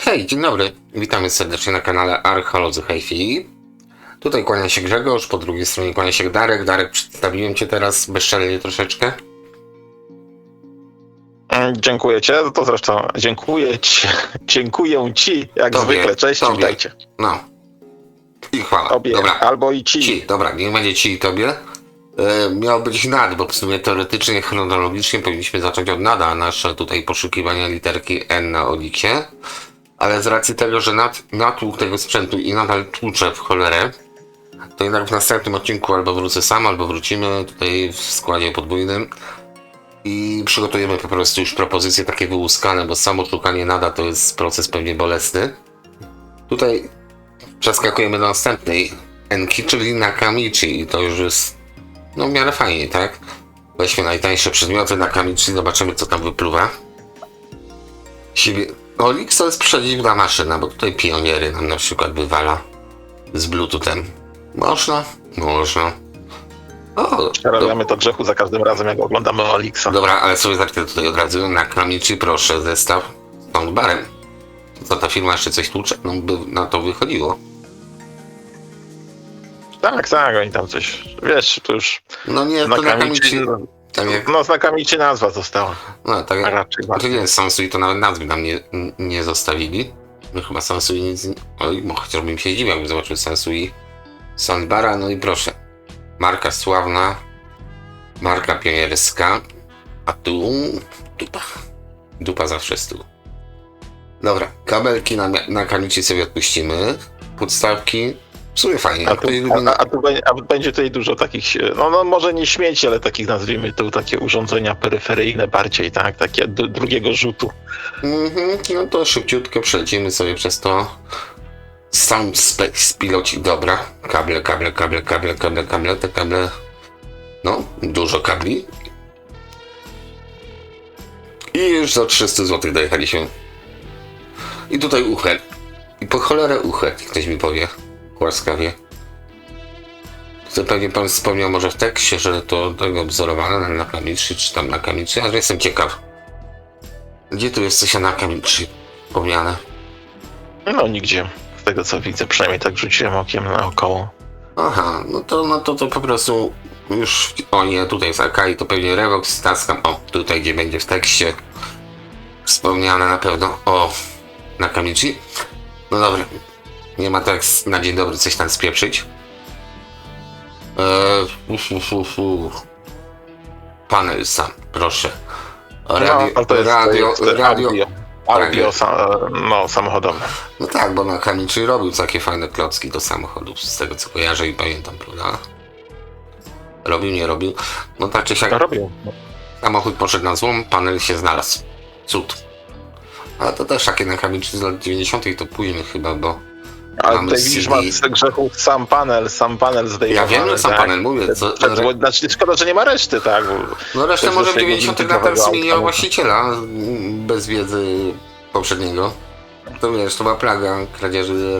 Hej, dzień dobry. Witamy serdecznie na kanale Archeolodzy HiFi. Tutaj kłania się Grzegorz, po drugiej stronie kłania się Darek. Darek, przedstawiłem Cię teraz bezczelnie troszeczkę. Dziękuję Cię, to zresztą dziękuję Ci, jak Tobie, zwykle. Cześć, tobie. witajcie. No. I chwała. Tobie, Dobra. albo i Ci. Dobra, niech będzie Ci i Tobie. Miał być nad, bo w sumie teoretycznie, chronologicznie powinniśmy zacząć od nada nasze tutaj poszukiwania literki N na Oliksie. Ale z racji tego, że natłuk tego sprzętu i nadal tłuczę w cholerę, to jednak w następnym odcinku albo wrócę sam, albo wrócimy tutaj w składzie podwójnym i przygotujemy po prostu już propozycje takie wyłuskane, bo samo szukanie nada to jest proces pewnie bolesny. Tutaj przeskakujemy do następnej Enki, czyli Nakamichi, i to już jest no w miarę fajnie, tak? Weźmy najtańsze przedmioty Nakamichi, zobaczymy co tam wypluwa. Olix to jest przedziwna maszyna, bo tutaj pioniery nam na przykład wywala z Bluetoothem. Można? Można. O, Przerabiamy to grzechu za każdym razem, jak oglądamy Olixa. dobra, ale sobie zacznę tutaj od razu. Nakamichi, proszę, zestaw z soundbarem. Co ta firma jeszcze coś tłucze? No by na to wychodziło. Tak, oni tam coś, wiesz, to już No nie, to Nakamichi... Tak jak, znakomicie nazwa została. no tak A jak... raczej Znaczy nie, Sansui to nawet nazwy nam nie zostawili. No chyba Sansui nic... Oj, chociaż bym się zdziwiał, gdy zobaczył Sansui soundbara, no i proszę. Marka sławna, marka pionierska, a tu dupa zawsze z tyłu. Dobra, kabelki na Nakamichi sobie odpuścimy, podstawki, w sumie fajnie. A tu będzie tutaj dużo takich, no może nie śmieci, ale takich nazwijmy to takie urządzenia peryferyjne bardziej, tak, takie drugiego rzutu. No to szybciutko przelecimy sobie przez to. Sam Space pilocik, dobra. Kable, te kable. No, dużo kabli. I już za 300 zł dojechaliśmy. I tutaj uchet. I po cholerę uchet, ktoś mi powie. Łaskawie. To pewnie pan wspomniał może w tekście, że to tego wzorowane na Nakamichi, czy tam Nakamichi, ale jestem ciekaw. Gdzie tu jest coś o Nakamichi wspomniane? No nigdzie. Z tego co widzę, przynajmniej tak rzuciłem okiem naokoło. Aha, no to po prostu już, o nie, tutaj jest Akai, to pewnie Revox, Tascam, o, tutaj gdzie będzie w tekście wspomniane na pewno o Nakamichi. No dobra, nie ma tak na dzień dobry coś tam spieprzyć. Panel sam, proszę. Radio. Samochodowe. No tak, bo Nakamichi robił takie fajne klocki do samochodów, z tego co kojarzę i pamiętam, prawda? Robił, nie robił. No tak czy siak. Robił. Samochód poszedł na złom, panel się znalazł. Cud. Ale to też takie Nakamichi z lat 90. to później chyba, bo ale tutaj widzisz, masz grzechu sam panel zdejmowany. Ja wiem, że sam tak? panel, mówię. Znaczy, szkoda, że nie ma reszty, tak? No resztę może w 90. latach zmieniła właściciela bez wiedzy poprzedniego. To wiesz, to była plaga kradzieży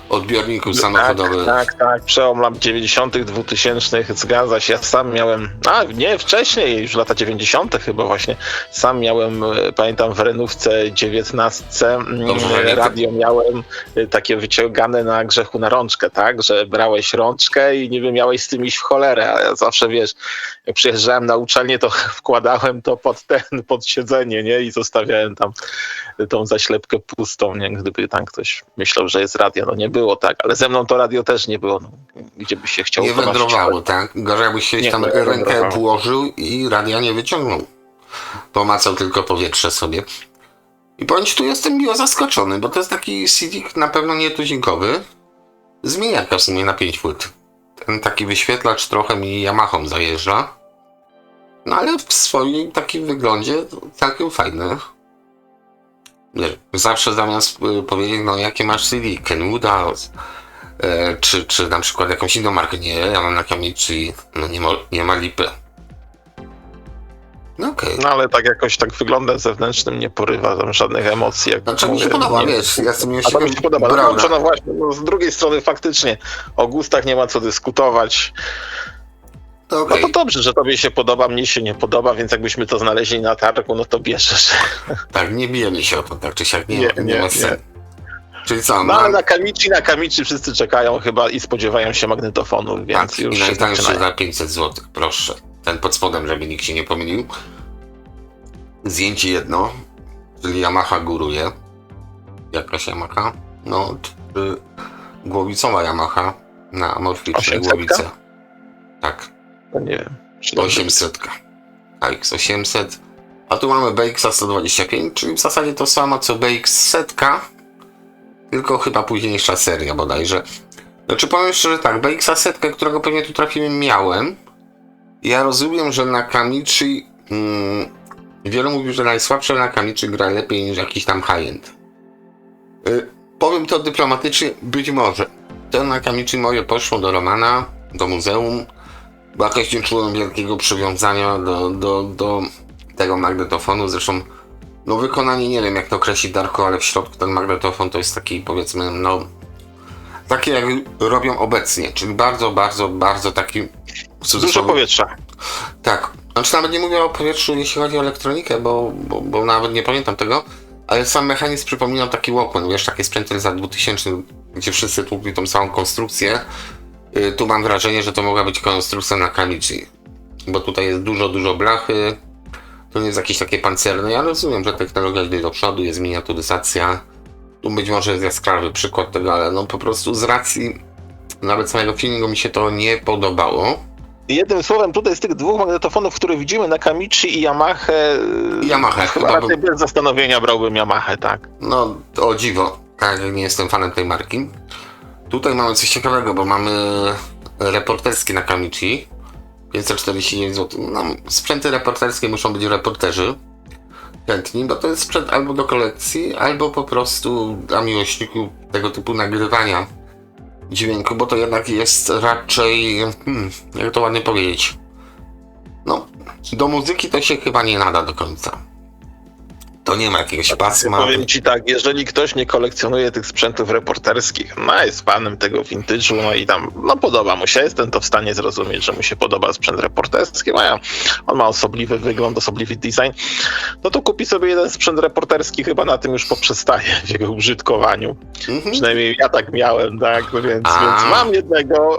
odbiorników samochodowych. Tak, przełom lat 90., 2000, zgadza się. Ja sam miałem, wcześniej, już lata 90. chyba właśnie, sam miałem, pamiętam w Renówce 19, radio miałem takie wyciągane na grzechu na rączkę, tak, że brałeś rączkę i niby miałeś z tym iść w cholerę, a ja zawsze, wiesz, jak przyjeżdżałem na uczelnię, to wkładałem to pod siedzenie, nie, i zostawiałem tam tą zaślepkę pustą, nie, gdyby tam ktoś myślał, że jest radio, no nie było, tak, ale ze mną to radio też nie było, no, gdzie by się chciało. Nie wędrowało, tak? Gorzej jakbyś się tam rękę włożył i radia nie wyciągnął. Pomacał tylko powietrze sobie. I bądź tu jestem miło zaskoczony, bo to jest taki CD na pewno nietuzinkowy. Zmieniarka w sumie na 5 płyt. Ten taki wyświetlacz trochę mi Yamahą zajeżdża. No ale w swoim takim wyglądzie całkiem fajny. Zawsze zamiast powiedzieć, no jakie masz CD, Kenwood House, czy na przykład jakąś inną markę, nie, ja mam Nakamichi, no nie ma lipy. No okej. No ale tak jakoś tak wyglądem zewnętrznym nie porywa tam żadnych emocji. Jak znaczy mi się podoba, wiesz, ja sobie mi się podoba. No właśnie, no, z drugiej strony faktycznie o gustach nie ma co dyskutować. To okay. No to dobrze, że tobie się podoba, mnie się nie podoba, więc jakbyśmy to znaleźli na targu, no to bierzesz. Tak, nie bijemy się o to, tak czy siak, nie ma sensu. Czyli co? No ale na Kamichi wszyscy czekają chyba i spodziewają się magnetofonów, więc tak, już i się najtańszy zaczynają. za 500 zł, proszę. Ten pod spodem, żeby nikt się nie pomylił. Zdjęcie jedno, czyli Yamaha góruje. Jakaś Yamaha? No, głowicowa Yamaha na amorficznej 800? głowicy. Tak, No nie wiem. czy dobrze 800. AX 800. A tu mamy BX 125, czyli w zasadzie to samo co BX 100, tylko chyba późniejsza seria bodajże. Znaczy powiem szczerze tak, BX 100, którego pewnie tu trafiłem, miałem. Ja rozumiem, że na Kamichi wielu mówi, że najsłabsze na Kamichi gra lepiej niż jakiś tam high-end. Powiem to dyplomatycznie, być może. To na Kamichi moje poszło do Romana, do muzeum, bo jakoś nie czułem wielkiego przywiązania do tego magnetofonu. Zresztą no wykonanie, nie wiem jak to określić Darko, ale w środku ten magnetofon to jest taki, powiedzmy, no takie jak robią obecnie, czyli bardzo, bardzo, bardzo taki Dużo powietrza. tak, znaczy nawet nie mówię o powietrzu, jeśli chodzi o elektronikę, bo nawet nie pamiętam tego, ale sam mechanizm przypominał taki Walkman, wiesz, takie sprzęty z lat 2000, gdzie wszyscy tłukli tą samą konstrukcję. Tu mam wrażenie, że to mogła być konstrukcja na Kamichi, bo tutaj jest dużo blachy, to nie jest jakieś takie pancerne. Ja rozumiem, że technologia idzie do przodu, jest miniaturyzacja, tu być może jest jaskrawy przykład tego, ale no po prostu z racji nawet samego feelingu mi się to nie podobało. Jednym słowem, tutaj z tych dwóch magnetofonów, które widzimy na Kamichi i Yamahę, Yamaha chyba raczej bez zastanowienia brałbym Yamahę, tak. No, o dziwo, tak, nie jestem fanem tej marki. Tutaj mamy coś ciekawego, bo mamy reporterskie na Kamichi, 549 zł. No, sprzęty reporterskie muszą być reporterzy chętni, bo to jest sprzęt albo do kolekcji, albo po prostu dla miłośników tego typu nagrywania dźwięku, bo to jednak jest raczej, jak to ładnie powiedzieć, no, do muzyki to się chyba nie nada do końca. To nie ma jakiegoś pasma. Powiem ci tak, jeżeli ktoś nie kolekcjonuje tych sprzętów reporterskich, no jest fanem tego vintage'u, no i tam, no podoba mu się, jestem to w stanie zrozumieć, że mu się podoba sprzęt reporterski, on ma osobliwy wygląd, osobliwy design, no to kupi sobie jeden sprzęt reporterski, chyba na tym już poprzestaje w jego użytkowaniu. Przynajmniej ja tak miałem, tak, więc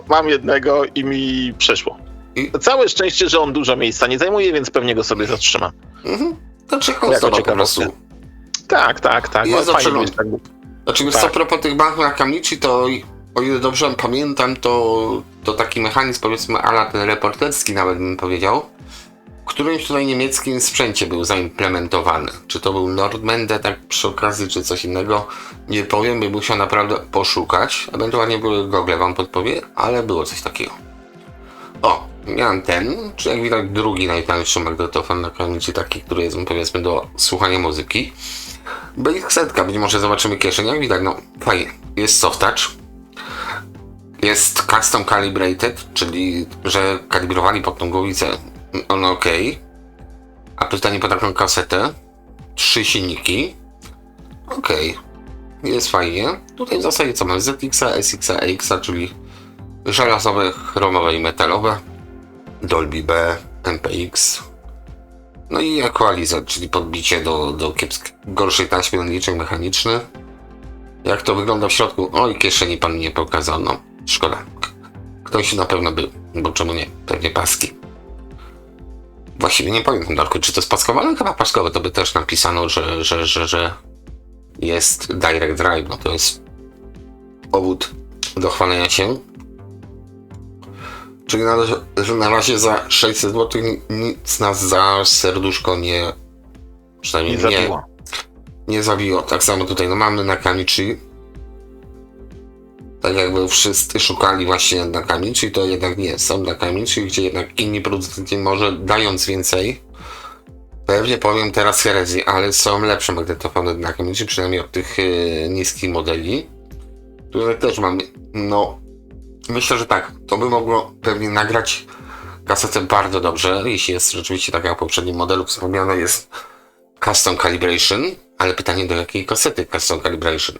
mam jednego i mi przeszło. Całe szczęście, że on dużo miejsca nie zajmuje, więc pewnie go sobie zatrzymam. To ciekawe po prostu. Tak. Jest No, fajnie do jest, tak. Znaczy, wiesz co, propos tych banków na Kamichi, to o ile dobrze pamiętam, to taki mechanizm, powiedzmy, ala ten reporterski nawet bym powiedział, w którymś tutaj niemieckim sprzęcie był zaimplementowany. Czy to był Nordmende, tak przy okazji, czy coś innego, nie powiem, by musiał naprawdę poszukać. Ewentualnie były Google wam podpowie, ale było coś takiego. O, miałem ten, czy jak widać drugi najtańszy magnetofon na Kamichi, taki, który jest, powiedzmy, do słuchania muzyki. BX-setka, być może zobaczymy kieszeń, jak widać, no fajnie, jest soft touch, jest custom calibrated, czyli że kalibrowali pod tą głowicę, ono ok, a pytanie po taką kasetę, 3 silniki, ok, jest fajnie, tutaj w zasadzie co mamy, ZX-a, SX-a, AX-a, czyli żelazowe, chromowe i metalowe, Dolby B, MPX, no i equalizer, czyli podbicie do gorszej taśmy, licznik mechaniczny. Jak to wygląda w środku? Oj, kieszeni pan mi nie pokazał, no szkoda. Ktoś na pewno był, bo czemu nie? Pewnie paski. Właściwie nie powiem, Darku, czy to jest paskowe, ale chyba paskowe, to by też napisano, że jest direct drive, no to jest powód do chwalenia się. Czyli na razie za 600 zł nic nas za serduszko przynajmniej nie zabiło. Tak samo tutaj, no mamy na Kamichi. Tak jakby wszyscy szukali właśnie na Kamichi, to jednak nie są na Kamichi, gdzie jednak inni producenci może dając więcej. Pewnie powiem teraz herezję, ale są lepsze magnetofony na Kamichi, przynajmniej od tych niskich modeli. Tutaj też mamy, no myślę, że tak, to by mogło pewnie nagrać kasetę bardzo dobrze, jeśli jest rzeczywiście tak jak w poprzednim modelu wspomniane, jest custom calibration, ale pytanie do jakiej kasety custom calibration?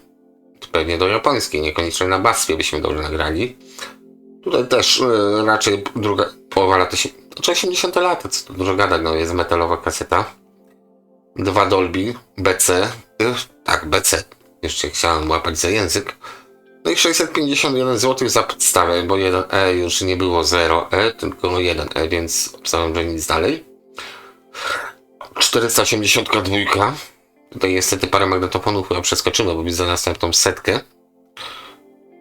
To pewnie do japońskiej, niekoniecznie na bastwie byśmy dobrze nagrali. Tutaj też raczej druga połowa lat 80 lata, co tu dużo gadać, no jest metalowa kaseta. 2 Dolby, BC, tak BC, Jeszcze chciałem łapać za język. No i 651 zł za podstawę, bo 1E już nie było 0E, tylko 1E, więc obstawiam, że nic dalej. 482. Tutaj niestety parę magnetofonów chyba przeskoczymy, bo widzę następną setkę.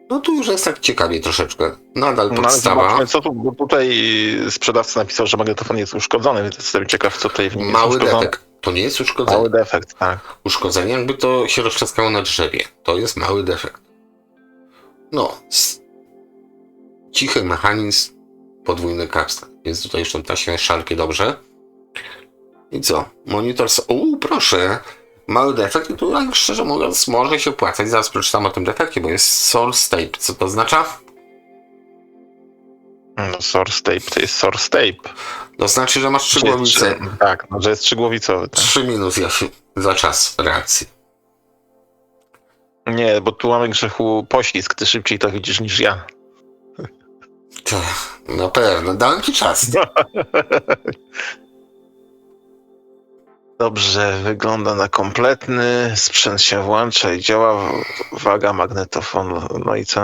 No tu już jest tak ciekawie troszeczkę. Nadal No ale podstawa. zobaczmy, co tu, bo tutaj sprzedawca napisał, że magnetofon jest uszkodzony, więc jestem ciekaw, co tutaj w nim jest Mały uszkodzone. defekt. To nie jest uszkodzenie. Mały defekt, tak. Uszkodzenie, jakby to się roztrzaskało na drzewie. To jest mały defekt. No. Cichy mechanizm, podwójny kapstan. Więc tutaj już tą taśmę szarpie dobrze. I co? Monitor... proszę! Mały defekt i tu, szczerze mówiąc, może się opłacać. Zaraz przeczytam o tym defekcie, bo jest source tape. Co to oznacza? No, source tape to jest source tape. To znaczy, że masz trzy głowice. Tak, no, że jest trzygłowicowy. Tak. 3 minus za czas reakcji. Nie, bo tu mamy, Grzechu, poślizg. Ty szybciej to widzisz niż ja. Tak, na pewno. Dałem ci czas. Dobrze, wygląda na kompletny. Sprzęt się włącza i działa. Waga magnetofonu. No i co?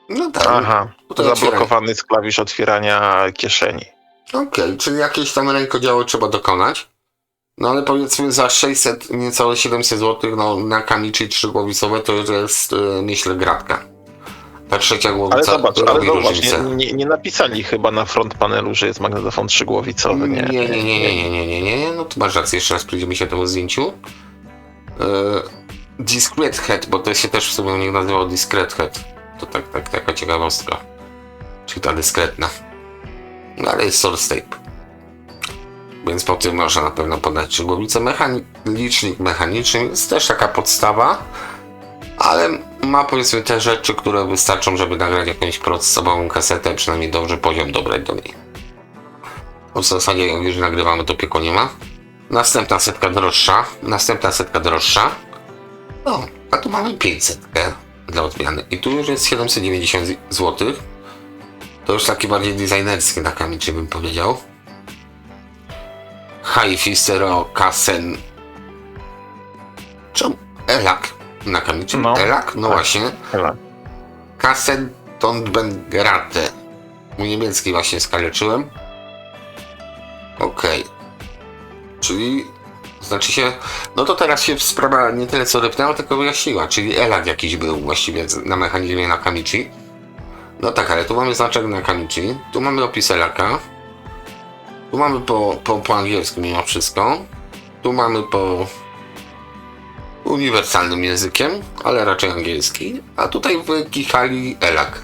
No tak. Aha, Tutaj zablokowany jest klawisz otwierania kieszeni. Okej, czyli jakieś tam rękodzieło trzeba dokonać. No ale powiedzmy za 600, niecałe 700 zł no, na Kamichi trzygłowicowe to już jest, myślę, gratka. Ta trzecia Ale głowica zobacz, robi różnicę. nie napisali chyba na front panelu, że jest magnetofon trzygłowicowy, nie? Nie, no to masz rację, jeszcze raz przyjdziemy się temu zdjęciu. Discrete Head, bo to się też w sumie u nich nazywało Discrete Head. To taka ciekawostka. Czyli ta dyskretna. No ale jest source tape. Więc po tym można na pewno podać trzygłowicę. Licznik mechaniczny jest też taka podstawa, ale ma powiedzmy te rzeczy, które wystarczą, żeby nagrać jakąś podstawową kasetę, przynajmniej dobrze poziom dobrać do niej. W zasadzie jak już nagrywamy, to piekło nie ma. Następna setka droższa. No, a tu mamy 500 dla odmiany. I tu już jest 790 zł. To już taki bardziej designerskie na Kamichi bym powiedział. Hi-Fi Stereo Kasen. Czemu? Elak na Kamichi? No. Elak? No Tak. właśnie. Chyba. Kasen Tonbengerate. Mój niemiecki właśnie skaleczyłem. Okej. Czyli znaczy się, no to teraz się sprawa nie tyle co rypnęła, tylko wyjaśniła, czyli elak jakiś był właściwie na mechanizmie na Kamichi. No tak, ale tu mamy znaczek na Kamichi, tu mamy opis elaka, tu mamy po angielsku mimo wszystko, tu mamy po uniwersalnym językiem, ale raczej angielski, a tutaj wykichali elak.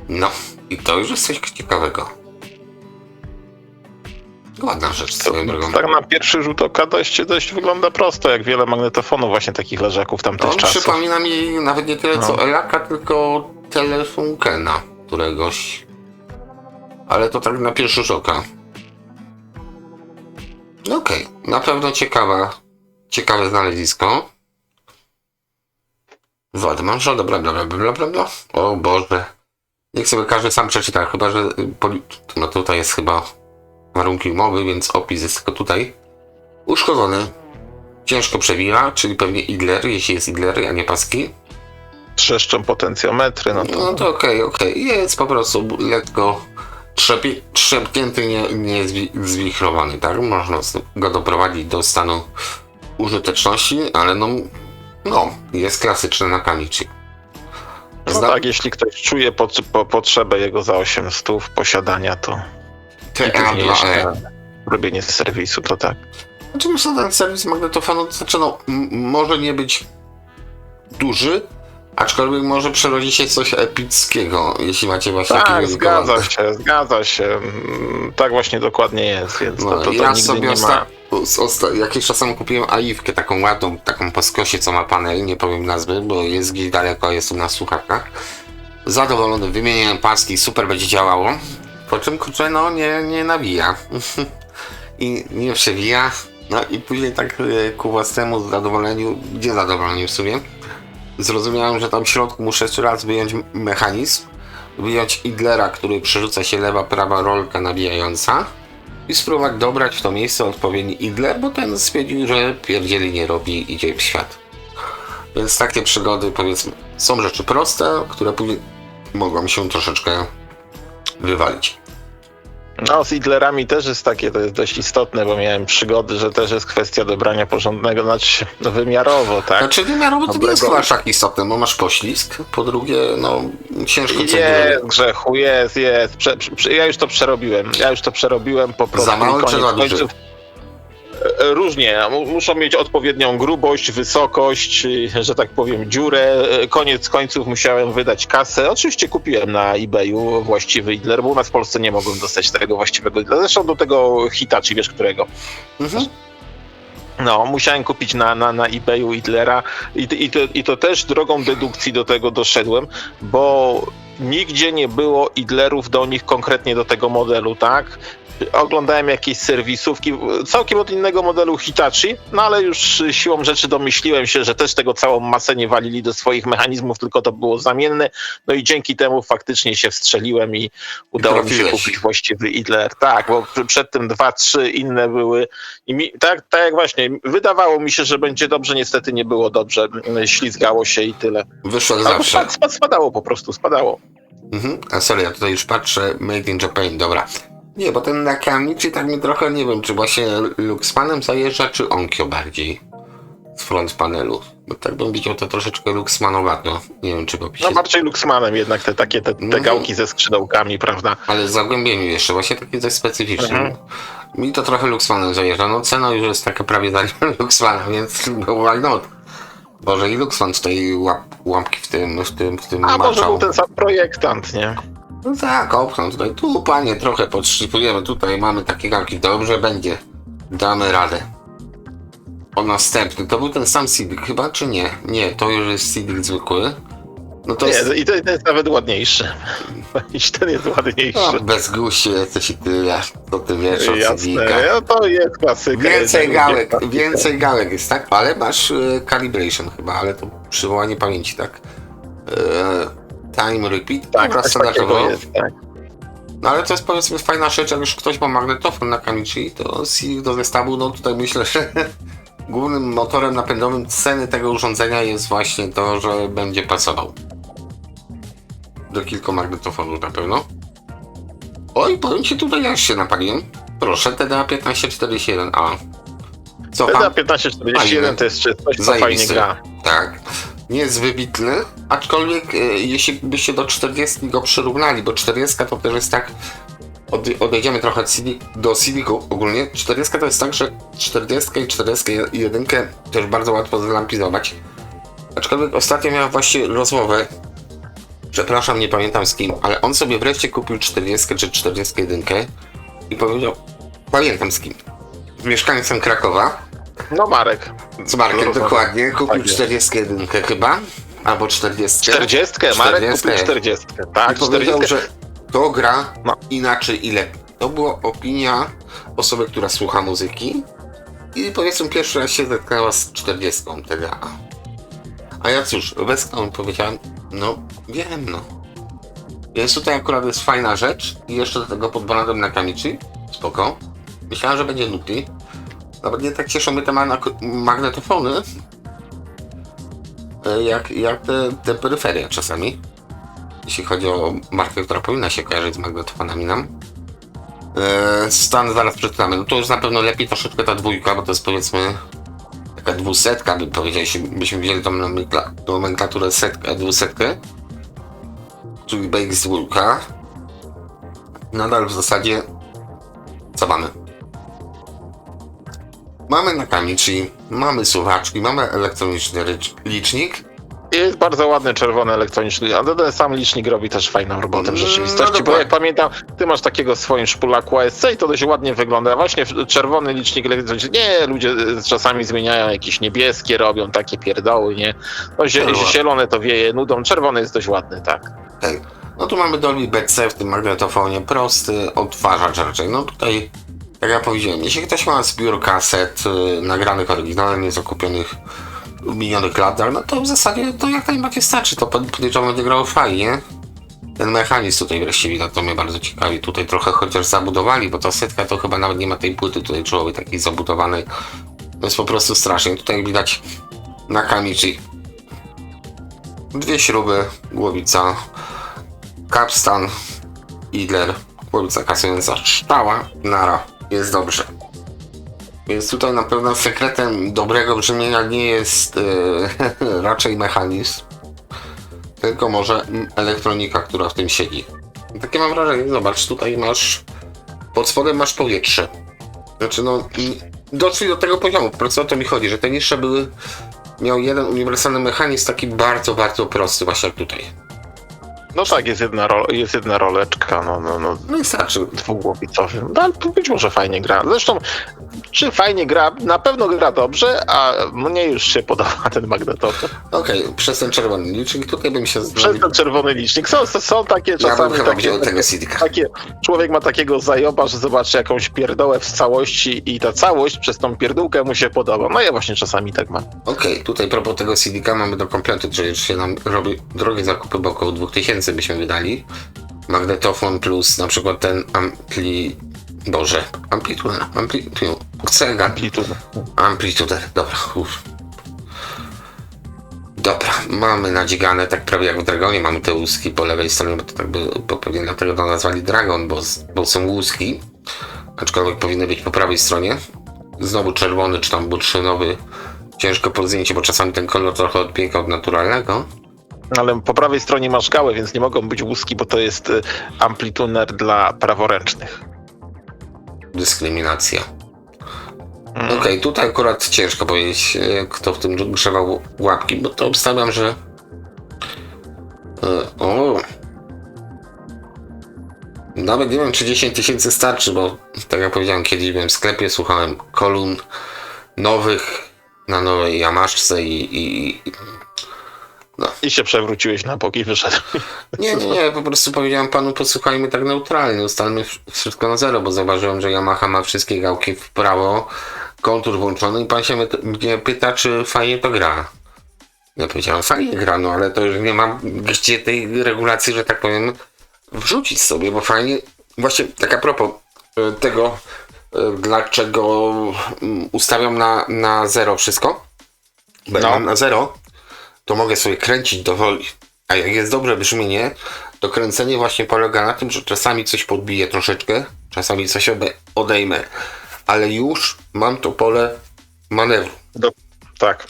No i to już jest coś ciekawego. Ładna rzecz swoją drogą. Tak na pierwszy rzut oka dość wygląda prosto, jak wiele magnetofonów właśnie takich leżaków tamtych On czasów. przypomina mi nawet nie tyle co Elaka, tylko Telefunkena któregoś. Ale to tak na pierwszy rzut oka. Okej, na pewno ciekawe znalezisko. Wadmanża, dobra. O Boże. Niech sobie każdy sam przeczyta, chyba że... No tutaj jest chyba warunki umowy, więc opis jest tylko tutaj. Uszkodzony. Ciężko przewija, czyli pewnie idler, jeśli jest idler, a nie paski. Trzeszczą potencjometry, no to... No to okej. Jest po prostu lekko trzepnięty, nie zwichrowany, tak? Można go doprowadzić do stanu użyteczności, ale no jest klasyczny na Kamichi. No tak, jeśli ktoś czuje potrzebę jego za 800 posiadania, to i później jeszcze robienie serwisu, to tak. Oczywiście ten serwis magnetofonu może nie być duży, aczkolwiek może przerodzić się coś epickiego, jeśli macie właśnie Tak, zgadza się. Tak właśnie dokładnie jest, więc no, to ja nigdy sobie nie ma... jakiś czas temu kupiłem AIF-kę, taką ładną, taką po skosie, co ma panel, nie powiem nazwy, bo jest gdzieś daleko, jestem na słuchawkach. Zadowolony, wymieniłem paski, super będzie działało. Po czym, kurczę, no nie nawija. I nie przewija. No i później tak ku własnemu zadowoleniu, gdzie zadowoleniu w sumie, zrozumiałem, że tam w środku muszę jeszcze raz wyjąć mechanizm, wyjąć idlera, który przerzuca się lewa, prawa rolka nawijająca i spróbować dobrać w to miejsce odpowiedni igler, bo ten stwierdził, że pierdzieli nie robi i idzie w świat. Więc takie przygody, powiedzmy, są rzeczy proste, które później mogą się troszeczkę wywalić. No, z Idlerami też jest takie, to jest dość istotne, bo miałem przygody, że też jest kwestia dobrania porządnego, znaczy wymiarowo, tak? Znaczy wymiarowo to nie jest chyba tak istotne, bo masz poślizg, po drugie, no ciężko coś Jest grzechu, jest. Ja już to przerobiłem po prostu. Za mały czy za duży? Końców. Różnie, muszą mieć odpowiednią grubość, wysokość, że tak powiem dziurę. Koniec końców musiałem wydać kasę. Oczywiście kupiłem na eBayu właściwy Idler, bo u nas w Polsce nie mogłem dostać tego właściwego Idlera. Zresztą do tego Hitachi, wiesz którego. Mhm. No, musiałem kupić na eBayu Idlera i to też drogą dedukcji do tego doszedłem, bo nigdzie nie było Idlerów do nich konkretnie do tego modelu, tak? Oglądałem jakieś serwisówki całkiem od innego modelu Hitachi, no ale już siłą rzeczy domyśliłem się, że też tego całą masę nie walili do swoich mechanizmów, tylko to było zamienne. No i dzięki temu faktycznie się wstrzeliłem i udało mi się kupić właściwy Idler. Tak, bo przed tym 2-3 inne były i tak jak właśnie, wydawało mi się, że będzie dobrze, niestety nie było dobrze, ślizgało się i tyle. Wyszło jak zawsze. Spadało po prostu, spadało. A sorry, ja tutaj już patrzę, Made in Japan, dobra. Nie, bo ten Nakamichi tak mi trochę, nie wiem, czy właśnie Luxmanem zajeżdża, czy Onkyo bardziej z front panelu. Bo tak bym widział to troszeczkę Luxmanowato. Nie wiem, czy w opisie... No bardziej Luxmanem jednak te gałki ze skrzydełkami, prawda? Ale w zagłębieniu jeszcze, właśnie taki dość specyficzny. Mi to trochę Luxmanem zajeżdża. No cena już jest taka prawie za Luxmana, więc no why not? Boże, i Luxman tutaj łapki w tym A może maczał. był ten sam projektant, nie? No tak, opchnął tutaj. Tu, panie, trochę podszczypujemy. Tutaj mamy takie gałki. Dobrze będzie. Damy radę. O, następny. To był ten sam Civic chyba, czy nie? Nie, to już jest Civic zwykły. No to jest... Nie, i ten jest nawet ładniejszy. I ten jest ładniejszy. No, bez guści jesteś i tyle. To ty wiesz o Jasne, Civica. no to jest klasyka. Więcej gałek jest, tak? Ale masz calibration chyba, ale to przywołanie pamięci, tak? Time repeat. Tak, Dobra, coś takiego standardowo. jest, tak. No ale to jest powiedzmy fajna rzecz, jak już ktoś ma magnetofon na Kamichi, to Civic do zestawu, no tutaj myślę, że głównym motorem napędowym ceny tego urządzenia jest właśnie to, że będzie pasował do kilku magnetofonów na pewno. Oj, powiem ci, tutaj ja już się napaliłem. Proszę, TDA 1541A. Co TDA pan? 1541 to jest coś, co fajnie Zajebisty. gra. Tak. Nie jest wybitny, aczkolwiek jeśli byście do 40 go przyrównali, bo 40 to też jest tak, odejdziemy trochę od do Civicu ogólnie. 40 to jest tak, że 40 i 41 też bardzo łatwo zlampizować. Aczkolwiek ostatnio miałem właśnie rozmowę, przepraszam, nie pamiętam z kim, ale on sobie wreszcie kupił 40 czy 41 i powiedział, pamiętam z kim, z mieszkańcem Krakowa. No Marek. Z Markiem dokładnie, kupił 41 chyba, albo 40. 40? Marek kupił 40. Tak, i powiedział, 40. że to gra No. inaczej i lepiej. To była opinia osoby, która słucha muzyki i powiedzmy pierwszy raz się zetknęła z 40 TDA. A ja cóż, westchnąłem, powiedziałem, no wiem, no. Więc tutaj akurat jest fajna rzecz i jeszcze do tego pod brandem Nakamichi, spoko. Myślałem, że będzie nudny. Nawet nie tak cieszą mnie te magnetofony, jak te peryferia czasami. Jeśli chodzi o markę, która powinna się kojarzyć z magnetofonami nam. Stan zaraz przeczytamy. No to już na pewno lepiej troszeczkę ta dwójka, bo to jest powiedzmy taka 200, bym powiedział, jeśli byśmy wzięli tą nomenklaturę 200, czyli BX2. Nadal w zasadzie co mamy? Mamy Nakamichi, mamy słuchaczki, mamy elektroniczny licznik. Jest bardzo ładny czerwony elektroniczny, a ten sam licznik robi też fajną robotę w rzeczywistości, no bo jak pamiętam, ty masz takiego w swoim szpulaku ASC i to dość ładnie wygląda. Właśnie czerwony licznik elektroniczny, nie, ludzie czasami zmieniają jakieś niebieskie, robią takie pierdoły, nie? No zielone to wieje nudą, czerwony jest dość ładny, tak. Okay. No tu mamy Dolby BC w tym magnetofonie, prosty odtwarzacz raczej. No tutaj, jak ja powiedziałem, jeśli ktoś ma zbiór kaset nagranych oryginalnie, zakupionych w minionych latach, no to w zasadzie to jak najbardziej starczy, to podejrzewam będzie grało fajnie. Ten mechanizm tutaj wreszcie widać, to mnie bardzo ciekawi. Tutaj trochę chociaż zabudowali, bo ta setka to chyba nawet nie ma tej płyty tutaj czołowej takiej zabudowanej. To jest po prostu strasznie. Tutaj widać na Kamichi 2 śruby, głowica, kapstan, idler, głowica kasująca, ształa, nara. Jest dobrze. Więc tutaj na pewno sekretem dobrego brzmienia nie jest raczej mechanizm, tylko może elektronika, która w tym siedzi. Takie mam wrażenie, zobacz, tutaj masz, pod spodem masz powietrze. Znaczy no, doszli do tego poziomu, po prostu o to mi chodzi, że te niższe miał jeden uniwersalny mechanizm, taki bardzo, bardzo prosty, właśnie jak tutaj. No tak, jest jedna roleczka, No i starczy. dwugłowicowy. No, ale być może fajnie gra. Zresztą, czy fajnie gra? Na pewno gra dobrze, a mnie już się podoba ten magnetofon. Okej, przez ten czerwony licznik tutaj bym się Przez ten czerwony licznik. Są takie Ja bym czasami chyba wziął tego CD-ka. człowiek ma takiego zajoba, że zobaczy jakąś pierdołę w całości i ta całość przez tą pierdółkę mu się podoba. No ja właśnie czasami tak mam. Okej, tutaj propos tego CD-ka mamy do kompletu, czyli się nam robi drogie zakupy, bo około 2000 byśmy wydali. Magnetofon plus na przykład ten amplituder, dobra, Dobra, mamy nadzigane, tak prawie jak w Dragonie, mamy te łuski po lewej stronie, bo to tak bo pewnie dlatego to nazwali Dragon, bo są łuski, aczkolwiek powinny być po prawej stronie. Znowu czerwony, czy tam bursztynowy, ciężko po zdjęciu, bo czasami ten kolor trochę odbiega od naturalnego. Ale po prawej stronie masz gałę, więc nie mogą być łuski, bo to jest amplituner dla praworęcznych. Dyskryminacja. Okej, tutaj akurat ciężko powiedzieć, kto w tym grzewał łapki, bo to obstawiam, że... Nawet nie wiem, czy 10 000 starczy, bo tak jak powiedziałem, kiedyś byłem w sklepie, słuchałem kolumn nowych na nowej Yamaszce I się przewróciłeś na bok i wyszedł. Nie, po prostu powiedziałem panu, posłuchajmy tak neutralnie, ustalmy wszystko na zero, bo zauważyłem, że Yamaha ma wszystkie gałki w prawo, kontur włączony i pan się mnie pyta, czy fajnie to gra. Ja powiedziałem, fajnie gra, no ale to już nie mam gdzie tej regulacji, że tak powiem, wrzucić sobie, bo fajnie, właśnie tak a propos tego, dlaczego ustawiam na zero wszystko, bo jak mam na zero, to mogę sobie kręcić dowoli. A jak jest dobre brzmienie, to kręcenie właśnie polega na tym, że czasami coś podbiję troszeczkę, czasami coś odejmę, ale już mam to pole manewru. Tak.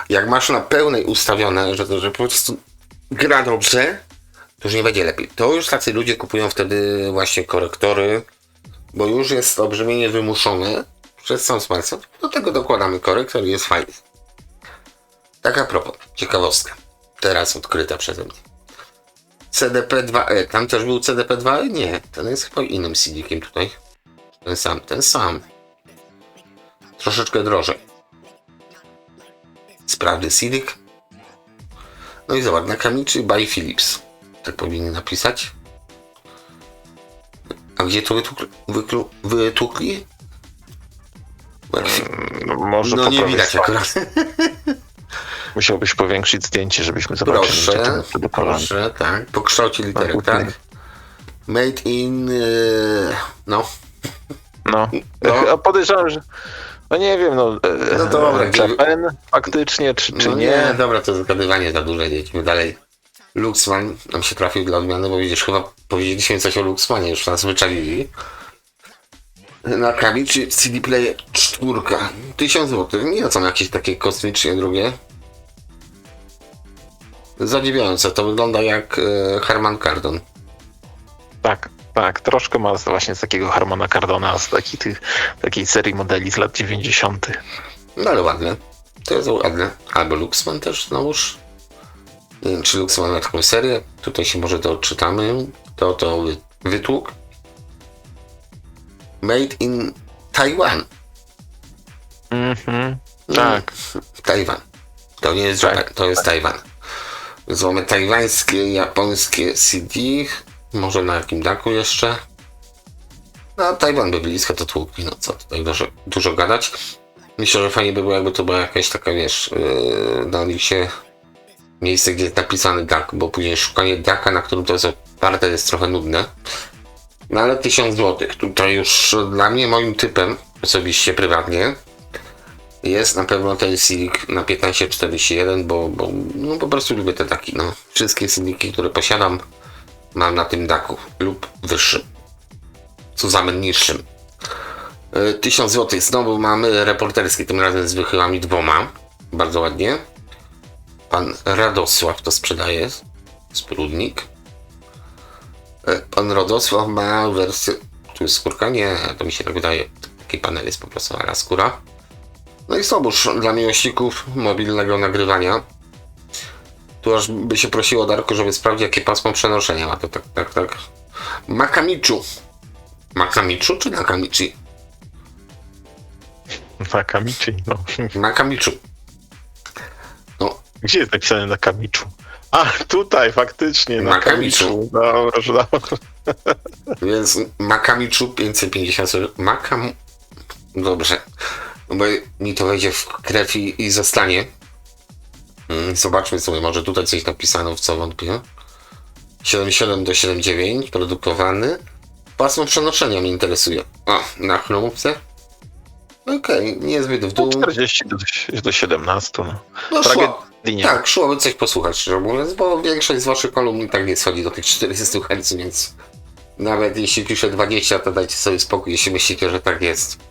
Jak masz na pełnej ustawione, że po prostu gra dobrze, to już nie będzie lepiej. To już tacy ludzie kupują wtedy właśnie korektory, bo już jest to brzmienie wymuszone przez sam smartfon. Do tego dokładamy korektor i jest fajny. Tak a propos, ciekawostka, teraz odkryta przeze mnie. CDP-2E, tam też był CDP-2E? Nie, ten jest chyba innym CD-kiem tutaj. Ten sam. Troszeczkę drożej. Sprawny CD-k. No i zobacz, na Kamichi by Philips. Tak powinni napisać. A gdzie to wytłukli? No, może no nie widać akurat. Musiałbyś powiększyć zdjęcie, żebyśmy zobaczyli. Proszę, tak. Po kształcie literek, tak? Made in... No. Podejrzewam, że... No nie wiem, no dobra. Japan faktycznie, czy nie? Dobra, to zgadywanie za duże, jedźmy dalej. Luxman nam się trafił dla odmiany, bo widzisz, chyba powiedzieliśmy coś o Luxmanie, już nas wyczalili. Na Kamichi CD Player 4. 1000 zł. Nie są jakieś takie kosmicznie drogie. Zadziwiające, to wygląda jak Harman Kardon. Tak, troszkę ma właśnie z takiego Harmana Kardona, z takiej serii modeli z lat 90. No ale ładne. To jest ładne. Albo Luxman też znowuż. Nie wiem, czy Luxman ma taką serię. Tutaj się może to odczytamy. To wytłuk. Made in Taiwan. Tak. Taiwan. To nie jest Japan, to jest Tajwan. Więc mamy tajwańskie, japońskie CD. Może na jakim daku jeszcze? No, Tajwan by blisko, to tłukli, no co tutaj dużo gadać. Myślę, że fajnie by było, jakby to była jakaś taka, wiesz, na liście miejsce, gdzie jest napisany DAC, bo później szukanie DACa, na którym to jest Parte jest trochę nudne. No ale 1000 zł. Tutaj już dla mnie moim typem, osobiście, prywatnie, jest na pewno ten Civic na 1541, bo no po prostu lubię te daki. No. Wszystkie Civici, które posiadam, mam na tym daku lub wyższym. Co za niższym. 1000 zł. Znowu mamy reporterskie, tym razem z wychyłami 2. Bardzo ładnie. Pan Radosław to sprzedaje. Sprudnik. Pan Radosław ma wersję... Tu jest skórka? Nie, to mi się tak wydaje. Taki panel jest po prostu, ale skóra. No i znowuż dla miłośników mobilnego nagrywania. Tu aż by się prosiło Darko, żeby sprawdzić, jakie pasmo przenoszenia ma. To tak. Makamichu. Makamichu czy Nakamichi? Nakamichi, no. Nakamichu. No, Gdzie jest napisane Nakamichu? A, tutaj faktycznie, Nakamichu. Dobrze. więc Makamichu 550. Dobrze. No bo mi to wejdzie w krew i zostanie. Zobaczmy sobie, może tutaj coś napisano, w co wątpię. 7,7 do 7,9 produkowany. Pasmo przenoszenia mnie interesuje. O, na chromówce. Okej, niezbyt w dół. 40 do 17. No. No Tragedii szło. nie. Tak, szłoby coś posłuchać, szczerze mówiąc, bo większość z waszych kolumn i tak nie schodzi do tych 400 Hz, więc nawet jeśli piszę 20, to dajcie sobie spokój, jeśli myślicie, że tak jest.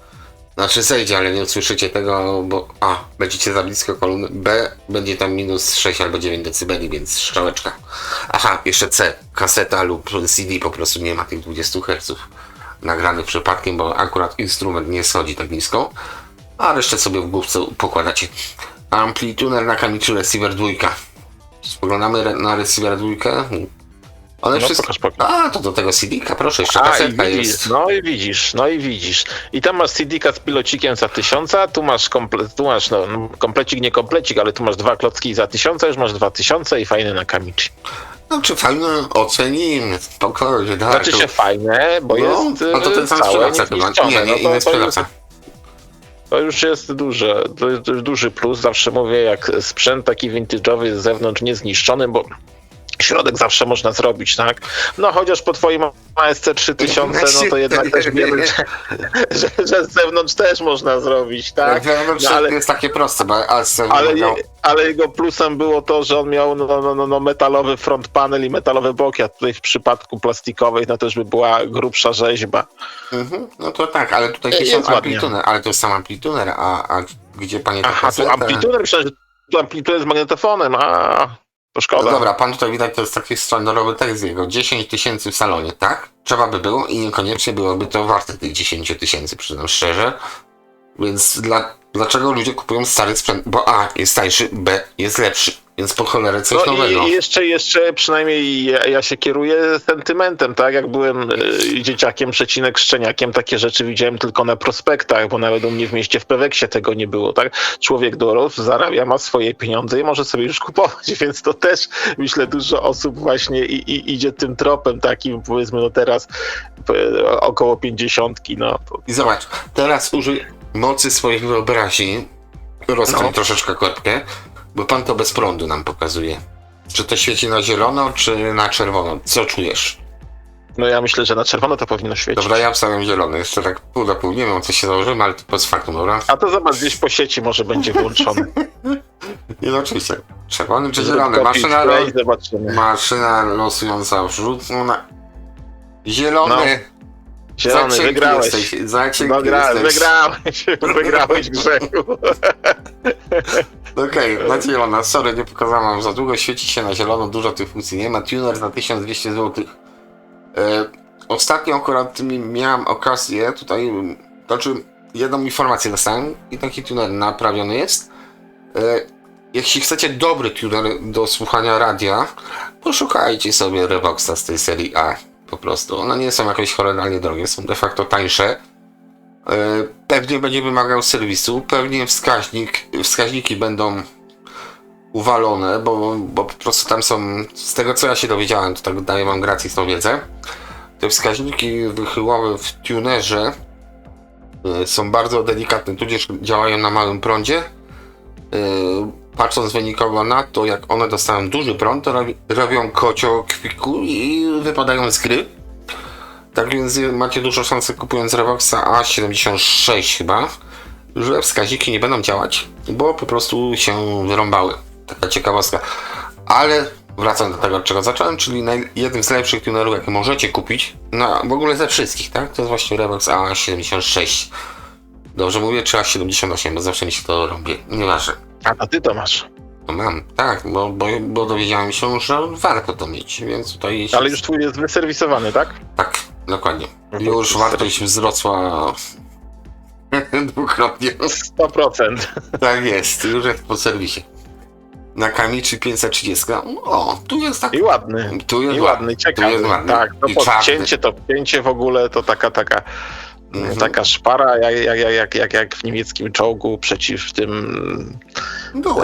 Znaczy zejdzie, ale nie usłyszycie tego, bo A, będziecie za blisko kolumny, B, będzie tam minus 6 albo 9 dB, więc strzałeczka. Aha, jeszcze C, kaseta lub CD po prostu nie ma tych 20 Hz nagranych przypadkiem, bo akurat instrument nie schodzi tak nisko, a resztę sobie w główce pokładacie. Amplituner na Nakamichu Receiver 2. Spoglądamy na Receiver 2. One No, wszystko... pokaż. A, to do tego CD-ka, proszę, jeszcze kasetka jest. No i widzisz. I tam masz CD-ka z pilocikiem za 1000, tu masz, komplecik, nie komplecik, ale tu masz 2 klocki za 1000, już masz 2000 i fajne Nakamichi. No, czy fajne ocenimy, spokojnie, tak. Znaczy się fajne, bo jest a to ten sam całe sprzedawca chyba. niezniszczone. Nie, inny sprzedawca. To już jest duży plus. Zawsze mówię, jak sprzęt taki vintage'owy jest z zewnątrz niezniszczony, bo środek zawsze można zrobić, tak? No chociaż po twoim ASC 3000, no to jednak też wiemy, że z zewnątrz też można zrobić, tak? No, ale jest takie proste, bo ale jego plusem było to, że on miał metalowy front panel i metalowe boki, a tutaj w przypadku plastikowej no też by była grubsza rzeźba. No to tak, ale tutaj jest amplituner, ale to jest sam amplituner, a gdzie panie ta tu amplituner, myślałem, że tu amplituner z magnetofonem, to szkoda. No dobra, pan tutaj widać, to jest taki standardowy tekst jego, 10 000 w salonie, tak? Trzeba by było i niekoniecznie byłoby to warte tych 10 000, przyznam szczerze. Więc dlaczego ludzie kupują stary sprzęt? Bo A, jest tańszy, B, jest lepszy, więc po cholerę coś nowego. I jeszcze przynajmniej ja się kieruję sentymentem, tak? Jak byłem dzieciakiem, szczeniakiem, takie rzeczy widziałem tylko na prospektach, bo nawet u mnie w mieście w Peweksie tego nie było, tak? Człowiek dorosł, zarabia, ma swoje pieniądze i może sobie już kupować, więc to też myślę dużo osób właśnie idzie tym tropem takim, powiedzmy no teraz około 50, no. I zobacz, teraz użyj mocy swoich wyobraźni, rozkręć troszeczkę korbkę, bo pan to bez prądu nam pokazuje. Czy to świeci na zielono, czy na czerwono? Co czujesz? No ja myślę, że na czerwono to powinno świecić. Dobra, ja wstawiam zielony, jeszcze tak pół na pół, nie wiem o co się założymy, ale to post factum, dobra? A to zobacz, gdzieś po sieci może będzie włączony. Nie no oczywiście, czerwony czy Zrób zielony? copy paste, zobaczymy. Maszyna losująca wrzut, no na... Zielony! Zielony, wygrałeś. Wygrałeś Grzechu. Okej, na zielona, sorry, nie pokazałam wam za długo, świeci się na zielono, dużo tych funkcji nie ma, tuner za 1200 zł. Ostatnio akurat miałem okazję tutaj, znaczy jedną informację dostałem i taki tuner naprawiony jest. Jeśli chcecie dobry tuner do słuchania radia, poszukajcie sobie Revoxa z tej serii A. Po prostu. One nie są jakoś horrendalnie drogie, są de facto tańsze. Pewnie będzie wymagał serwisu, pewnie wskaźniki będą uwalone, bo po prostu tam są, z tego co ja się dowiedziałem, to tak daję wam gratis tą wiedzę, te wskaźniki wychyłowe w tunerze są bardzo delikatne, tudzież działają na małym prądzie. patrząc wynikowo na to, jak one dostają duży prąd, to robią kocioł kwiku i wypadają z gry. Tak więc macie dużo szansy, kupując Revoxa A76 chyba, że wskaziki nie będą działać, bo po prostu się wyrąbały. Taka ciekawostka. Ale wracam do tego, od czego zacząłem, czyli jednym z lepszych tunerów, jakie możecie kupić, no w ogóle ze wszystkich, tak? To jest właśnie Revox A76. Dobrze mówię, czy A78, bo zawsze mi się to robi. Nieważne. A ty to masz. No mam, tak, bo dowiedziałem się, że warto to mieć, więc tutaj... Ale już twój jest wyserwisowany, tak? Tak, dokładnie. Już wartość wzrosła dwukrotnie. 100%. Tak jest, już jest po serwisie. Na Kamichi 530. O, tu jest tak. I ładny. Tu jest I ładny, ciekawy. Tu jest ładny. Tak, I to czarny. podcięcie w ogóle to taka szpara, jak w niemieckim czołgu przeciw tym, Było.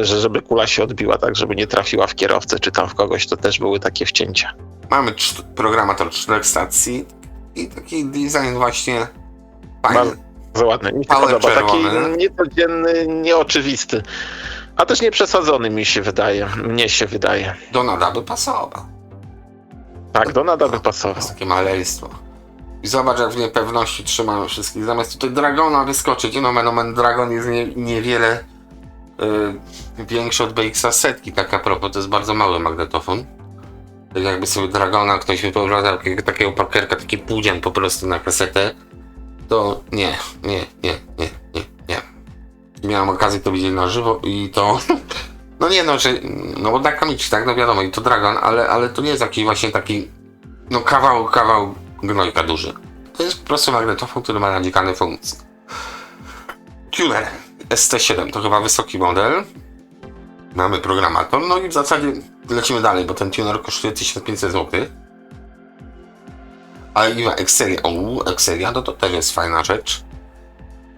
żeby kula się odbiła, tak, żeby nie trafiła w kierowcę czy tam w kogoś, to też były takie wcięcia. Mamy programator 4 stacji i taki design właśnie fajny. Bardzo ładny, mi się Power podoba, taki czerwony. niecodzienny, nieoczywisty, a też nie przesadzony mnie się wydaje. Do nada by pasował. Tak, do nada by To pasował. jest takie maleństwo. I zobacz, jak w niepewności trzymamy wszystkich. Zamiast tutaj Dragona wyskoczyć, no Menomen Dragon jest niewiele większy od BX-a setki, tak a propos, to jest bardzo mały magnetofon. Tak jakby sobie Dragona ktoś wypowiadał takiego parkerka, taki półdzian po prostu na kasetę, to nie. Miałem okazję to widzieć na żywo i to... No nie no, że... No bo na Kamichi, tak, no wiadomo, i to Dragon, ale to nie jest jakiś właśnie taki... No kawał gnojka duży. To jest po prostu magnetofon, który ma nadzikane funkcje. Tuner ST7 to chyba wysoki model. Mamy programator, no i w zasadzie lecimy dalej, bo ten tuner kosztuje 1500 zł. A Iwa Excelia, no to też jest fajna rzecz.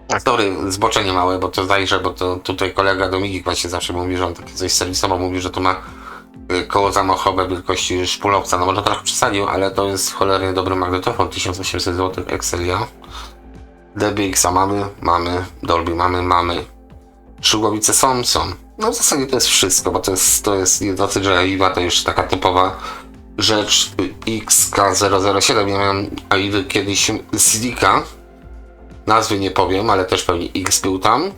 Tak. Sorry, zboczenie małe, bo to zdaje, bo to tutaj kolega Dominik właśnie zawsze mówi, że on takie coś serwisowo mówi, że to ma koło zamachowe wielkości szpulowca. No może trochę przesadził, ale to jest cholernie dobry magnetofon, 1800 zł Excelia. DBX-a mamy, Dolby mamy. Trzy głowice są. No w zasadzie to jest wszystko, bo to jest dosyć, że Iwa to już taka typowa rzecz. XK007, ja miałem Iwy kiedyś Sidika, nazwy nie powiem, ale też pewnie X był tam.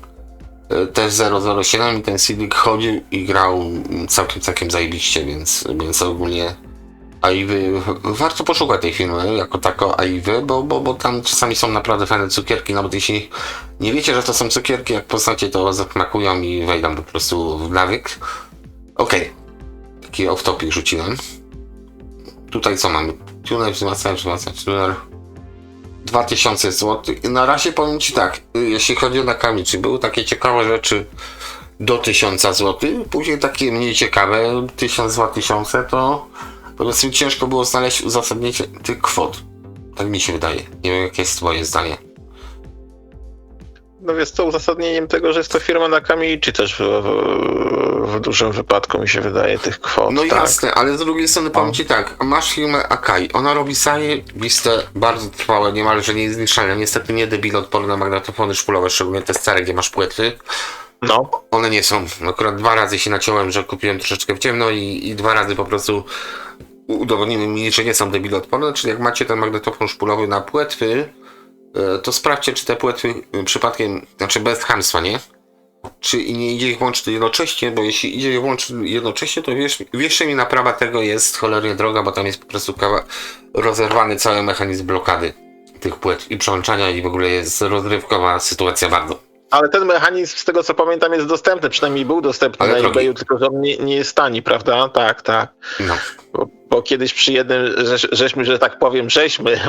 Też 007 i ten Sidik chodził i grał całkiem zajebiście, więc ogólnie Aiwy, warto poszukać tej firmy jako tako Aiwy, bo tam czasami są naprawdę fajne cukierki, nawet jeśli nie wiecie, że to są cukierki, jak poznacie to zasmakują i wejdą po prostu w nawyk. Okej, taki off-topic rzuciłem. Tutaj co mamy? Tuner, wzmacniacz, tuner. 2000 zł. I na razie powiem Ci tak, jeśli chodzi o Nakamichi, były takie ciekawe rzeczy do 1000 zł, później takie mniej ciekawe, 1000-2000, to powiedzmy ciężko było znaleźć uzasadnienie tych kwot. Tak mi się wydaje. Nie wiem, jakie jest Twoje zdanie. No jest to uzasadnieniem tego, że jest to firma Nakamichi też w dużym wypadku mi się wydaje tych kwot. No tak. jasne, ale z drugiej strony powiem Ci tak, masz firmę Akai, ona robi zajebiste, bardzo trwałe, niemalże niezniszczalne, niestety nie debiloodporne magnetofony szpulowe, szczególnie te stare, gdzie masz płyty. No. One nie są. Akurat 2 razy się naciąłem, że kupiłem troszeczkę w ciemno i 2 razy po prostu udowodnili mi, że nie są debiloodporne, czyli jak macie ten magnetofon szpulowy na płetwy, to sprawdźcie, czy te płetwy przypadkiem, znaczy bez chamstwa, nie? Czy nie idzie ich włączyć jednocześnie, bo jeśli idzie ich włączyć jednocześnie, to wierzcie mi, naprawa tego jest cholernie droga, bo tam jest po prostu rozerwany cały mechanizm blokady tych płetw i przełączania i w ogóle jest rozrywkowa sytuacja bardzo. Ale ten mechanizm, z tego co pamiętam, jest dostępny, przynajmniej był dostępny Ale na drogi. eBayu, tylko że on nie jest tani, prawda? Tak. No. Bo kiedyś przy jednym, żeśmy, że tak powiem,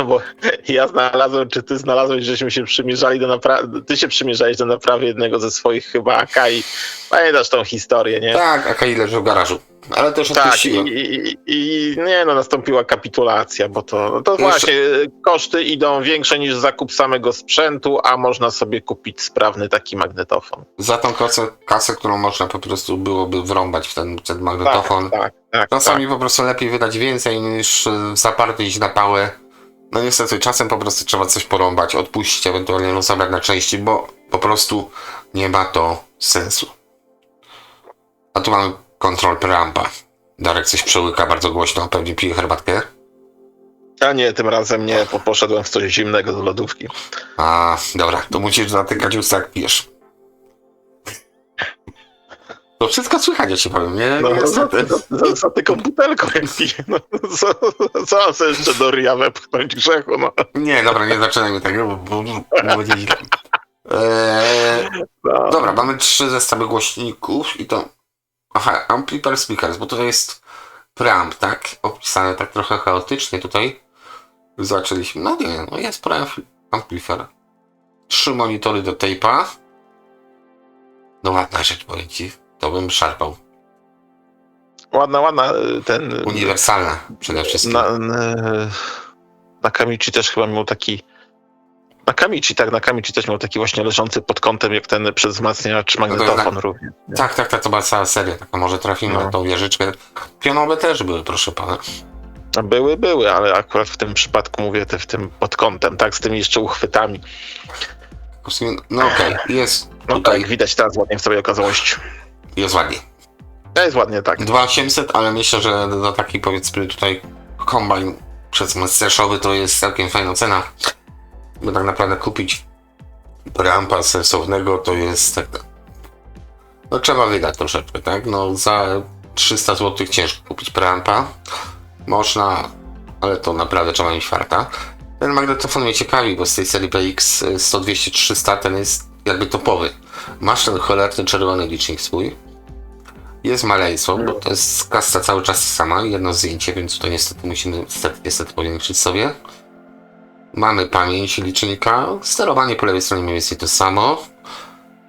bo ja znalazłem, czy ty znalazłeś, żeśmy się przymierzali do naprawy, ty się przymierzałeś do naprawy jednego ze swoich chyba Akai. Pamiętasz tą historię, nie? Tak, Akai leży w garażu, ale też Tak, odpuściłem. i nie no, nastąpiła kapitulacja, bo to właśnie koszty idą większe niż zakup samego sprzętu, a można sobie kupić sprawny taki magnetofon. Za tą kasę, którą można po prostu byłoby wrąbać w ten magnetofon. Tak. Czasami po prostu lepiej wydać więcej niż zaparty iść na pałę. No niestety, czasem po prostu trzeba coś porąbać, odpuścić, ewentualnie rozebrać na części, bo po prostu nie ma to sensu. A tu mamy kontrol preampa. Darek coś przełyka bardzo głośno, pewnie pije herbatkę. A nie, tym razem nie, poszedłem w coś zimnego do lodówki. A, dobra, to musisz zatykać usta jak pijesz. To wszystko słychać, ja ci powiem, nie? No, Niestety. za tylko butelką jak piję. No, co mam sobie jeszcze do ryja wepchnąć grzechu, no. Nie, dobra, nie zaczynajmy tego, bo będzie źle. No. Dobra, mamy 3 zestawy głośników i to... Aha, amplifier speakers, bo to jest preamp, tak? Opisane tak trochę chaotycznie tutaj. Zaczęliśmy, no nie, no jest preamp amplifier. 3 monitory do tape'a. No ładna rzecz, powiem ci. To bym szarpał. Ładna, ten... Uniwersalna przede wszystkim. Na Kamichi też chyba miał taki... Na Kamichi też miał taki właśnie leżący pod kątem, jak ten przez wzmacniacz magnetofon również. nie? Tak, to była cała seria, taka może trafimy na tą wieżyczkę. Pionowe też były, proszę pana. Były, ale akurat w tym przypadku mówię w tym pod kątem, tak, z tymi jeszcze uchwytami. No okej, jest No tutaj, tak, widać teraz ładnie w sobie okazałość. jest ładnie. To jest ładnie, tak. 2800, ale myślę, że do taki powiedzmy tutaj kombajn przedsmestrzeszowy to jest całkiem fajna cena. Bo tak naprawdę kupić preampa sensownego to jest tak... No trzeba wydać troszeczkę, tak? No za 300 zł ciężko kupić preampa. Można, ale to naprawdę trzeba mieć farta. Ten magnetofon mnie ciekawi, bo z tej serii PX 100, 200, 300 ten jest jakby topowy. Masz ten cholerny czerwony licznik swój. Jest maleństwo, bo to jest kasta cały czas sama, jedno zdjęcie, więc to niestety musimy niestety powiększyć sobie. Mamy pamięć licznika, sterowanie po lewej stronie mniej więcej to samo.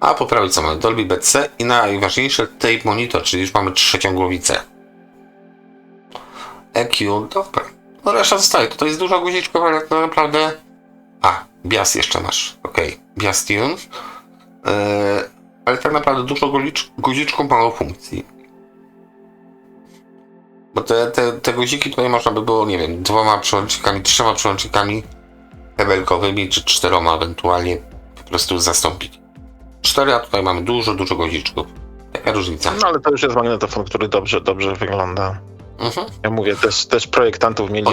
A po prawej co mamy? Dolby BC i najważniejsze tape monitor, czyli już mamy trzecią głowicę. EQ, dobra. No reszta zostaje, tutaj jest dużo guziczków, ale tak naprawdę... A, bias jeszcze masz, okej. Bias tune. Ale tak naprawdę dużo guziczków, mało funkcji. Bo te guziki tutaj można by było, nie wiem, 2 przełącznikami, 3 przełącznikami kabelkowymi, czy 4 ewentualnie po prostu zastąpić. 4, a tutaj mamy dużo guziczków. Jaka różnica? No ale to już jest magnetofon, który dobrze wygląda. Ja mówię, też projektantów mieli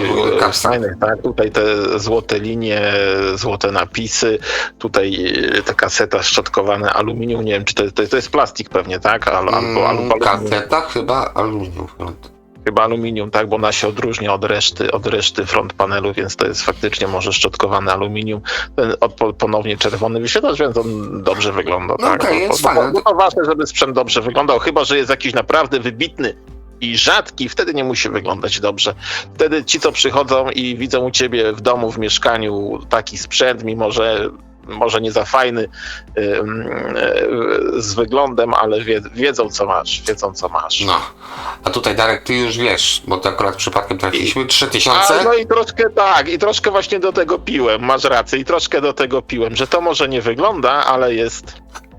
fajnych, tak? Tutaj te złote linie, złote napisy, tutaj ta kaseta szczotkowane aluminium, nie wiem, czy to jest plastik pewnie, tak? Albo aluminium. Kaseta chyba aluminium. Chyba aluminium, tak, bo ona się odróżnia od reszty front panelu, więc to jest faktycznie może szczotkowane aluminium. Ten ponownie czerwony wyświetlacz, więc on dobrze wygląda. No tak? okej, jest fajne. To ważne, żeby sprzęt dobrze wyglądał, chyba że jest jakiś naprawdę wybitny i rzadki, wtedy nie musi wyglądać dobrze. Wtedy ci, co przychodzą i widzą u ciebie w domu, w mieszkaniu taki sprzęt, mimo że może nie za fajny z wyglądem, ale wiedzą co masz. No, a tutaj Darek, ty już wiesz, bo to akurat przypadkiem trafiliśmy 3000. No i troszkę tak, i troszkę właśnie do tego piłem, masz rację, i troszkę do tego piłem, że to może nie wygląda, ale jest...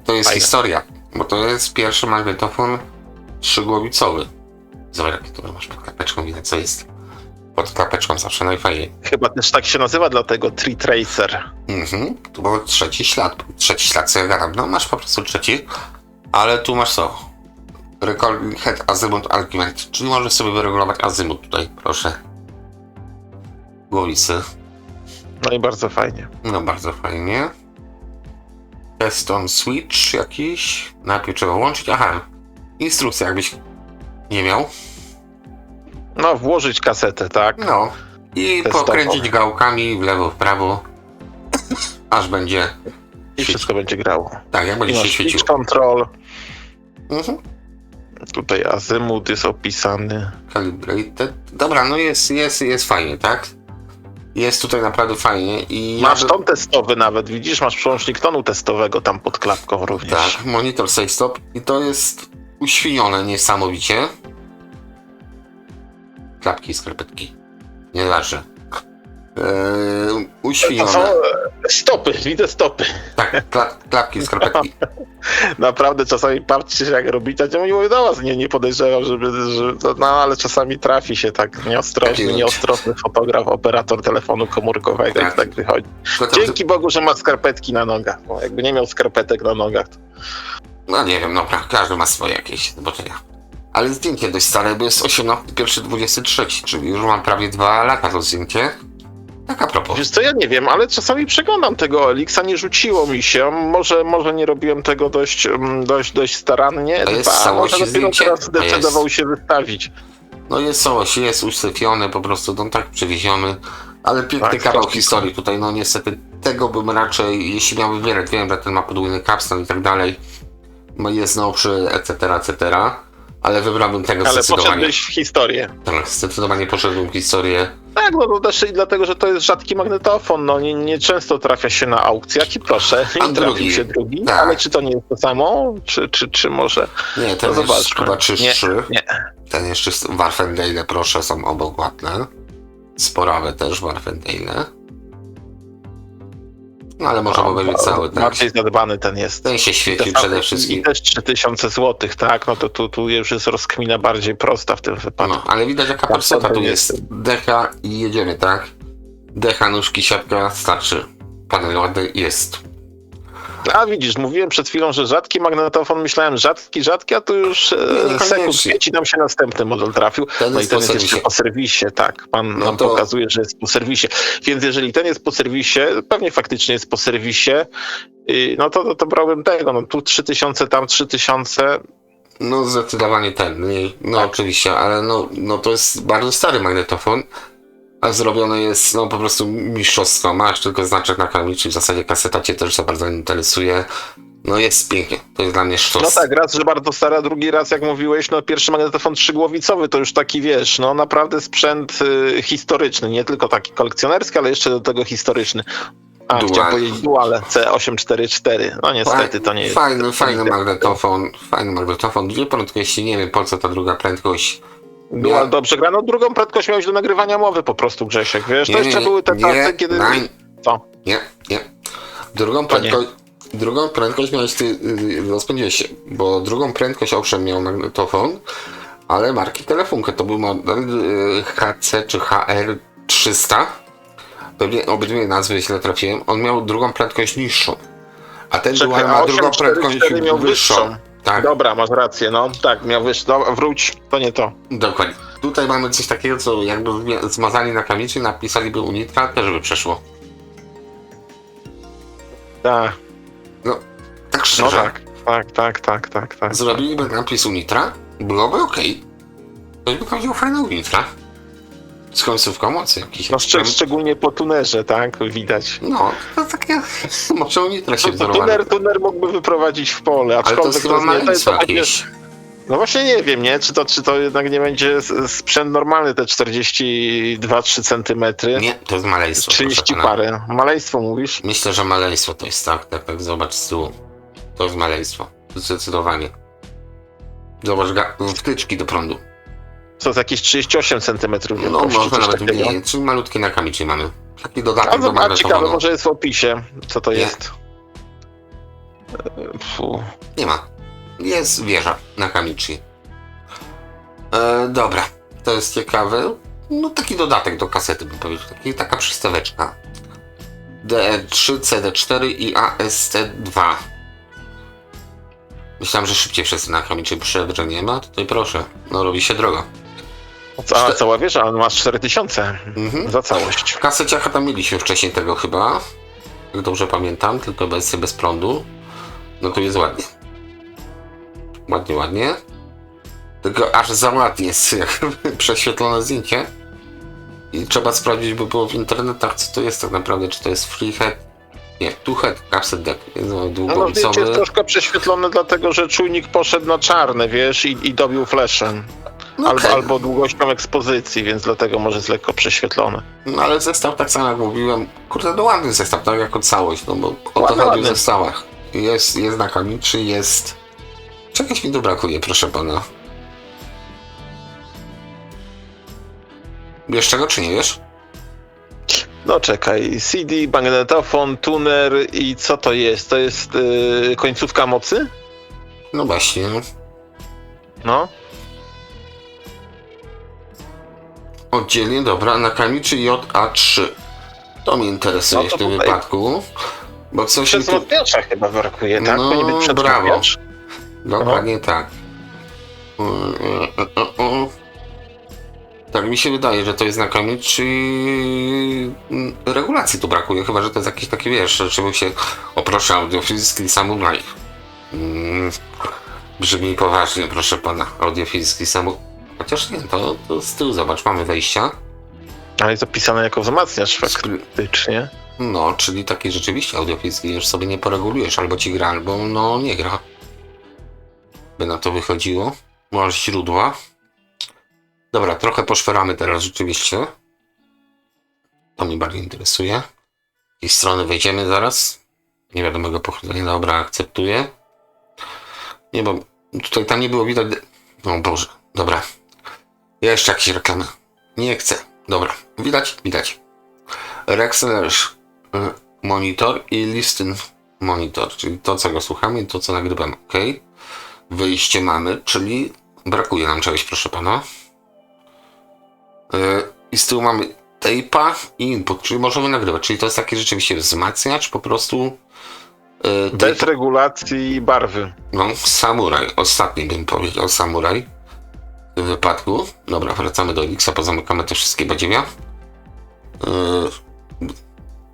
To jest fajne. historia, bo to jest pierwszy magnetofon 3-głowicowy. Zobacz, jakie tu masz pod klapeczką, widać co jest. Pod klapeczką zawsze najfajniej. Chyba też tak się nazywa, dlatego Tree Tracer. Tu był trzeci ślad, co ja gadam. No masz po prostu trzeci, ale tu masz co? Recording Head Azimuth Argument, czyli możesz sobie wyregulować azymut tutaj, proszę. Głowicy. No i bardzo fajnie. No bardzo fajnie. Jest on switch jakiś. Najpierw trzeba włączyć. Aha, instrukcja jakbyś nie miał. No, włożyć kasetę, tak? No. I Testowo. pokręcić gałkami w lewo, w prawo. Aż będzie. I wszystko będzie grało. Tak, jak I będzie się masz świecił. switch control. Mhm. Tutaj azymut jest opisany. Calibrated. Dobra, no jest fajnie, tak? Jest tutaj naprawdę fajnie i Masz ton testowy nawet, widzisz? Masz przełącznik tonu testowego tam pod klapką również. tak, monitor save stop i to jest uświnione niesamowicie. Klapki i skarpetki. Nie laże. To Uświnione. są stopy, widzę stopy. Tak, klapki i skarpetki. Naprawdę czasami patrzcie jak robicie, ja nie mówię do was, nie podejrzewam, no ale czasami trafi się tak nieostrożny fotograf, operator telefonu komórkowego Tak. i tak wychodzi. Tylko tam- Dzięki Bogu, że ma skarpetki na nogach, bo jakby nie miał skarpetek na nogach, to No nie wiem, dobra, każdy ma swoje jakieś zobaczenia. Ale zdjęcie dość stare, bo jest 18.01.23, czyli już mam prawie 2 lata to zdjęcie. Tak a propos. Wiesz co, ja nie wiem, ale czasami przeglądam tego Elixa, nie rzuciło mi się. Może nie robiłem tego dość starannie. To jest A całość może dopiero zdjęcie? teraz To zdecydował się wystawić. No jest całość, jest usyfiony, po prostu no tak przywieziony. Ale piękny Tak, kawał tak. historii tutaj, no niestety tego bym raczej, jeśli miałbym wybierać, wiem, że ten ma podwójny capstan i tak dalej, jest nowszy, etc., ale wybrałbym tego Ale zdecydowanie. poszedłeś w historię. Tak, zdecydowanie poszedłem w historię. Tak, no to też i dlatego, że to jest rzadki magnetofon, no nie często trafia się na aukcjach i proszę, A i drugi. trafił się drugi, Tak. ale czy to nie jest to samo, czy może... Nie, ten No jest zobaczmy. chyba czystszy. Nie. Ten jeszcze Warfendale, proszę, są obok ładne. Sporawe też Warfendale. No ale można powiedzieć cały ten. Bardziej zadbany ten jest. Ten się świeci I przede wszystkim. I też 3000 zł, tak? No to tu już jest rozkmina bardziej prosta w tym wypadku. No, ale widać jaka Tak, persona to tu jest. jest. Decha i jedziemy, tak? Decha, nóżki, siatka, starczy. Panel ładny jest. A widzisz, mówiłem przed chwilą, że rzadki magnetofon, myślałem rzadki, a tu już niekoniecznie. sekund 5 i nam się następny model trafił. Ten No i jest ten po jest jeszcze serwisie. po serwisie, tak. Pan No nam to- pokazuje, że jest po serwisie. Więc jeżeli ten jest po serwisie, pewnie faktycznie jest po serwisie, no to brałbym tego. No tu 3000, tam 3000. No zdecydowanie ten. No Tak. oczywiście, ale no to jest bardzo stary magnetofon. A zrobione jest no po prostu mistrzostwo. Masz tylko znaczek na kamienicy, w zasadzie kaseta cię też za bardzo nie interesuje. No jest pięknie, to jest dla mnie sztos. No tak, raz, że bardzo stara, drugi raz, jak mówiłeś, no pierwszy magnetofon trzygłowicowy to już taki, wiesz, no naprawdę sprzęt historyczny, nie tylko taki kolekcjonerski, ale jeszcze do tego historyczny. Dual. Chciałem powiedzieć Dual C844. No niestety to nie jest. Fajny magnetofon, dwie prędkości, nie wiem po co ta druga prędkość. Dual dobrze gra. No drugą prędkość miałeś do nagrywania mowy po prostu, Grzesiek, wiesz? To jeszcze były te czasy, kiedy... Co? Nie. Drugą prędkość miałeś ty, rozpędziłeś się, bo drugą prędkość owszem miał magnetofon, ale marki telefonkę, to był model HC czy HR300, pewnie obydwie nazwy źle trafiłem, on miał drugą prędkość niższą, a ten Czekaj, Dual ma a drugą prędkość 844 miał wyższą. Tak, Dobra, masz rację, no tak, miał wyższy. Dobra, wróć, to nie to. dokładnie. Tutaj mamy coś takiego, co jakby zmazali na kamienicy, napisaliby Unitra, też by przeszło. Tak, No, tak no szczerze. tak. Zrobiliby napis Unitra, byłoby okej. Ktoś by powiedział fajny Unitra. Z końcówką mocy jakiś. No szczególnie po tunerze, tak, widać. No, to takie... Może Unitra się To wzorowane. tuner mógłby wyprowadzić w pole, Ale to aczkolwiek jest chyba to jest maleństwo takie- jakieś. No właśnie nie wiem, nie? Czy to jednak nie będzie sprzęt normalny, te 42-3 cm. Nie, to jest maleństwo. 30 proszę pana. parę. Maleństwo mówisz? Myślę, że maleństwo to jest tak, zobacz z tyłu. To jest maleństwo. Zdecydowanie. Zobacz, wtyczki do prądu. Co, z jakieś 38 cm? No, może nawet mniej, czyli malutkie na kamicy mamy. Taki dodatek do A ciekawe, magnetofonu. może jest w opisie, co to Nie. jest. Nie ma. Jest wieża na Kamichi. Dobra, to jest ciekawe. No taki dodatek do kasety bym powiedział. Taka przystaweczka. DE3, CD4 i AST2. Myślałem, że szybciej wszyscy na Kamichi przyszedł, że nie ma. Tutaj proszę. No robi się drogo. A cała wieża, ale masz 4000 Mhm. za całość. W kaseciach tam mieliśmy wcześniej tego chyba. Jak dobrze pamiętam, tylko bez prądu. No to jest ładnie. Ładnie. Tylko aż za ładnie jest jakby prześwietlone zdjęcie. I trzeba sprawdzić, by było w internetach, co to jest tak naprawdę. Czy to jest freehead? Nie, two-head capset deck. Więc mamy No zdjęcie długowicowy. jest troszkę prześwietlone, dlatego że czujnik poszedł na czarne, wiesz, i dobił flashem. No, okej. Albo długością ekspozycji, więc dlatego może jest lekko prześwietlone. No ale zestaw tak samo jak mówiłem. Kurde, no ładny zestaw, tak jako całość. No bo o to Ładny, chodzi w ładny. zestawach. Jest na Kamichi, jest... Czegoś mi tu brakuje, proszę pana. Wiesz czego, czy nie wiesz? No czekaj, CD, magnetofon, tuner i co to jest? To jest końcówka mocy? No właśnie. No. Oddzielnie, dobra, na Kamichi JA3. To mnie interesuje No to w tym tutaj- wypadku. Bo coś mi tu... Przezmotniacza chyba brakuje, tak? No, Powinien być brawo. przezmotniacz. Dokładnie tak. Tak mi się wydaje, że to jest znakomite, czy regulacji tu brakuje, chyba że to jest jakieś takie, wiesz, żeby się proszę, audiofilski samuraj. Brzmi poważnie, proszę pana, audiofilski samuraj. Chociaż nie, to z tyłu zobacz, mamy wejścia. Ale jest opisane jako wzmacniacz faktycznie. No, czyli taki rzeczywiście audiofilski, już sobie nie poregulujesz, albo ci gra, albo no nie gra. By na to wychodziło. Masz źródła. Dobra, trochę poszperamy teraz rzeczywiście. To mnie bardziej interesuje. Z jakiej strony wejdziemy zaraz? Niewiadomego pochodzenia, dobra, akceptuję. Nie, bo tutaj tam nie było widać... O Boże, dobra. Jeszcze jakieś reklamy. Nie chcę. Dobra, widać. Rexler Monitor i Listen Monitor, czyli to, co go słuchamy i to, co nagrywamy, ok? Wyjście mamy, czyli brakuje nam czegoś, proszę pana. I z tyłu mamy tape'a i input, czyli możemy nagrywać, czyli to jest taki rzeczywiście wzmacniacz, po prostu... Bez regulacji barwy. No, samuraj, ostatni bym powiedział, samuraj. W tym wypadku. Dobra, wracamy do Elixa, pozamykamy te wszystkie badziewia.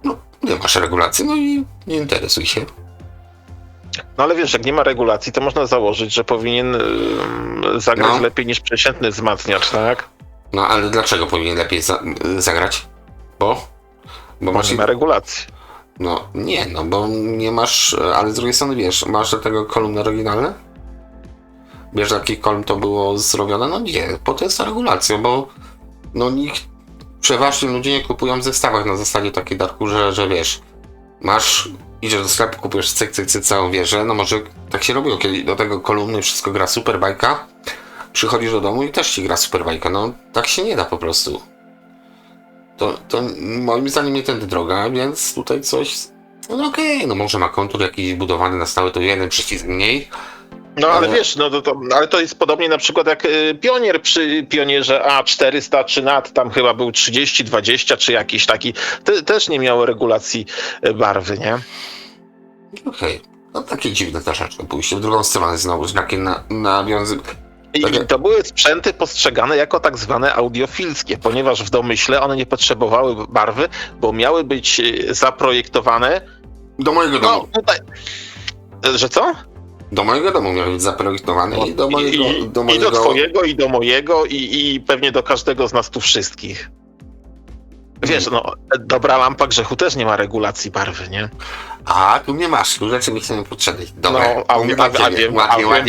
No, nie masz regulacji, no i nie interesuj się. No ale wiesz, jak nie ma regulacji, to można założyć, że powinien zagrać lepiej niż przeciętny wzmacniacz, tak? No, ale dlaczego powinien lepiej zagrać? Bo masz... nie ma regulacji. No, nie, no bo nie masz, ale z drugiej strony wiesz, masz do tego kolumny oryginalne? Wiesz, jaki kolumn to było zrobione? No nie, po to jest ta regulacja, bo no przeważnie ludzie nie kupują w zestawach na zasadzie takiej, Darku, że wiesz, idziesz do sklepu, kupujesz cyk całą wieżę, no może tak się robiło, kiedy do tego kolumny wszystko gra super bajka, przychodzisz do domu i też ci gra super bajka, no tak się nie da po prostu. To moim zdaniem nie tędy droga, więc tutaj coś, no okej, no może ma kontur jakiś budowany na stałe, to jeden przycisk mniej. No ale wiesz, ale to jest podobnie na przykład jak Pionier przy Pionierze A400 czy NAT, tam chyba był 30-20 czy jakiś taki, też nie miało regulacji barwy, nie? Okej, no takie dziwne troszeczkę pójście w drugą stronę znowu, takie nawiązy... I to były sprzęty postrzegane jako tak zwane audiofilskie, ponieważ w domyśle one nie potrzebowały barwy, bo miały być zaprojektowane... Do mojego domu. No tutaj... Że co? Do mojego domu miał być zaprojektowane i do mojego... I do twojego, i do mojego, i pewnie do każdego z nas tu wszystkich. Wiesz, no, dobra lampa grzechu też nie ma regulacji barwy, nie? A, tu nie masz, tu rzeczywiście nie potrzebujesz. Dobra, no, a wiem,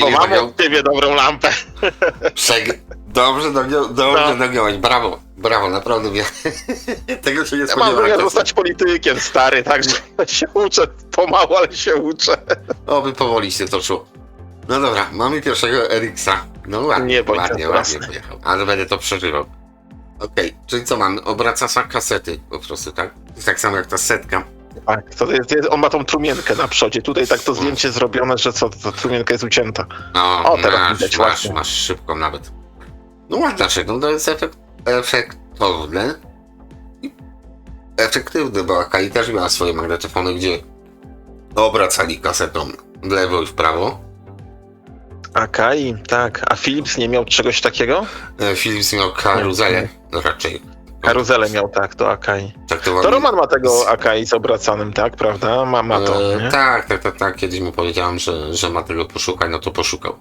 bo mam od ciebie dobrą lampę. Dobrze dogiąłeś, brawo, naprawdę wiem. Tego się nie spodziewałem. Ja mam zostać politykiem, stary, także się uczę pomału, ale się uczę. Oby powoli się to szło. No dobra, mamy pierwszego Erixa. No ładnie pojechał, ale będę to przeżywał. Okej, czyli co mamy? Obraca kasety po prostu, tak? Tak samo jak ta setka. Tak, on ma tą trumienkę na przodzie. Tutaj tak to zdjęcie zrobione, że ta trumienka jest ucięta. O, teraz widać, masz szybko nawet. No dlaczego? To jest efektowne i efektywne, bo Akai też miała swoje magnetofony, gdzie obracali kasetą w lewo i w prawo. Akai, tak. A Philips nie miał czegoś takiego? Philips miał karuzelę raczej. Karuzelę miał, tak, to Akai. Tak, to Roman ma tego Akai z obracanym, tak, prawda? Ma to, nie? Tak. Kiedyś mu powiedziałem, że ma tego poszukać, no to poszukał.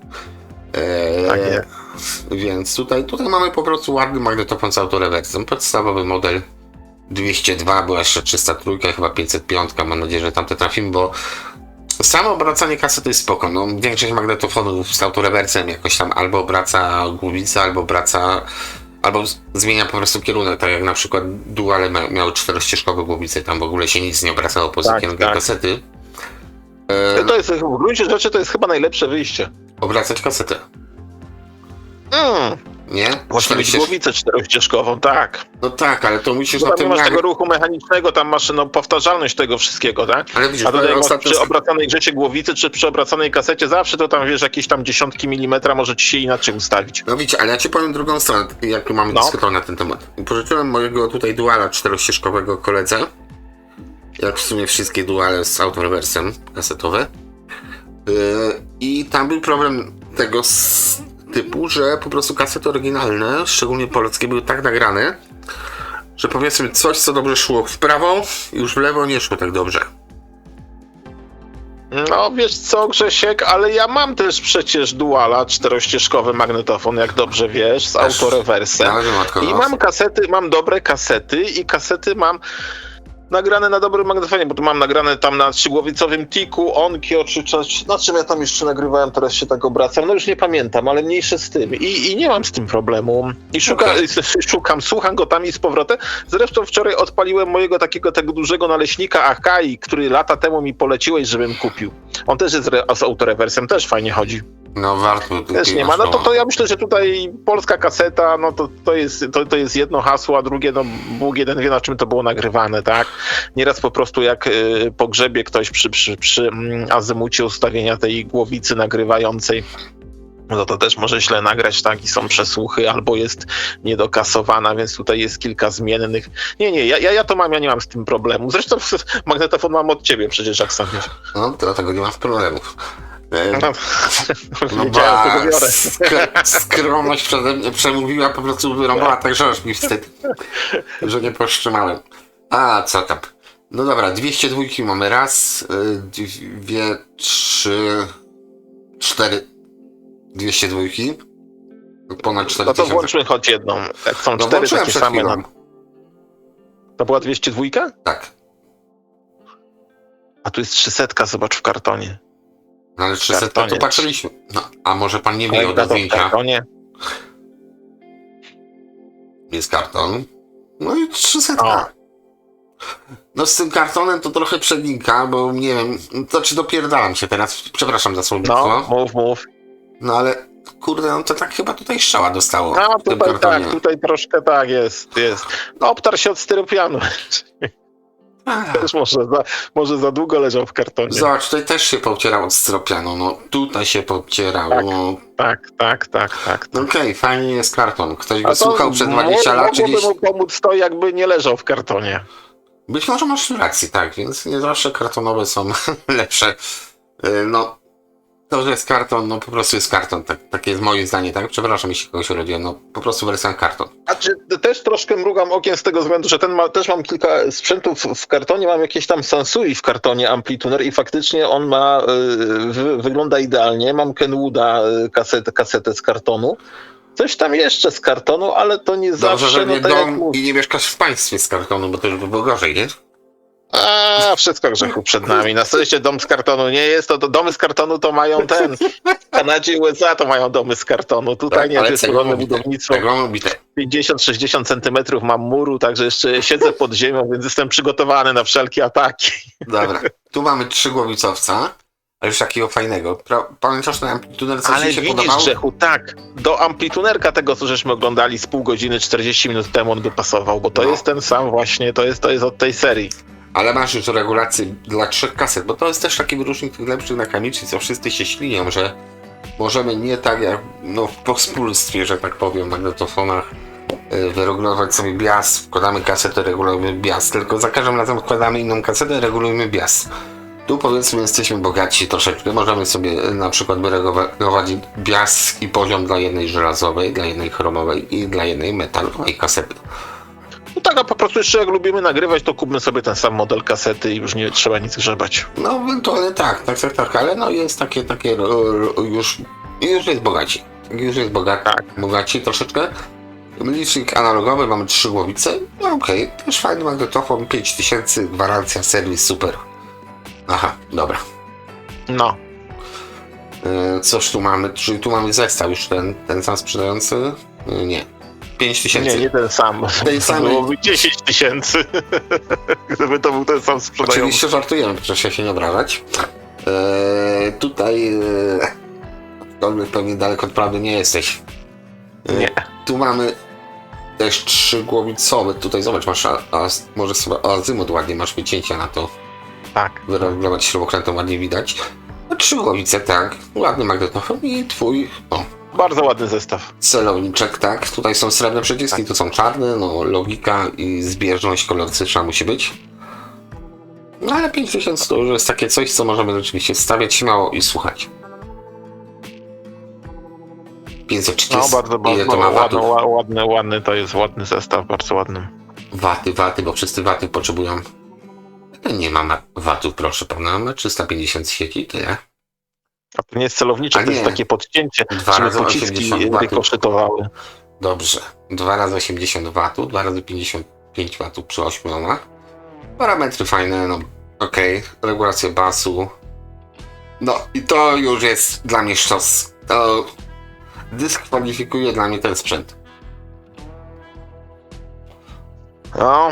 Tak jest. Więc tutaj mamy po prostu ładny magnetofon z autorewersem. Podstawowy model 202, była jeszcze 303, chyba 505. Mam nadzieję, że tamte trafimy, bo samo obracanie kasety jest spoko. No, większość magnetofonów z autorewersem jakoś tam albo obraca głowicę, albo zmienia po prostu kierunek, tak jak na przykład Duale miały czterościeżkowe głowice, tam w ogóle się nic nie obracało poza kierunkiem kasety. To jest w gruncie rzeczy to jest chyba najlepsze wyjście. Obracać kasetę. Nie? Właśnie mieć głowicę czterościeżkową, tak. No tak, ale to musisz na tym... masz tego ruchu mechanicznego, tam masz powtarzalność tego wszystkiego, tak? Ale widzisz, a tutaj masz przy obracanej grzesie głowicy, czy przy obracanej kasecie, zawsze to tam, wiesz, jakieś tam dziesiątki milimetra może ci się inaczej ustawić. No widzicie, ale ja ci powiem drugą stronę, jak mamy dyskutować na ten temat. Pożyczyłem mojego tutaj Duala czterościeżkowego koledze, jak w sumie wszystkie Duale z autorewersem kasetowe. I tam był problem tego typu, że po prostu kasety oryginalne, szczególnie polskie, były tak nagrane, że powiedzmy coś, co dobrze szło w prawo, już w lewo nie szło tak dobrze. No wiesz co, Grzesiek, ale ja mam też przecież Duala, 4-ścieżkowy magnetofon, jak dobrze wiesz, z autorewersem. I mam kasety, mam dobre kasety i kasety mam nagrane na dobrym magnetofonie, bo tu mam nagrane tam na trzygłowicowym tiku, Onkyo, czy na czym ja tam jeszcze nagrywałem, teraz się tak obracam, no już nie pamiętam, ale mniejsze z tym. I nie mam z tym problemu. I słucham go tam i z powrotem. Zresztą wczoraj odpaliłem mojego tego dużego naleśnika Akai, który lata temu mi poleciłeś, żebym kupił. On też jest z autorewersem, też fajnie chodzi. No warto. Też nie ma. No to ja myślę, że tutaj polska kaseta, no to jest jedno hasło, a drugie, no Bóg jeden wie, na czym to było nagrywane, tak? Nieraz po prostu jak pogrzebie ktoś przy azymucie ustawienia tej głowicy nagrywającej, no to też może źle nagrać, tak? I są przesłuchy, albo jest niedokasowana, więc tutaj jest kilka zmiennych. Nie, ja to mam, ja nie mam z tym problemu. Zresztą magnetofon mam od ciebie przecież, jak sam wiesz. No, dlatego nie mam problemów. No bo skromność przede mnie przemówiła, po prostu wyrąbała tak, że aż mi wstyd, że nie powstrzymałem. A, co tam? No dobra, 202 mamy raz, 2, 3, 4, 202, ponad 4000. No to włączmy choć jedną, jak są 4 takie same. To była 202? Tak. A tu jest 300, zobacz w kartonie. No ale 300 to patrzyliśmy. No, a może pan nie wyjął do zdjęcia? Jest karton. No i 300. O. No z tym kartonem to trochę przenika, bo nie wiem, to czy dopierdalam się teraz, przepraszam za słownictwo. No, mów. No ale kurde, no to tak chyba tutaj strzała dostało. No tutaj tak, tutaj troszkę tak jest. No obtarł się od styropianu. Też może za długo leżał w kartonie. Zobacz, tutaj też się pocierało od styropianu, no tutaj się pocierało. Tak. No okej, fajnie jest karton. Ktoś go słuchał przed 20 lat, czy gdzieś... Mogłoby mu pomóc to, jakby nie leżał w kartonie. Być może masz rację, tak, więc nie zawsze kartonowe są lepsze. No, to, że jest karton, no po prostu jest karton, takie jest moje zdanie, tak? Przepraszam, jeśli kogoś urodziłem, no po prostu wersja karton. Też troszkę mrugam okiem z tego względu, że też mam kilka sprzętów w kartonie, mam jakieś tam Sansui w kartonie Amplituner i faktycznie on wygląda idealnie. Mam Kenwooda kasetę z kartonu. Coś tam jeszcze z kartonu, ale to nie Dobrze, zawsze... że nie dom i nie mieszkasz w państwie z kartonu, bo to już by było gorzej, nie? A, wszystko grzechu przed nami. Na szczęście dom z kartonu nie jest, to domy z kartonu to mają w Kanadzie i USA to mają domy z kartonu. Tutaj tak, nie, to jest porządne budownictwo. 50-60 centymetrów mam muru, także jeszcze siedzę pod ziemią, więc jestem przygotowany na wszelkie ataki. Dobra, tu mamy 3-głowicowca, ale już takiego fajnego. Pamiętasz ten amplituner, co ale ci się widzisz, podobał? Grzechu, tak, do amplitunerka tego, co żeśmy oglądali z pół godziny, 40 minut temu on by pasował, bo to jest ten sam właśnie, to jest od tej serii. Ale masz już regulację dla 3 kaset, bo to jest też taki wyróżnik tych lepszych na Kamichi, co wszyscy się ślinią, że możemy nie tak jak w pospólstwie, że tak powiem, w magnetofonach wyregulować sobie bias, wkładamy kasetę, regulujemy bias, tylko za każdym razem wkładamy inną kasetę, regulujemy bias. Tu powiedzmy jesteśmy bogaci troszeczkę, możemy sobie na przykład wyregulować bias i poziom dla jednej żelazowej, dla jednej chromowej i dla jednej metalowej kasety. No tak, a po prostu jeszcze jak lubimy nagrywać, to kupmy sobie ten sam model kasety i już nie trzeba nic grzebać. No ewentualnie tak, ale no jest takie już jest bogaci. Już jest bogaci troszeczkę. Licznik analogowy, mamy 3 głowice. No okej, też fajny magnetofon, 5000, gwarancja, serwis, super. Aha, dobra. No. Coś tu mamy, czyli tu mamy zestaw już ten sam sprzedający? Nie. 5000. Nie ten sam. Ten sam. Byłoby 10 000. Gdyby to był ten sam sprzedający. Oczywiście żartujemy, proszę się nie obrażać. Tutaj aczkolwiek pewnie daleko od prawdy nie jesteś. Nie. Tu mamy też 3-głowicowe. Tutaj zobacz, masz może sobie azymut ładnie, masz wycięcia na to. Tak. Wyregulować śrubokrętem ładnie widać. 3 głowice, tak. Ładny magnetofon i twój. Bardzo ładny zestaw. Celowniczek, tak. Tutaj są srebrne przyciski, tu są czarne. No, logika i zbieżność kolorystyczna musi być. No ale 5000 to już jest takie coś, co możemy rzeczywiście stawiać śmiało i słuchać. 530. No bardzo, Ile bardzo to ma watów? ładny, to jest ładny zestaw, bardzo ładny. Waty, bo wszyscy waty potrzebują. Nie ma watów, proszę pana, ma 350 sieci, tyle. A to nie jest celownicze, A to jest nie. takie podcięcie, 2 żeby razy pociski 80 watów. rykoszytowały. Dobrze. 2 razy 80 watów, 2 razy 55 watów przy 8 ohmach. Parametry fajne, no okej. Regulacja basu. No i to już jest dla mnie sztos. To dyskwalifikuje dla mnie ten sprzęt. No,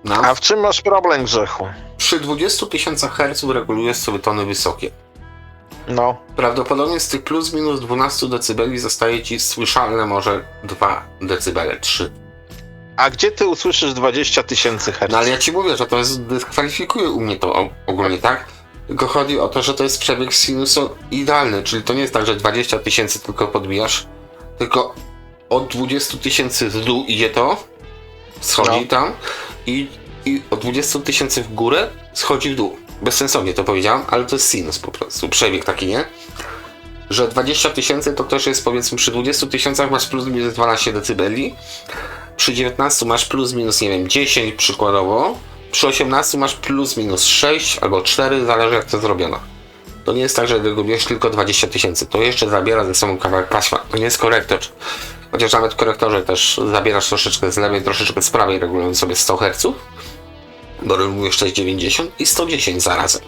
No. a w czym masz problem, Grzechu? Przy 20 000 Hz regulujesz sobie tony wysokie. No, Prawdopodobnie z tych plus minus 12 dB zostaje ci słyszalne może 2 dB, 3. a gdzie ty usłyszysz 20 000 Hz? No ale ja ci mówię, że to jest, dyskwalifikuje u mnie to ogólnie, tak? Tylko chodzi o to, że to jest przebieg sinusoidalny, czyli to nie jest tak, że 20 000 tylko podbijasz, tylko od 20 000 w dół idzie to, schodzi No. tam i od 20 000 w górę schodzi w dół. Bezsensownie to powiedziałem, ale to jest sinus po prostu, przebieg taki, nie? Że 20 000 to też jest, powiedzmy, przy 20 000 masz plus minus 12 dB, przy 19 masz plus minus, nie wiem, 10 przykładowo, przy 18 masz plus minus 6 albo 4, zależy jak to zrobiono. To nie jest tak, że regulujesz tylko 20 000, to jeszcze zabiera ze sobą kawałek paśma, to nie jest korektor. Chociaż nawet w korektorze też zabierasz troszeczkę z lewej, troszeczkę z prawej, regulując sobie 100 Hz, bo regulujesz 690 i 110 zarazem.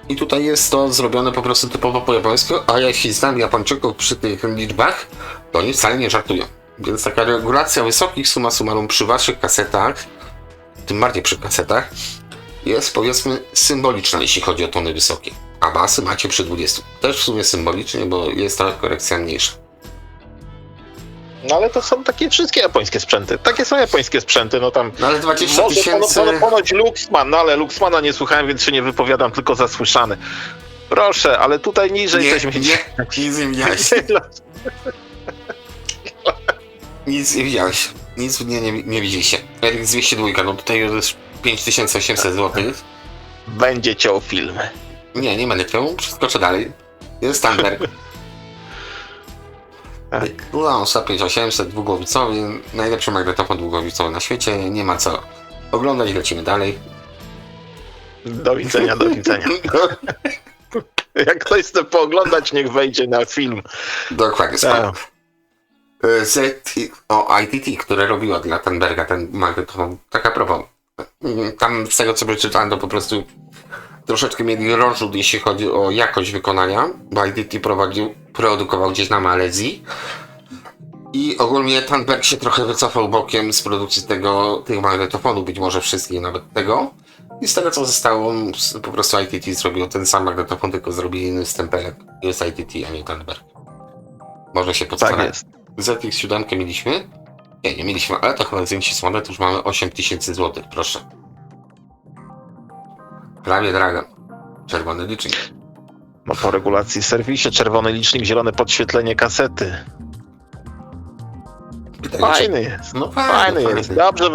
I tutaj jest to zrobione po prostu typowo po japońsku, a jeśli znam Japończyków przy tych liczbach, to oni wcale nie żartują. Więc taka regulacja wysokich summa summarum przy waszych kasetach, tym bardziej przy kasetach, jest powiedzmy symboliczna, jeśli chodzi o tony wysokie. A basy macie przy 20. Też w sumie symbolicznie, bo jest ta korekcja mniejsza. No ale to są takie wszystkie japońskie sprzęty. Takie są japońskie sprzęty, no tam... No ale 20 Może 000... ponoć Luxman, no ale Luxmana nie słuchałem, więc się nie wypowiadam, tylko zasłyszany. Proszę, ale tutaj niżej coś mieć. Nic nie widziałeś. Nic nie widziałeś. Nic nie widzieliście. RX 202, no tutaj już jest 5800 zł. Będzie ciął film. Nie będę ciął, przeskoczę dalej. Jest standard. Tak. Ulansa 5800 długłowicowy, najlepszy magnetofon długłowicowy na świecie, nie ma co oglądać, lecimy dalej. Do widzenia, do widzenia. Jak ktoś chce pooglądać, niech wejdzie na film. Dokładnie, Tak. ITT, które robiło dla Tenberga ten magnetofon, tak a propos. Tam z tego co przeczytałem, to po prostu troszeczkę mieli rozrzut, jeśli chodzi o jakość wykonania, bo ITT produkował gdzieś na Malezji i ogólnie Tandberg się trochę wycofał bokiem z produkcji tych magnetofonów, być może wszystkich nawet tego, i z tego co zostało, po prostu ITT zrobił ten sam magnetofon, tylko zrobili inny stempelek. Jest ITT, a nie Tandberg. Może się Tak postarać. jest. ZX7 mieliśmy? Nie mieliśmy, ale to chyba zdjęcie słabe, to już mamy 8000 zł, proszę. Prawie Dragon. Czerwony licznik. No po regulacji w serwisie, czerwony licznik, zielone podświetlenie kasety. Pytanie, Fajny jest. No Fajny jest. Dobrze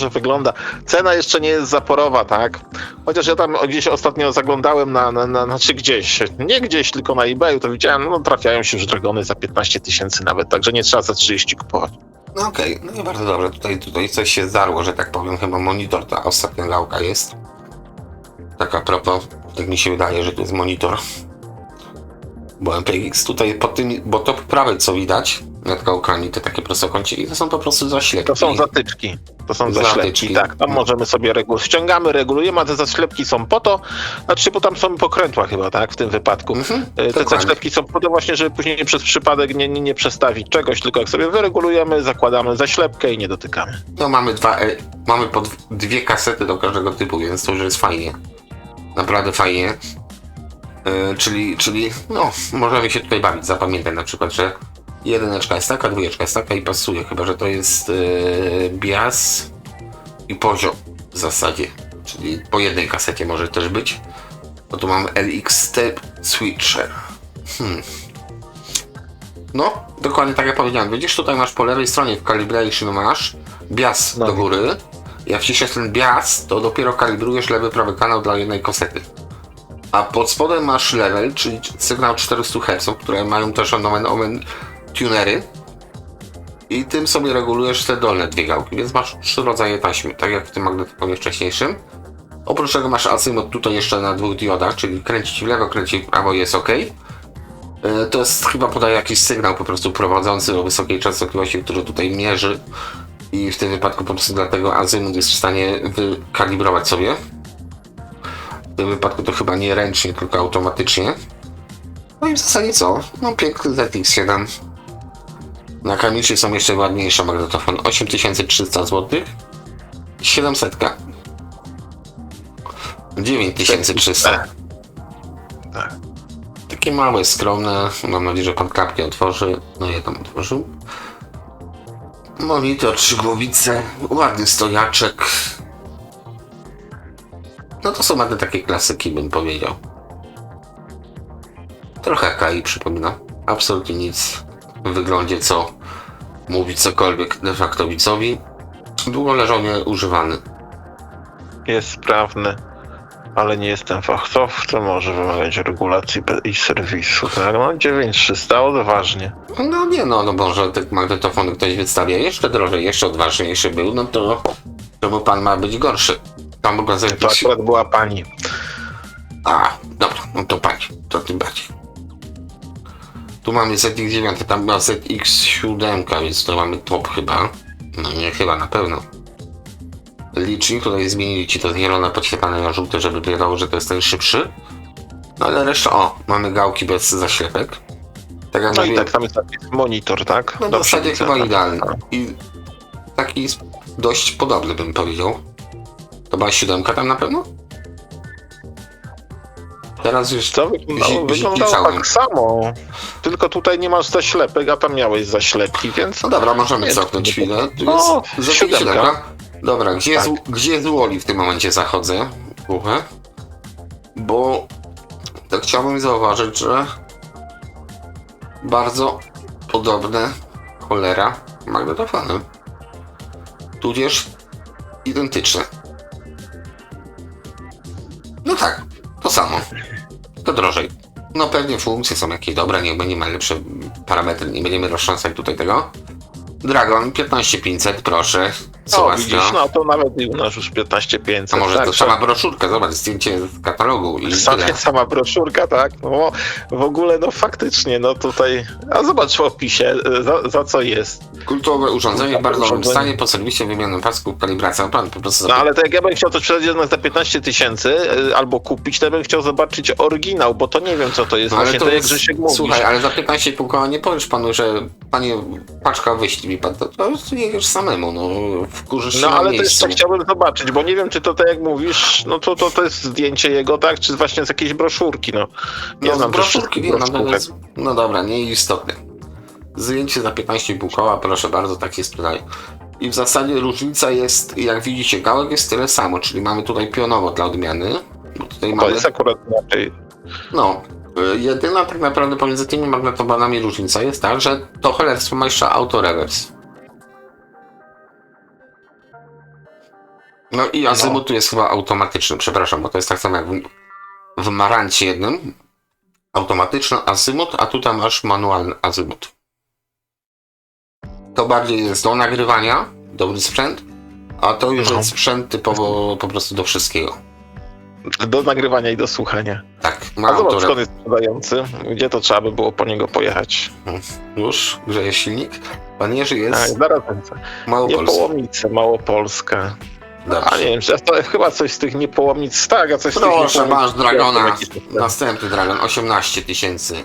wygląda. Cena jeszcze nie jest zaporowa, tak? Chociaż ja tam gdzieś ostatnio zaglądałem znaczy gdzieś, nie gdzieś, tylko na eBayu, to widziałem, no trafiają się już dragony za 15 000 nawet, także nie trzeba za 30 kupować. No okej, no i bardzo dobrze. Tutaj coś się zdarło, że tak powiem, chyba monitor, ta ostatnia gałka jest. Tak a propos, tak mi się wydaje, że to jest monitor. Bo MPX tutaj po tym, bo to po prawej co widać nad gałkami, te takie prostokąciki, to są po prostu zaślepki. To są zatyczki. To są Zatyczki. zaślepki, tak. Tam możemy sobie ściągamy, regulujemy, a te zaślepki są po to, znaczy, bo tam są pokrętła chyba, tak, w tym wypadku. Te dokładnie. zaślepki są po to właśnie, żeby później przez przypadek nie przestawić czegoś, tylko jak sobie wyregulujemy, zakładamy zaślepkę i nie dotykamy. No mamy po dwie kasety do każdego typu, więc to już jest fajnie. Naprawdę fajnie. Czyli no, możemy się tutaj bawić. Zapamiętaj na przykład, że jedyneczka jest taka, dwójeczka jest taka i pasuje, chyba że to jest bias i poziom w zasadzie. Czyli po jednej kasecie może też być. Bo tu mamy LX Step Switcher. No, dokładnie tak jak powiedziałem. Widzisz, tutaj masz po lewej stronie w calibration masz bias No. do góry Jak wciśniesz ten bias, to dopiero kalibrujesz lewy, prawy kanał dla jednej kasety. A pod spodem masz level, czyli sygnał 400 Hz, które mają też nomen omen tunery. I tym sobie regulujesz te dolne dwie gałki, więc masz 3 rodzaje taśmy, tak jak w tym magnetofonie wcześniejszym. Oprócz tego masz azymut tutaj jeszcze na 2 diodach, czyli kręcić w lewo, kręcić w prawo, jest ok. To jest chyba podaje jakiś sygnał po prostu prowadzący o wysokiej częstotliwości, który tutaj mierzy. I w tym wypadku po prostu dlatego azymut jest w stanie wykalibrować sobie. W tym wypadku to chyba nie ręcznie, tylko automatycznie. No i w zasadzie co? No piękny ZX7. Na Kamiczy są jeszcze ładniejsze magnetofon. 8300 zł. 700. 9300. Tak. Takie małe, skromne. Mam nadzieję, że pan klapki otworzy. No ja tam otworzył. Monitor, 3 głowice. Ładny stojaczek. No to są ładne takie klasyki, bym powiedział. Trochę KI przypomina. Absolutnie nic w wyglądzie, co mówi cokolwiek de facto widzowi. Długo leżał nieużywany. Jest sprawny, ale nie jestem fachowcem, może wymagać regulacji i serwisu, tak? No 9300, odważnie. No nie no może te magnetofony ktoś wystawia jeszcze drożej, jeszcze odważniejszy był, no to czemu pan ma być gorszy? Tam mogła To zrobić... akurat była pani. A, dobra, no to pani, to tym bardziej. Tu mamy ZX9, tam była ZX7, więc to mamy top chyba. No nie chyba, na pewno. Licznik, tutaj zmienili ci to zielone podświetlane na żółte, żeby wydawało, że to jest ten szybszy. No ale reszta, o, mamy gałki bez zaślepek. Tak jak No i mówiłem, tak, tam jest taki monitor, tak? no w Do zasadzie przodu, chyba tak. idealny. I taki dość podobny, bym powiedział. To była 7 tam na pewno? Teraz już To wyglądało pisałem. tak samo, tylko tutaj nie masz zaślepek, a tam miałeś zaślepki, więc... No dobra, możemy Nie, cofnąć chwilę. Tu O, jest siódemka. siódemka. Dobra, gdzie jest, Tak. gdzie jest Woli w tym momencie zachodzę? Głowę. Bo tak chciałbym zauważyć, że bardzo podobne cholera magnetofony. Tudzież identyczne. No tak, to samo. To drożej. No pewnie funkcje są jakieś dobre, niech będzie ma lepsze parametry, nie będziemy roztrząsać tutaj tego. Dragon 15500, proszę. Co O, łaska. widzisz, no to nawet i u nas już 15500. A może tak, to sama broszurka, zobacz, zdjęcie z katalogu i tyle. sama broszurka, tak? No w ogóle, no faktycznie, no tutaj... A zobacz w opisie, za co jest. Kultowe urządzenie w bardzo dobrym Urządzenie. stanie, po serwisie, wymianą pasków, kalibracja, pan po prostu No ale to jak ja bym chciał to sprzedać jednak za 15 000 albo kupić, to ja bym chciał zobaczyć oryginał, bo to nie wiem co to jest. No, ale Właśnie to jak Grzesiek mówisz. słuchaj, ale za 15,5 koła nie powiesz panu, że panie paczka wyślij mi pan, to już jedziesz samemu, no wkurzysz się No na ale to jest, miejscu. tak chciałbym zobaczyć, bo nie wiem, czy to tak jak mówisz, no to jest zdjęcie jego, tak? Czy właśnie z jakiejś broszurki, no. Nie No z znam broszurki, też nie, wszystkich broszurek. no dobra, nieistotne. Zdjęcie za 15,5 koła, proszę bardzo, tak się sprzedaje. I w zasadzie różnica jest, jak widzicie, gałek jest tyle samo, czyli mamy tutaj pionowo dla odmiany. Bo tutaj To mamy, jest akurat inaczej. no, jedyna tak naprawdę pomiędzy tymi magnetofonami różnica jest ta, że to cholerstwo ma jeszcze auto-reverse. No i azymut tu jest chyba automatyczny, przepraszam, bo to jest tak samo jak w Marancie jednym. Automatyczny azymut, a tutaj masz manualny azymut. To bardziej jest do nagrywania, dobry sprzęt, a to już No. jest sprzęt typowo po prostu do wszystkiego. Do nagrywania i do słuchania. Tak, ma A zobacz, autorem. skąd jest sprzedający, gdzie to trzeba by było po niego pojechać. Już grzeje silnik. Pan Jerzy Tak, jest zaraz nie Małopolski. Połomice, Małopolska. Dobrze. A nie wiem, czy to chyba coś z tych niepołomic, tak, a coś z tych Proszę, niepołomic. masz Dragona. Jakiś ten- Następny Dragon, 18 000.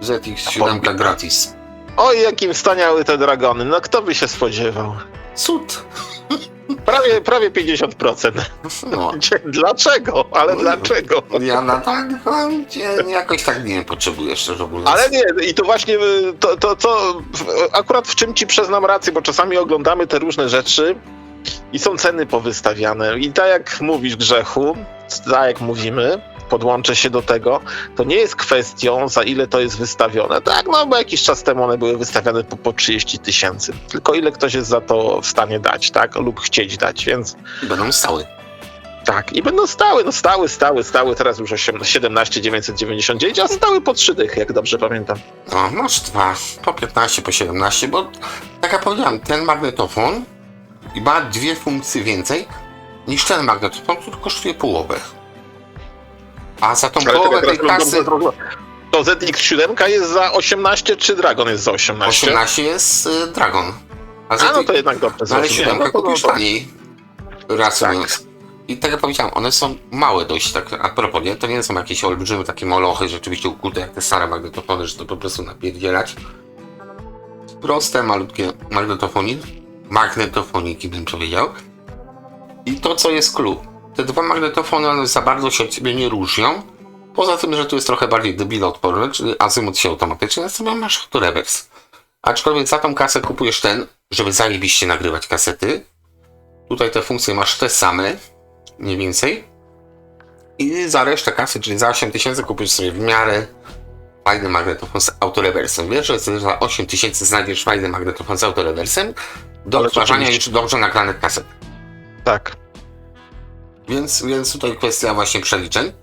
ZX7 gratis. Oj, jakim wspaniały te dragony, no kto by się spodziewał? Cud. Prawie 50%. No. Dlaczego? Ale dlaczego? Ja nadal jakoś tak nie potrzebuję, szczerze mówiąc. Ale nie, i to właśnie akurat w czym ci przyznam rację, bo czasami oglądamy te różne rzeczy i są ceny powystawiane. I tak jak mówisz, Grzechu, tak jak mówimy, podłączę się do tego, to nie jest kwestią, za ile to jest wystawione. Tak, no bo jakiś czas temu one były wystawiane po 30 000. Tylko ile ktoś jest za to w stanie dać, tak? Lub chcieć dać, więc Będą stały. tak. I będą stały. Teraz już 17 999, a stały po 3 dychy, jak dobrze pamiętam. No, masz dwa, po 15, po 17, bo tak jak powiedziałem, ten magnetofon ma 2 funkcje więcej niż ten magnetofon, który kosztuje połowę. A za tą połowę tej kasy... To ZX7 jest za 18, czy Dragon jest za 18? 18 jest Dragon. No to jednak dobrze. Ale 7 kupisz to... taniej. Reasumując. I tak jak powiedziałem, one są małe dość, tak a propos, nie? To nie są jakieś olbrzymy takie molochy, rzeczywiście ukute jak te stare magnetofony, że to po prostu napierdzielać. Proste, malutkie magnetofoniki bym powiedział. I to co jest clue. Te dwa magnetofony one za bardzo się od siebie nie różnią. Poza tym, że tu jest trochę bardziej debiloodporny, czyli azymut się automatycznie, natomiast masz autorewers. Aczkolwiek za tą kasę kupujesz ten, żeby zajebiście nagrywać kasety. Tutaj te funkcje masz te same, mniej więcej. I za resztę kasy, czyli za 8000 kupisz sobie w miarę fajny magnetofon z autorewersem. Wiesz, że za 8000 znajdziesz fajny magnetofon z autorewersem do odtwarzania już dobrze nagranych kaset. Tak. Więc tutaj kwestia właśnie przeliczeń.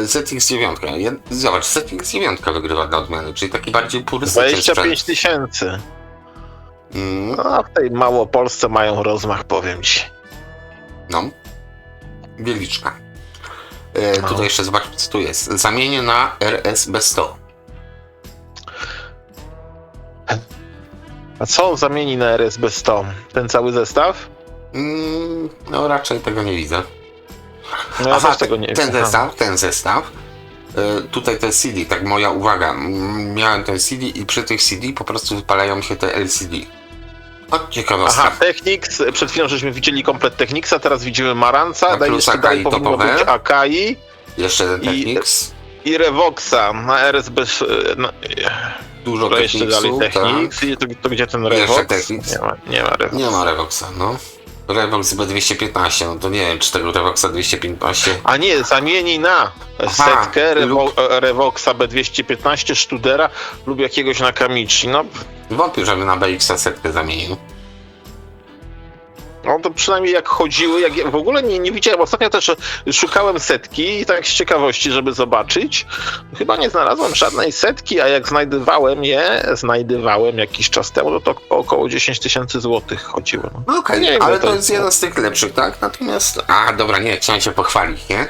ZX9. Zobacz, ZX9 wygrywa dla odmiany, czyli taki bardziej purystyczny 25 000. No, w tej Małopolsce mają rozmach, powiem ci. No. Wieliczka. Tutaj jeszcze zobacz, co tu jest. Zamienię na RSB100. A co on zamieni na RSB 100? Ten cały zestaw? No raczej tego nie widzę. No ja też tego nie ten zestaw. Tutaj te CD, tak moja uwaga. Miałem ten CD i przy tych CD po prostu wypalają się te LCD. Ciekawostka. Aha, Technics. Przed chwilą żeśmy widzieli komplet Technicsa, teraz widzimy Maranca. Tak, plus Akai topowe. Być Akai. Jeszcze ten Technics. I Revoxa na RSB. Dużo jeszcze dalej Technics. I to gdzie ten Revox? Jeszcze Technics. Nie ma Revoxa. Nie ma Revoxa, no. Revox B215, no to nie wiem, czy tego Revoxa 215... A nie, zamieni na setkę Revoxa B215 Studera lub jakiegoś Nakamichi. No, wątpię, żeby na BX setkę zamienił. No to przynajmniej jak chodziły, jak ja w ogóle nie widziałem. Ostatnio też szukałem setki, tak z ciekawości, żeby zobaczyć. Chyba nie znalazłem żadnej setki, a jak znajdywałem jakiś czas temu, no to około 10 000 złotych chodziły. No okej, ale to jest jeden z tych lepszych, tak? Natomiast... dobra, nie, chciałem się pochwalić, nie?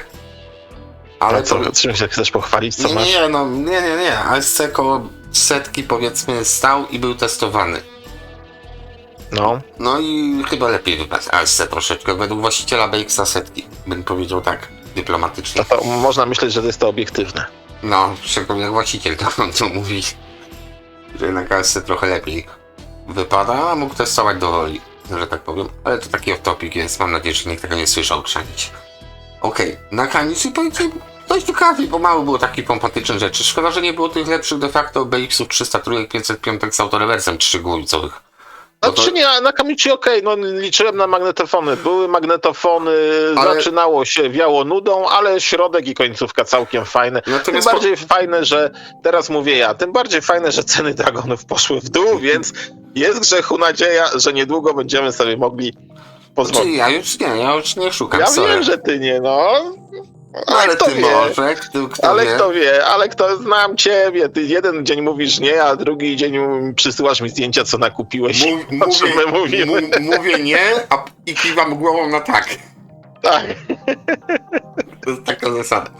Ale co, czym się chcesz pochwalić? Co masz? Nie. ASC koło setki powiedzmy stał i był testowany. No i chyba lepiej wypadł ASC troszeczkę, według właściciela BX setki, bym powiedział tak dyplomatycznie. To można myśleć, że jest to obiektywne. No, szczególnie jak właściciel to mówi, że jednak ASC trochę lepiej wypada, a mógł testować do woli, że tak powiem. Ale to taki off-topic jest, mam nadzieję, że nikt tego nie słyszał krzanić. Okej, na koniec powiedzmy dość ciekawie, bo mało było takich pompatycznych rzeczy. Szkoda, że nie było tych lepszych de facto BX-ów 303, 505 z autorewersem 3 głowicowych. Znaczy nie, na Kamichi okej, no liczyłem na magnetofony. Były magnetofony, zaczynało się, wiało nudą, ale środek i końcówka całkiem fajne. Tym bardziej fajne, że, teraz mówię ja, tym bardziej fajne, że ceny Dragonów poszły w dół, więc jest grzechu nadzieja, że niedługo będziemy sobie mogli pozwolić. Czyli ja już nie szukam, ja wiem, że ty nie, no. Ale kto ty wie? może, Kto wie, ale znam ciebie. Ty jeden dzień mówisz nie, a drugi dzień przysyłasz mi zdjęcia, co nakupiłeś. Mówię nie, i kiwam głową na tak. Tak. To jest taka zasada.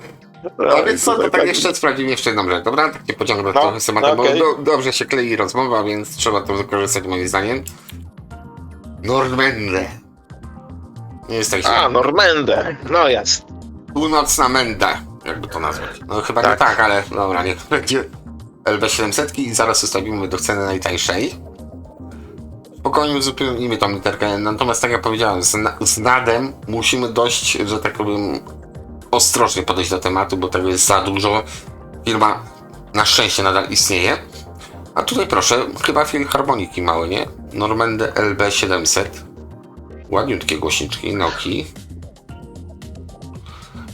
No więc co, to tak jeszcze sprawdzimy jeszcze jedną rzecz, dobra? Tak nie pociągnę trochę z tematem, bo dobrze się klei rozmowa, więc trzeba to wykorzystać moim zdaniem. Normende. Nie jest tak źle. Normende. No jest. Północna Menda, jakby to nazwać. No chyba nie tak, ale dobra, niech będzie LB700 i zaraz ustawimy do ceny najtańszej. Spokojnie uzupełnimy tą literkę, natomiast tak jak powiedziałem, z NAD-em musimy dość, że tak powiem, ostrożnie podejść do tematu, bo tego jest za dużo. Firma na szczęście nadal istnieje. A tutaj proszę, chyba filharmoniki małe, nie? Normende LB700. Ładniutkie głośniczki, Nokii.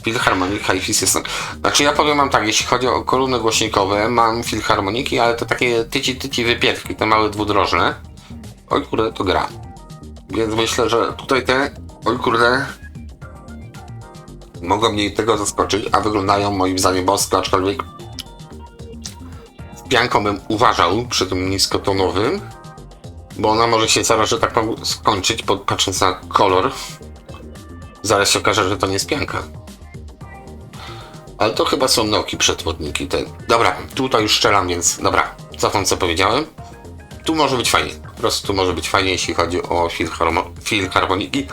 Philharmonic Hi-Fi System. Znaczy ja powiem wam tak, jeśli chodzi o kolumny głośnikowe, mam Philharmoniki, ale to takie tyci wypierdki, te małe dwudrożne. Oj kurde, to gra. Więc myślę, że tutaj te, oj kurde, mogą mnie tego zaskoczyć, a wyglądają moim zdaniem bosko, aczkolwiek z pianką bym uważał przy tym niskotonowym, bo ona może się zaraz, że tak powiem, skończyć, patrząc na kolor. Zaraz się okaże, że to nie jest pianka. Ale to chyba są Noki przetworniki. Dobra, tutaj już strzelam, więc dobra, cofam co powiedziałem. Tu może być fajnie. Po prostu tu może być fajnie, jeśli chodzi o Philharmoniki.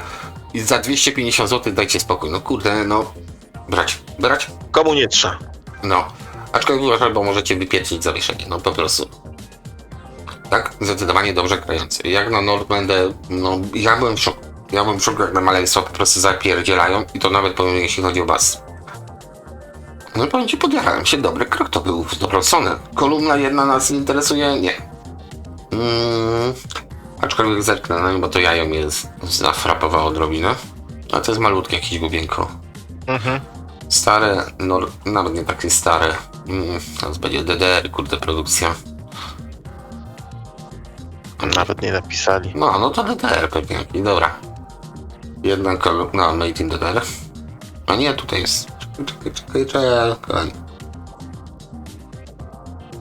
I za 250 zł dajcie spokój. No kurde, no. Brać? Komu nie trzeba? No. Aczkolwiek uważam, bo możecie wypierdzić zawieszenie. No po prostu. Tak, zdecydowanie dobrze grający. Jak na Nordmandę, no ja byłem w szoku. Ja byłem w szoku, jak na maleństwo po prostu zapierdzielają i to nawet powiem, jeśli chodzi o bas. No powiem ci, podjarałem się, dobry krok to był w dobrą stronę. Kolumna jedna nas interesuje? Nie. Aczkolwiek zerknę na nią, bo to jajo mnie zafrapowało odrobinę. A to jest malutkie jakieś gubienko. Stare, no nawet nie takie stare. Teraz będzie DDR, kurde, produkcja. Nawet nie napisali. No to DDR pewnie. I dobra. Jedna kolumna, no, made in DDR. A nie, tutaj jest. Czekaj.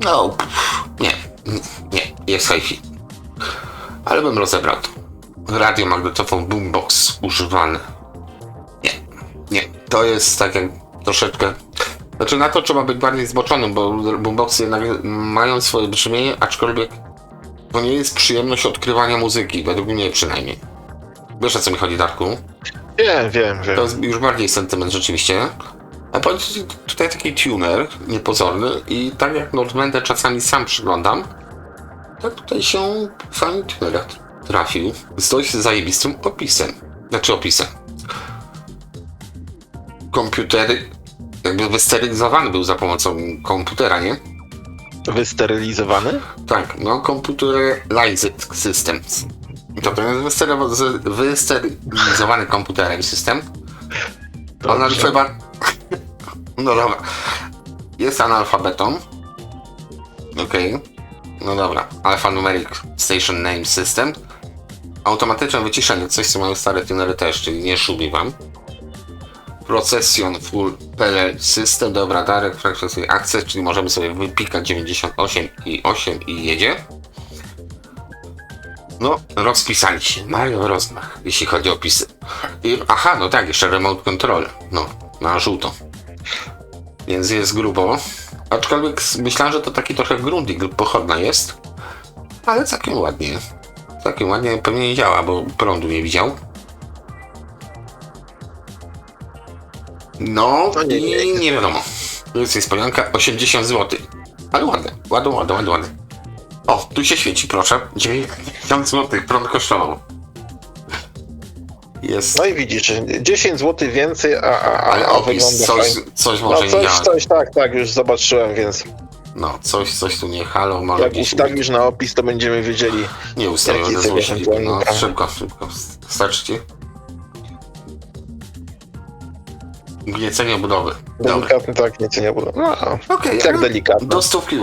No, nie, jest hi-fi. Ale bym rozebrał to. Radio magnetofon boombox używany. Nie, to jest tak jak troszeczkę. Znaczy na to trzeba być bardziej zboczonym, bo boomboxy jednak mają swoje brzmienie, aczkolwiek to nie jest przyjemność odkrywania muzyki, według mnie przynajmniej. Wiesz, o co mi chodzi, Darku? Wiem. To jest już bardziej sentyment rzeczywiście. A powiedz, tutaj taki tuner niepozorny i tak jak Nordmandę czasami sam przyglądam, tak tutaj się fajny tuner trafił z dość zajebistym opisem. Komputery, jakby wysterylizowany był za pomocą komputera, nie? Wysterylizowany? Tak, no Computerized Systems. To jest wysterylizowany komputerem system. On chyba... No dobra. Jest analfabetą. Okej. No dobra. Alphanumeric Station Name System. Automatyczne wyciszenie. Coś, co mają stare tunery też, czyli nie szubi wam. Procession Full PLL System. Dobra, Direct Frequency Access, czyli możemy sobie wypikać 98,8 i jedzie. No, rozpisali się. Mają rozmach, jeśli chodzi o opisy. Aha, no tak, jeszcze Remote Control. No, na żółto. Więc jest grubo. Aczkolwiek myślałem, że to taki trochę grundig pochodna jest. Ale całkiem ładnie. Całkiem ładnie pewnie nie działa, bo prądu nie widział. No i nie wiadomo. To jest niespodzianka, 80 zł. Ale ładne. O, tu się świeci, proszę. 90 zł, prąd kosztował. Jest. No i widzisz, 10 zł więcej, ale opis, coś może nie działa. Tak, już zobaczyłem, więc... No, coś tu nie halo, może jak ustawisz na opis, to będziemy wiedzieli. Nie ustawione złośliwie. No, szybko. Starczy ci? Gniecenie budowy. Delikatny, tak, gniecenie budowy. No, okej, jak delikatny. Do stówki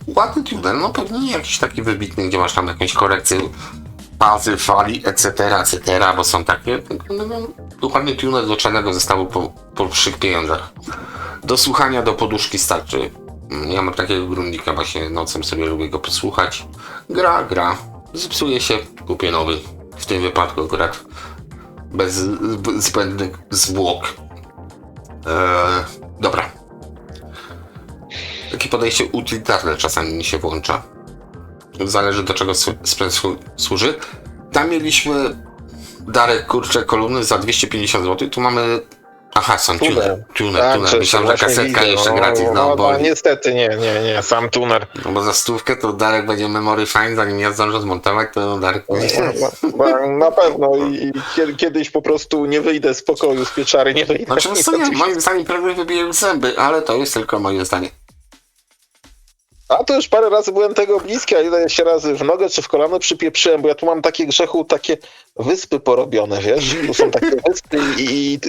ładny tuner, no pewnie nie jakiś taki wybitny, gdzie masz tam jakąś korekcję fazy, fali, etc., bo są takie. Dokładnie tuner do czarnego zestawu po wszych pieniądzach. Do słuchania do poduszki starczy. Ja mam takiego grundika, właśnie nocem sobie lubię go posłuchać. Gra. Zepsuje się, kupię nowy. W tym wypadku akurat bez zbędnych zwłok. Dobra. Takie podejście utylitarne czasami mi się włącza. Zależy do czego sprzęt służy. Tam mieliśmy Darek, kurczę, kolumny za 250 zł. Tu mamy... Aha, sam tuner. Myślałem, że kasetka jeszcze gratis. No, niestety nie, sam tuner. No bo za stówkę to Darek będzie memory fine, zanim ja zdążę zmontować, to Darek... Na pewno i kiedyś po prostu nie wyjdę z pokoju, z pieczary nie wyjdę. Znaczy, moim zdaniem prawie wybiję zęby, ale to jest tylko moje zdanie. A to już parę razy byłem tego bliski, a ile się razy w nogę czy w kolano przypieprzyłem, bo ja tu mam takie grzechu, takie wyspy porobione, wiesz? Tu są takie wyspy i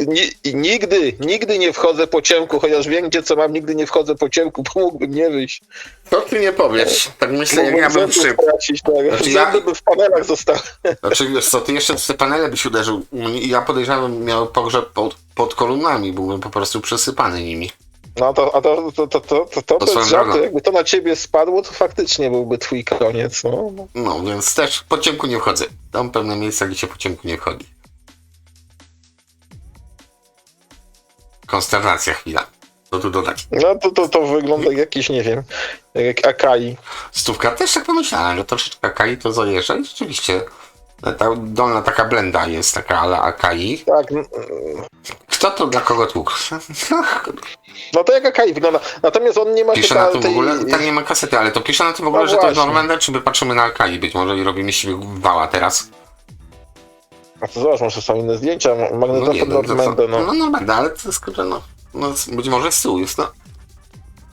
nigdy nie wchodzę po ciemku, chociaż wiem, gdzie co mam, nigdy nie wchodzę po ciemku, bo mógłbym nie wyjść. To ty nie powiesz. Tak myślę, jak ja bym Mógłbym zęby stracić, tak. Znaczy Zęby by w panelach zostały. Znaczy wiesz co, ty jeszcze w te panele byś uderzył. Ja podejrzewam, miał pogrzeb pod kolumnami, byłbym po prostu przesypany nimi. No to bez swoją żartu, drogą. jakby to na ciebie spadło, to faktycznie byłby twój koniec, no. No, więc też po ciemku nie wchodzę. Tam pewne miejsca, gdzie się po ciemku nie wchodzi. Konsternacja chwila. Co tu dodać? No to wygląda jak jakiś, nie wiem, jak Akai. Stówka też tak pomyślałem, że troszeczkę Akai to zajeżdża i rzeczywiście ta dolna taka blenda jest taka ala Akai. Tak, Kto to dla kogo tłukł? no to jak Akai wygląda. Natomiast on nie ma Pisze chyba na tym w ogóle, tam nie ma kasety, ale to pisze na tym w ogóle, No że to jest właśnie. Norwender, czy my patrzymy na Akai być może i robimy siebie wała teraz. A to zobacz, może są inne zdjęcia, magnetofon Normandy, no. No Norwender, ale to jest kurczę, no być może z tyłu jest, no.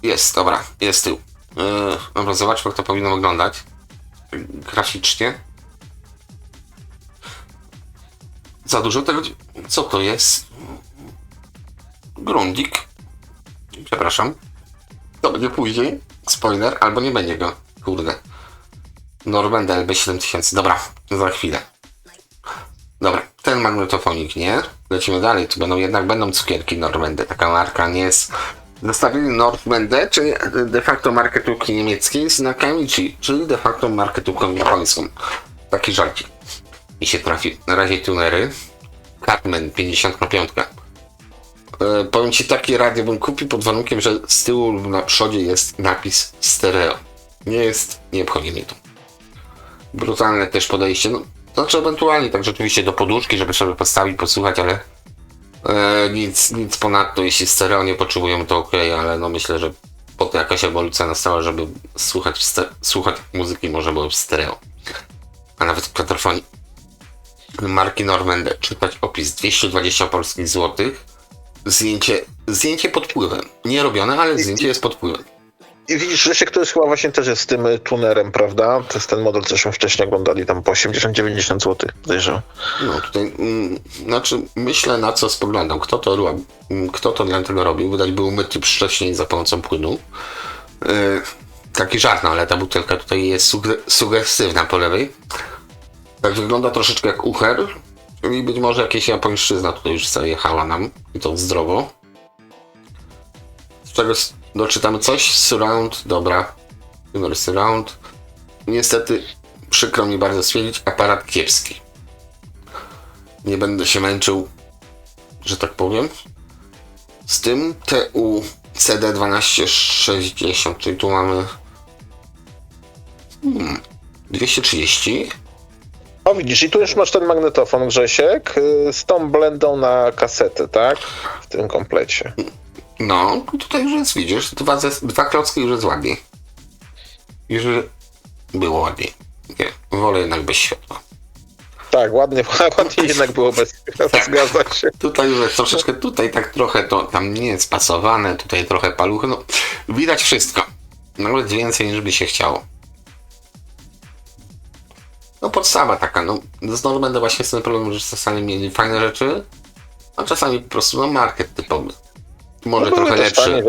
Jest, dobra, jest tył. Dobra, zobaczmy, jak to powinno wyglądać. Graficznie. Za dużo tego... Co to jest? Grundig. Przepraszam. To będzie później. Spoiler, albo nie będzie go. Kurde. Norwender LB7000. Dobra, za chwilę. Dobra, ten magnetofonik nie. Lecimy dalej. Tu będą cukierki Norwender. Taka marka nie jest... Zestawienie Norwender, czyli de facto marketówki niemieckiej z znakami czyli de facto marketówką japońską. Taki żarcik mi się trafi. Na razie tunery. Cartman 55. Powiem ci, takie radio bym kupił pod warunkiem, że z tyłu lub na przodzie jest napis stereo. Nie obchodzi mnie to. Brutalne też podejście. No, to znaczy ewentualnie tak rzeczywiście do poduszki, żeby sobie postawić, posłuchać, ale nic ponadto. Jeśli stereo nie potrzebują, to ok, ale no myślę, że po to jakaś ewolucja nastała, żeby słuchać muzyki może było w stereo. A nawet w kwadrafonii. Marki Norwender. Czytać opis 220 polskich złotych. Zdjęcie pod wpływem. Nie robione, ale zdjęcie jest pod wpływem. I widzisz, że się ktoś chyba właśnie też jest z tym tunerem, prawda? To jest ten model, cośmy wcześniej oglądali, tam po 80-90 zł, podejrzewam. No tutaj, znaczy myślę, na co spoglądam. Kto to dla tego robił? Wydać był umyty wcześniej za pomocą płynu. Taki żart, no ale ta butelka tutaj jest sugestywna po lewej. Tak wygląda troszeczkę jak ucher. I być może jakaś japońszczyzna tutaj już zajechała nam. I to zdrowo. Z czego doczytamy coś? Surround, dobra. Numer surround. Niestety, przykro mi bardzo stwierdzić, aparat kiepski. Nie będę się męczył, że tak powiem. Z tym TU CD1260, czyli tu mamy 230. O widzisz, i tu już masz ten magnetofon, Grzesiek, z tą blendą na kasety, tak? W tym komplecie. No, tutaj już jest, widzisz, dwa klocki już jest ładniej. Już było ładniej. Nie, wolę jednak bez światła. Tak, ładnie jednak było bez zgadza się. Tutaj już jest troszeczkę, tutaj tak trochę to tam nie jest spasowane, tutaj trochę paluchy, no widać wszystko. Nawet więcej niż by się chciało. No podstawa taka, no z Normandy właśnie jest ten problem, że czasami mieli fajne rzeczy, a czasami po prostu no market typowy. Może trochę lepszy.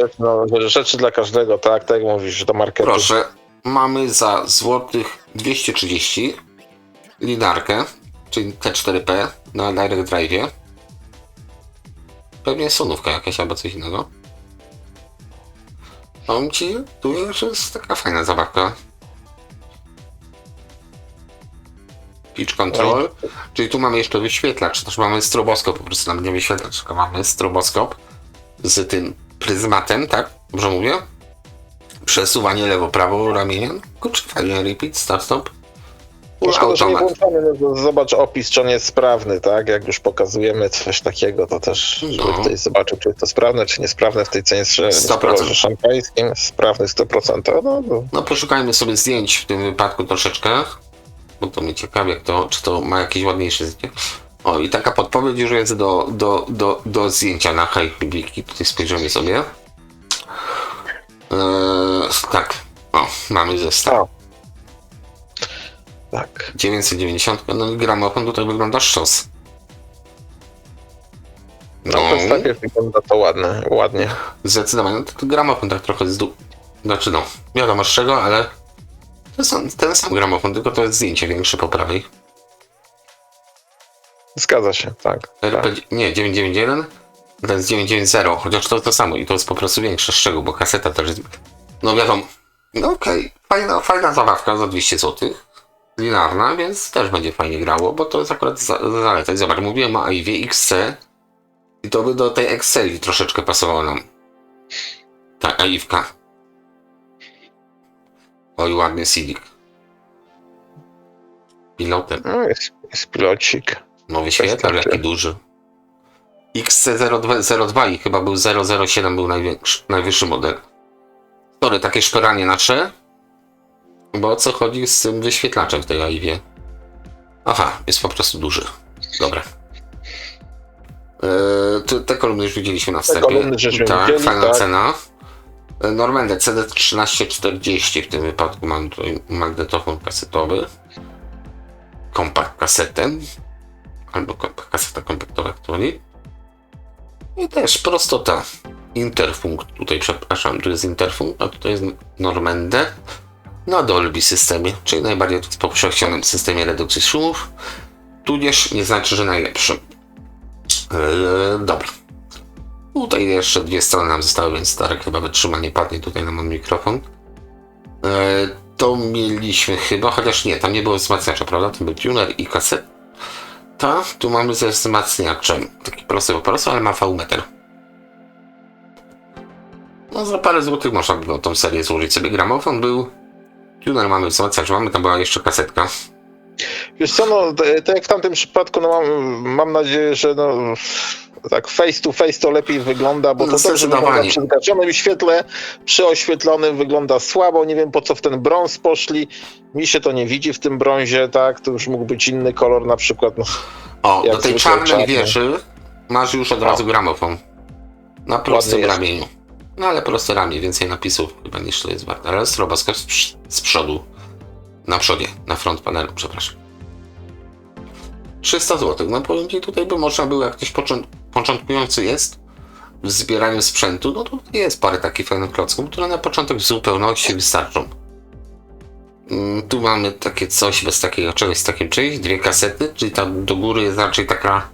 Rzeczy dla każdego, tak jak mówisz, do marketu. Proszę, mamy za złotych 230 lidarkę, czyli T4P na Direct Drive. Pewnie sonówka jakaś albo coś innego. Powiem ci, tu już jest taka fajna zabawka. Pitch control, czyli tu mamy jeszcze wyświetlacz, też mamy stroboskop, po prostu nam nie wyświetlacz, tylko mamy stroboskop z tym pryzmatem, tak? Dobrze mówię? Przesuwanie lewo-prawo ramienia. Kurczę, fajnie, repeat, start, stop. Szkoda, że nie włączamy, no, zobacz opis, czy on jest sprawny, tak? Jak już pokazujemy coś takiego, to też, żeby ktoś zobaczył, czy jest to sprawne, czy niesprawne w tej cenie 100%. szampańskim. Sprawny 100%. No poszukajmy sobie zdjęć w tym wypadku troszeczkę, bo to mnie ciekawi, czy to ma jakieś ładniejsze zdjęcie. O, i taka podpowiedź już jest do zdjęcia na Hejbiki. Tutaj spojrzymy sobie. Tak, O, mamy zestaw. O. Tak. 990, no i gramofon tutaj wygląda sztos. No, to najpierw wygląda to ładnie. Zdecydowanie. No, to gramofon tak trochę znaczy no, wiadomo z czego, ale to jest ten sam gramofon, tylko to jest zdjęcie większe po prawej. Zgadza się, tak. Nie, 991, to jest 990, chociaż to samo i to jest po prostu większe, z czego, bo kaseta też jest, no wiadomo, no okej, fajna zabawka za 200 zł, linearna, więc też będzie fajnie grało, bo to jest akurat zaleta. Zobacz, mówiłem o AIV XC i to by do tej Exceli troszeczkę pasowało nam. Tak, AIV-ka. Oj, ładny CD. Pilotem. No, jest pilocik. No wyświetlacz jaki duży. XC02 i chyba był 007 był najwyższy model. Sorry, takie szperanie nasze. Bo o co chodzi z tym wyświetlaczem w tej AIV? Aha, jest po prostu duży. Dobra. Te kolumny już widzieliśmy na wstępie. Tak, fajna cena. Normandy CD1340 w tym wypadku mam tutaj magnetofon kasetowy. Kompakt kasetę. Albo kaseta kompaktowa aktualnie. I też prostota. Interfunkt, tutaj przepraszam, tu jest Interfunkt, a tutaj jest Normandy na Dolby systemie, czyli najbardziej powszechnionym systemie redukcji szumów, tudzież nie znaczy, że najlepszym. Dobra. Tutaj jeszcze dwie strony nam zostały, więc Darek chyba wytrzyma, nie padnie tutaj na mój mikrofon. To mieliśmy chyba, chociaż nie, tam nie było wzmacniacza, prawda? To był tuner i kaseta. Tu mamy ze wzmacniaczem. Taki prosty po prostu, ale ma V-meter. No za parę złotych można było tą serię złożyć sobie. Gramofon był, tuner mamy, wzmacniacz mamy, tam była jeszcze kasetka. Wiesz co, no tak jak w tamtym przypadku, no mam nadzieję, że no tak face to face to lepiej wygląda, bo to dobrze wygląda przy zgaszonym świetle, przy oświetlonym wygląda słabo, nie wiem po co w ten brąz poszli, mi się to nie widzi w tym brązie, tak, to już mógł być inny kolor na przykład. No, o, do tej czarnej wieży masz już od razu gramofon. Na prostym ramieniu. No ale proste ramię, więcej napisów chyba niż to jest warte, ale stroboskop z przodu. Na przodzie, na front panelu, przepraszam. 300 zł. No powiem ci, tutaj by można było, jak ktoś początkujący jest w zbieraniu sprzętu, no to jest parę takich fajnych klocków, które na początek w zupełności wystarczą. Tu mamy takie coś bez takiego czegoś z takim czymś, dwie kasety, czyli tam do góry jest raczej taka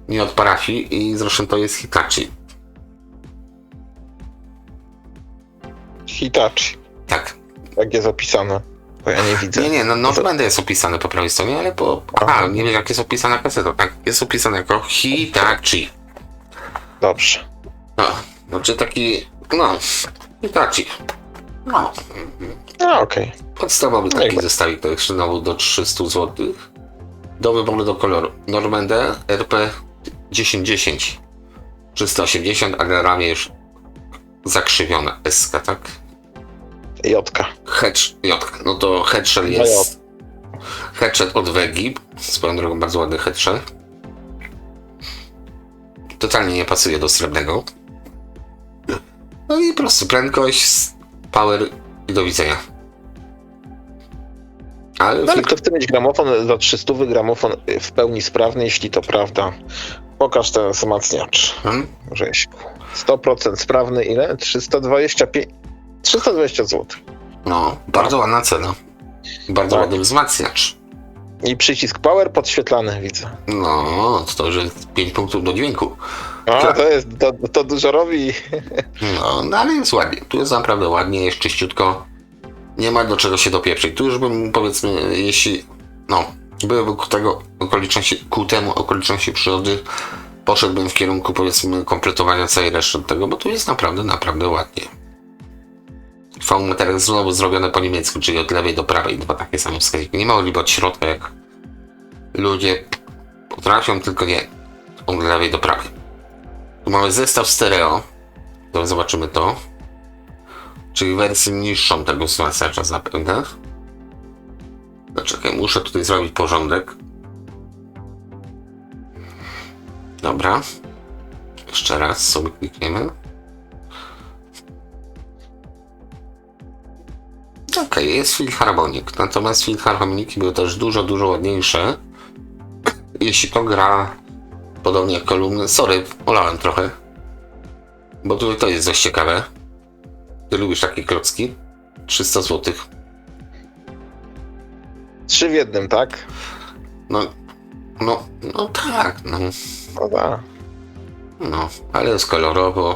nie od parafii i zresztą to jest Hitachi. Hitachi. Tak. Tak jest opisane. Bo ja nie widzę. Nie, no będę jest opisane po prawej stronie, ale po... Aha, nie wiem jak jest opisana kaseta. Tak, jest opisane jako Hitachi. Dobrze. No, znaczy taki... No, Hitachi. No. No okej. Podstawowy taki zestawik, to jest znowu do 300 zł. Do wyboru do koloru. Normandy RP 1010. 380, a na ramię już zakrzywiona SK, tak? Jotka. Jotka. No to headshell jest. Headshell od Wegi. Swoją drogą bardzo ładny headshell. Totalnie nie pasuje do srebrnego. No i prosty prędkość, power i do widzenia. Ale kto chce mieć gramofon za 300 gramofon w pełni sprawny, jeśli to prawda, pokaż ten wzmacniacz. Rzeźku. 100% sprawny, ile? 320 zł. No, bardzo ładna cena. Bardzo ładny wzmacniacz. I przycisk power podświetlany, widzę. No, to już jest 5 punktów do dźwięku. To dużo robi. No, ale jest ładnie. Tu jest naprawdę ładnie, jest czyściutko. Nie ma do czego się dopieprzyć. Tu już bym, powiedzmy, jeśli byłyby ku temu okoliczności przyrody, poszedłbym w kierunku, powiedzmy, kompletowania całej reszty tego, bo tu jest naprawdę ładnie. V-meter znowu zrobione po niemiecku, czyli od lewej do prawej, dwa takie same wskaźniki. Nie ma oliwy od środka, jak ludzie potrafią, tylko nie od lewej do prawej. Tu mamy zestaw stereo, to zobaczymy to, czyli wersję niższą tego wzmacniacza zapewne. Czekaj, muszę tutaj zrobić porządek. Dobra. Jeszcze raz sobie klikniemy. okej, jest filharmonik, natomiast filharmoniki były też dużo, dużo ładniejsze. Jeśli to gra podobnie jak kolumny, sorry, olałem trochę, bo tutaj to jest dość ciekawe. Ty lubisz takie klocki? 300 zł. 3 w jednym, tak? No tak, no. No tak. No, ale jest kolorowo.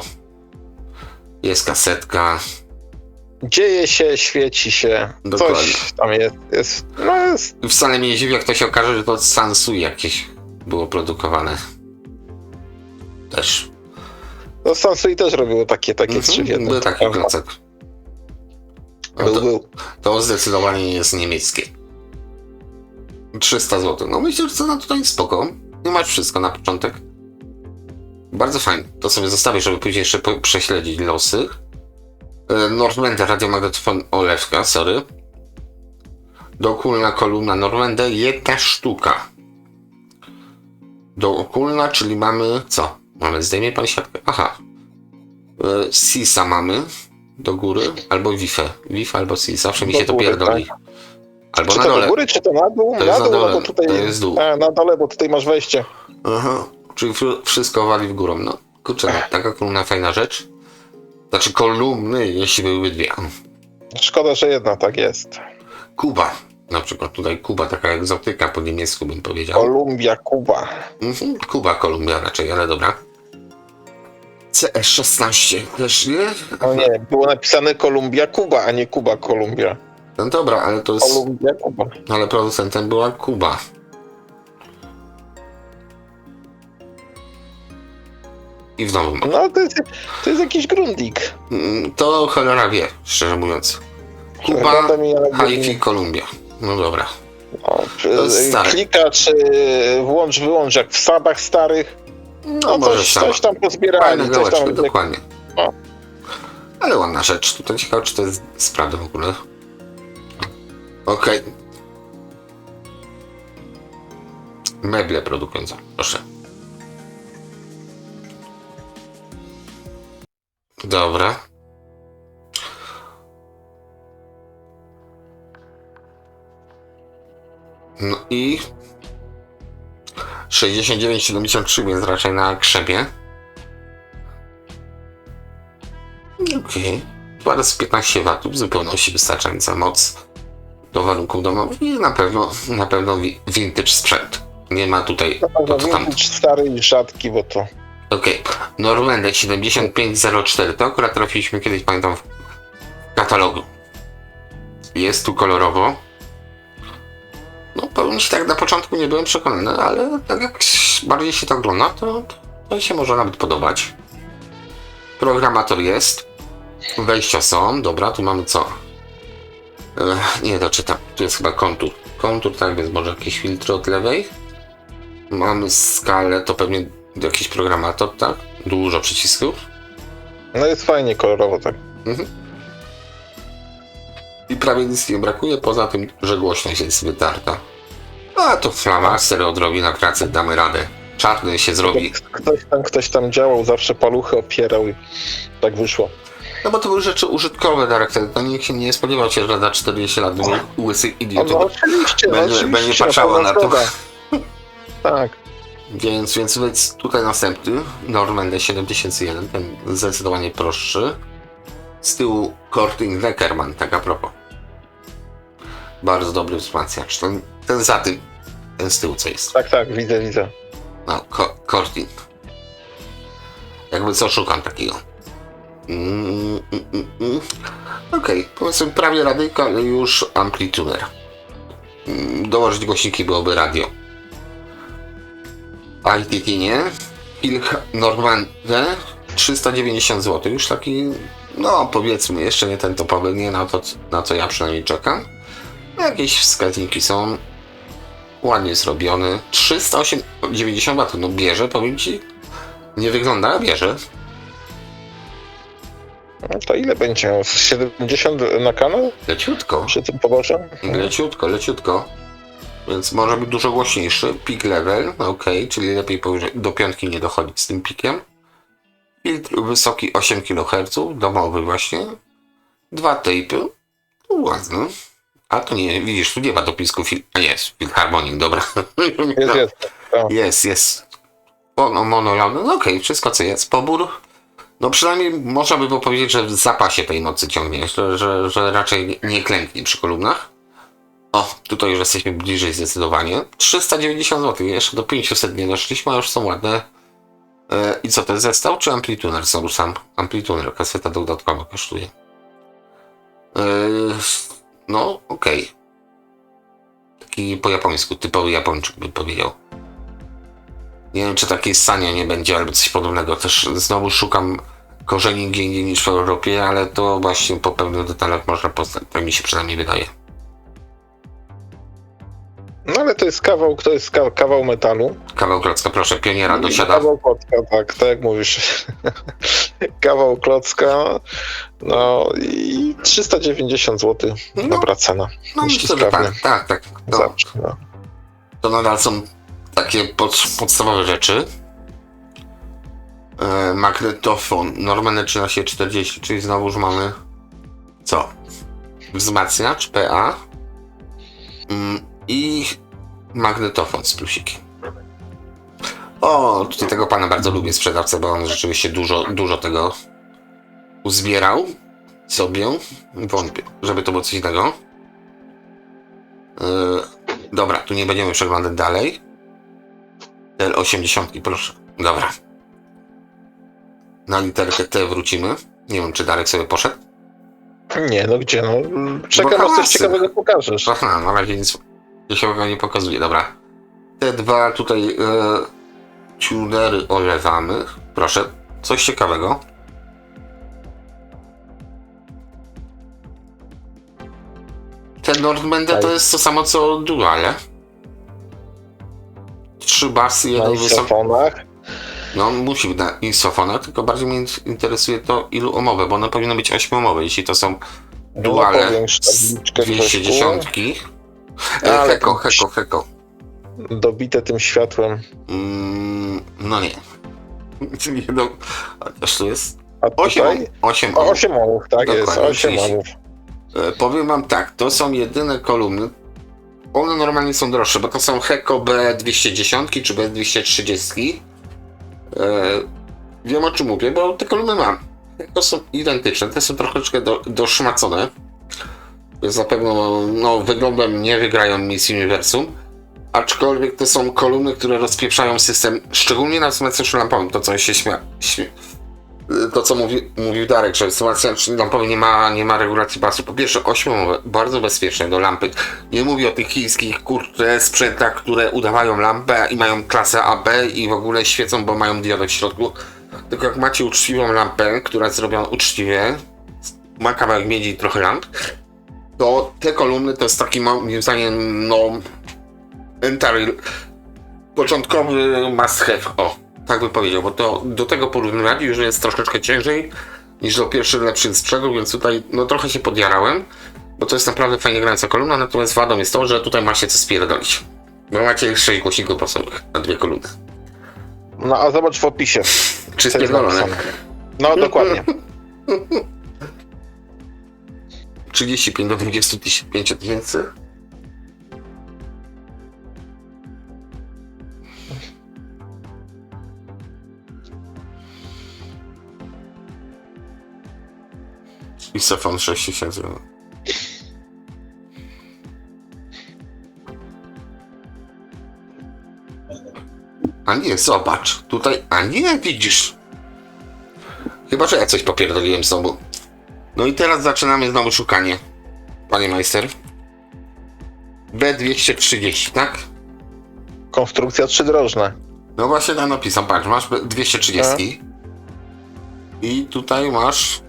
Jest kasetka. Dzieje się, świeci się, Dokładnie. coś tam jest. Wcale mnie nie dziwi, jak to się okaże, że to Sansui jakieś było produkowane. Też. No Sansui też robiło takie 3 w jednym. Był taki prawda? klocek. No Był. to zdecydowanie nie jest niemieckie. 300 zł. No myślę, że cena tutaj spoko. Nie masz wszystko na początek. Bardzo fajnie. To sobie zostawię, żeby później jeszcze prześledzić losy. Normandy, radiomagnetofon Olewka, sorry. Dookólna kolumna Normandy, 1 sztuka. Dookólna, czyli mamy co? Mamy, zdejmie pan siatkę? Aha. Sisa mamy do góry, albo Wifę. Wifa albo Sis, zawsze mi Do się to góry, pierdoli. tak. Albo Czy na to dole. do góry, czy to na dół? To jest na dole, bo tutaj to jest dół. Na dole, bo tutaj masz wejście. Aha, czyli wszystko wali w górą. No kurczę, no, taka kolumna fajna rzecz. Znaczy kolumny, jeśli byłyby dwie. Szkoda, że jedna tak jest. Kuba. Na przykład tutaj Kuba, taka egzotyka po niemiecku bym powiedział. Kolumbia, Kuba. Kuba, Kolumbia raczej, ale dobra. CS16 też nie? No nie, było napisane Kolumbia, Kuba, a nie Kuba, Kolumbia. No dobra, ale to jest... Kolumbia, Kuba. Ale producentem była Kuba. I w nowym. No to jest jakiś grundik. To cholera wie, szczerze mówiąc. Kuba, Wygląda mi, ale Hi-Fi, Kolumbia. No dobra. No, jest stare. klika, czy włącz, wyłącz, jak w sabach starych. No może sama. coś tam pozbierali. Fajne Coś gałeczki, tam, dokładnie. No. Ale ładna rzecz. Tutaj ciekawe, czy to jest sprawda w ogóle. Okej. Meble produkujące, proszę. Dobra. No i 69,73, więc raczej na krzepie. Okej. Zaraz 15 W, w zupełności wystarczająca moc do warunków domowych i na pewno vintage sprzęt. Nie ma tutaj to tam. vintage stary i rzadki, bo to... Okej. Normandy 7504, to akurat trafiliśmy kiedyś, pamiętam, w katalogu. Jest tu kolorowo. No powiem ci, tak na początku nie byłem przekonany, ale tak jak bardziej się to ogląda, to się może nawet podobać. Programator jest. Wejścia są. Dobra, tu mamy co? Nie doczytam. Tu jest chyba kontur. Kontur, tak, więc może jakieś filtry od lewej. Mamy skalę, to pewnie jakiś programator, tak? Dużo przycisków. No jest fajnie kolorowo, tak. I prawie nic nie brakuje, poza tym, że głośność jest wytarta. A to flamaster odrobi na pracy, damy radę. Czarny się zrobi. Ktoś tam działał, zawsze paluchy opierał i tak wyszło. No bo to były rzeczy użytkowe, charakter. To nikt się nie spodziewał się, że za 40 lat łysy idiot No oczywiście, będzie patrzała na to. zgoda. Tak. Więc tutaj następny Normandy 7001, ten zdecydowanie prostszy. Z tyłu Corting Neckerman, tak a propos. Bardzo dobry wzmacniacz. Ten za tym, ten z tyłu co jest. Tak, widzę. No, Corting. Jakby co szukam takiego. Okej, powiedzmy prawie radyjko, ale już amplituner. Dołożyć głośniki byłoby radio. ITT nie. Normandy 390 zł. Już taki, no powiedzmy, jeszcze nie ten topowy, nie na co ja przynajmniej czekam. Jakieś wskaźniki są. Ładnie zrobiony. 390 W, no bierze, powiem ci. Nie wygląda, a bierze. No to ile będzie? 70 na kanał? Leciutko. Przy tym poboczem? Leciutko. Więc może być dużo głośniejszy. Peak level, ok, czyli lepiej do 5 nie dochodzić z tym pikiem. Filtr wysoki 8 kHz, domowy właśnie. 2 tapy. Ładno. A to nie, widzisz, tu nie ma dopisku a nie, jest Filharmonii, dobra. Jest. Tak. Jest. No, monolony, no okej, wszystko co jest. Pobór, no przynajmniej można by było powiedzieć, że w zapasie tej mocy ciągnie, że raczej nie klęknie przy kolumnach. O, tutaj już jesteśmy bliżej zdecydowanie. 390 zł, jeszcze do 500 nie doszliśmy, a już są ładne. I co, to jest zestaw czy amplituner? Znowu sam amplituner, kaseta dodatkowa kosztuje. No, okej. Taki po japońsku, typowy Japończyk bym powiedział. Nie wiem, czy takiej Sanio nie będzie, albo coś podobnego. Też znowu szukam korzeni gdzie indziej niż w Europie, ale to właśnie po pewnych detalach można poznać. Tak mi się przynajmniej wydaje. No ale to jest kawał metalu. Kawał klocka, proszę, pioniera dosiada. Kawał klocka, tak jak mówisz. Kawał klocka, no i 390 zł. Dobra cena. No myślę, że tak. No. To nadal są takie podstawowe rzeczy. Magnetofon, normalne 1340, czyli znowuż mamy co? Wzmacniacz PA i magnetofon z plusikiem. O, tutaj tego pana bardzo lubię, sprzedawcę, bo on rzeczywiście dużo tego uzbierał sobie. Wątpię, żeby to było coś innego. Dobra, tu nie będziemy przeglądać dalej. L80, proszę. Dobra. Na literkę T wrócimy. Nie wiem, czy Darek sobie poszedł. Nie, no gdzie? No, czekam, aż coś ciekawego pokażesz. Aha, na razie nic ciekawego nie pokazuje. Dobra. Te dwa tutaj tunery olewamy. Proszę, coś ciekawego. Te Nordmende to jest to samo co Duale. 3 basy, jeden wysoki. No musi być na insofonach, tylko bardziej mnie interesuje to ilu omowe, bo one powinny być 8-omowe, jeśli to są Duale 210. Heko. Dobite tym światłem. No nie. No, chociaż tu jest A tutaj? 8 ohmów, tak jest, 8 ohmów. Powiem wam tak, to są jedyne kolumny. One normalnie są droższe, bo to są Heko B210 czy B230. Wiem o czym mówię, bo te kolumny mam. To są identyczne, te są troszeczkę doszmacone. Więc na pewno wyglądem nie wygrają Miss Universum. Aczkolwiek to są kolumny, które rozpieprzają system, szczególnie na wzmacniaczu lampowym. To co się to co mówił Darek, że wzmacniacz lampowy nie ma regulacji basu. Po pierwsze 8, bardzo bezpieczne do lampy. Nie mówię o tych chińskich sprzętach, które udawają lampę i mają klasę AB i w ogóle świecą, bo mają diodę w środku. Tylko jak macie uczciwą lampę, która jest zrobiona uczciwie, ma kawałek miedzi i trochę lamp, to te kolumny to jest taki moim zdaniem początkowy must have. O, tak bym powiedział, bo to do tego porównywać już jest troszeczkę ciężej niż do pierwszych lepszych sprzętów, więc tutaj trochę się podjarałem, bo to jest naprawdę fajnie grająca kolumna, natomiast wadą jest to, że tutaj macie co spierdolić. Bo macie 6 głośników basowych na 2 kolumny. No a zobacz w opisie. Czy spierdolone? No dokładnie. 35 do 25 tysięcy. I Sofon 6000. A nie, zobacz. Tutaj, a nie, widzisz. Chyba, że ja coś popierdoliłem znowu. No i teraz zaczynamy znowu szukanie. Panie majster. B230, tak? Konstrukcja trzydrożna. No właśnie tam napisam, patrz, masz 230. I tutaj masz...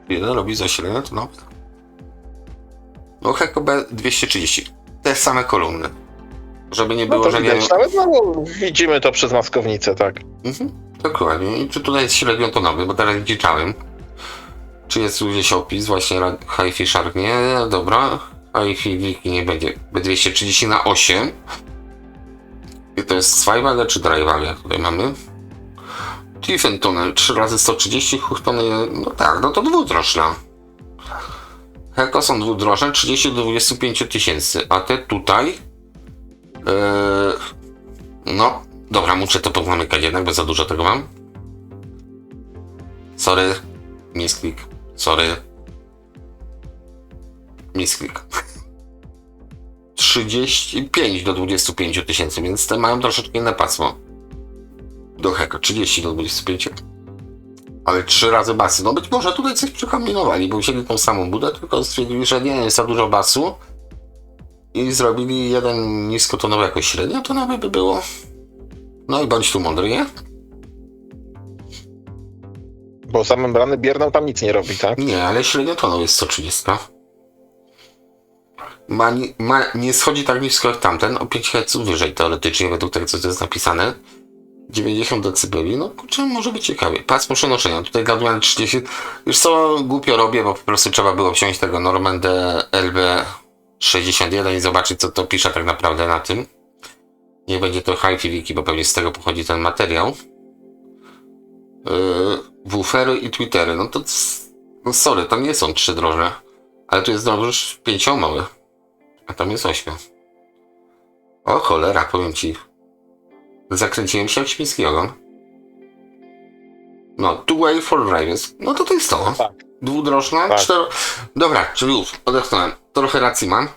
Jeden robi zasilenie, to no Heko B230. Te same kolumny. Żeby nie było, że nie... Nawet, bo widzimy to przez maskownicę, tak. Dokładnie. I czy tutaj jest średnio tonowy, bo teraz liczałem. Czy jest tu gdzieś opis? Właśnie Hi-Fi Shark, nie, dobra. Hi-Fi Wiki nie będzie. B230 na 8. I to jest Zweiwager czy Dreiwager tutaj mamy. Tiefentunnel 3 razy 130, Huchtony, no tak, no to dwudroczna. Heko są dwudrożne, 30 do 25 tysięcy, a te tutaj... no, dobra, muszę to pozamykać jednak, bo za dużo tego mam. Sorry, misklik, sorry. Misklik. 35 do 25 tysięcy, więc te mają troszeczkę inne pasmo. Do Heko, 30 do 25. Ale 3 razy basy. No być może tutaj coś przekombinowali, bo wzięli tą samą budę, tylko stwierdzili, że nie jest za dużo basu i zrobili jeden niskotonowy jakoś średnio, to nawet by było. No i bądź tu mądry, nie? Bo sam membrany bierną tam nic nie robi, tak? Nie, ale średniotonowy jest 130. Nie schodzi tak nisko jak tamten, o 5 Hz wyżej teoretycznie, według tego co tu jest napisane. 90 dB, no kurczę, może być ciekawie. Pasmo przenoszenia, tutaj dla odmiany 30. Już co głupio robię, bo po prostu trzeba było wziąć tego Normandę LB61 i zobaczyć co to pisze tak naprawdę na tym. Niech będzie to Hi-Fi Wiki, bo pewnie z tego pochodzi ten materiał. Woofery i Twittery, no to no sorry, tam nie są 3 drożne. Ale tu jest drożdż 5 mały, a tam jest 8. O cholera, powiem ci. Zakręciłem się jak świński ogon. No, two-way for drivers. No to jest to. Tak. Dwudrożna, Tak. 4... Dobra, czyli już, odetchnąłem. Trochę racji mam.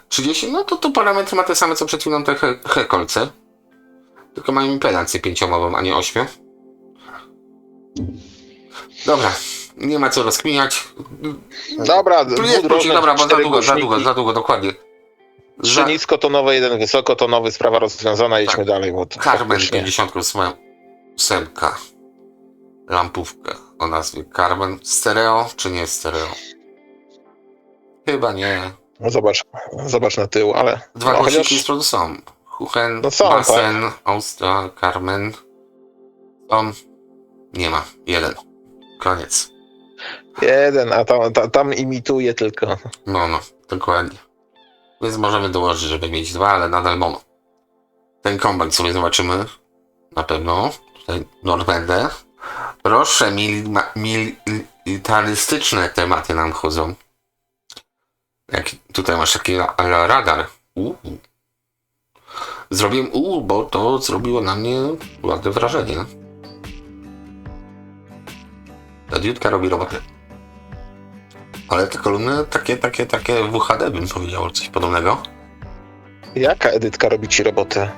30, no to parametry ma te same co przed chwilą te Hekolce. Tylko mają impedację 5-mową, a nie 8. Dobra, nie ma co rozkminiać. Dobra, Tu jest dwudrożne, dobra, bo cztery za długo, dokładnie. 3 niskotonowe, 1 wysokotonowy, sprawa rozwiązana, jedźmy dalej. Bo to Carmen faktycznie- 50 swoją ósemka. Lampówkę o nazwie Carmen. Stereo czy nie stereo? Chyba nie. No zobacz na tył, ale... Dwa no, głośniki chociaż- z przodu są. Huchen, No są, Basen, Austria, Carmen. Są. Nie ma. Jeden. Koniec. Jeden, a tam imituje tylko. No, dokładnie. Więc możemy dołożyć, żeby mieć 2, ale nadal mono. Ten kombajn sobie zobaczymy. Na pewno. Tutaj Normandę. Proszę, militarystyczne tematy nam chodzą. Jak tutaj masz taki radar. Zrobiłem bo to zrobiło na mnie ładne wrażenie. Ta diodka robi robotę. Ale te kolumny takie WHD bym powiedział, coś podobnego. Jaka Edytka robi ci robotę?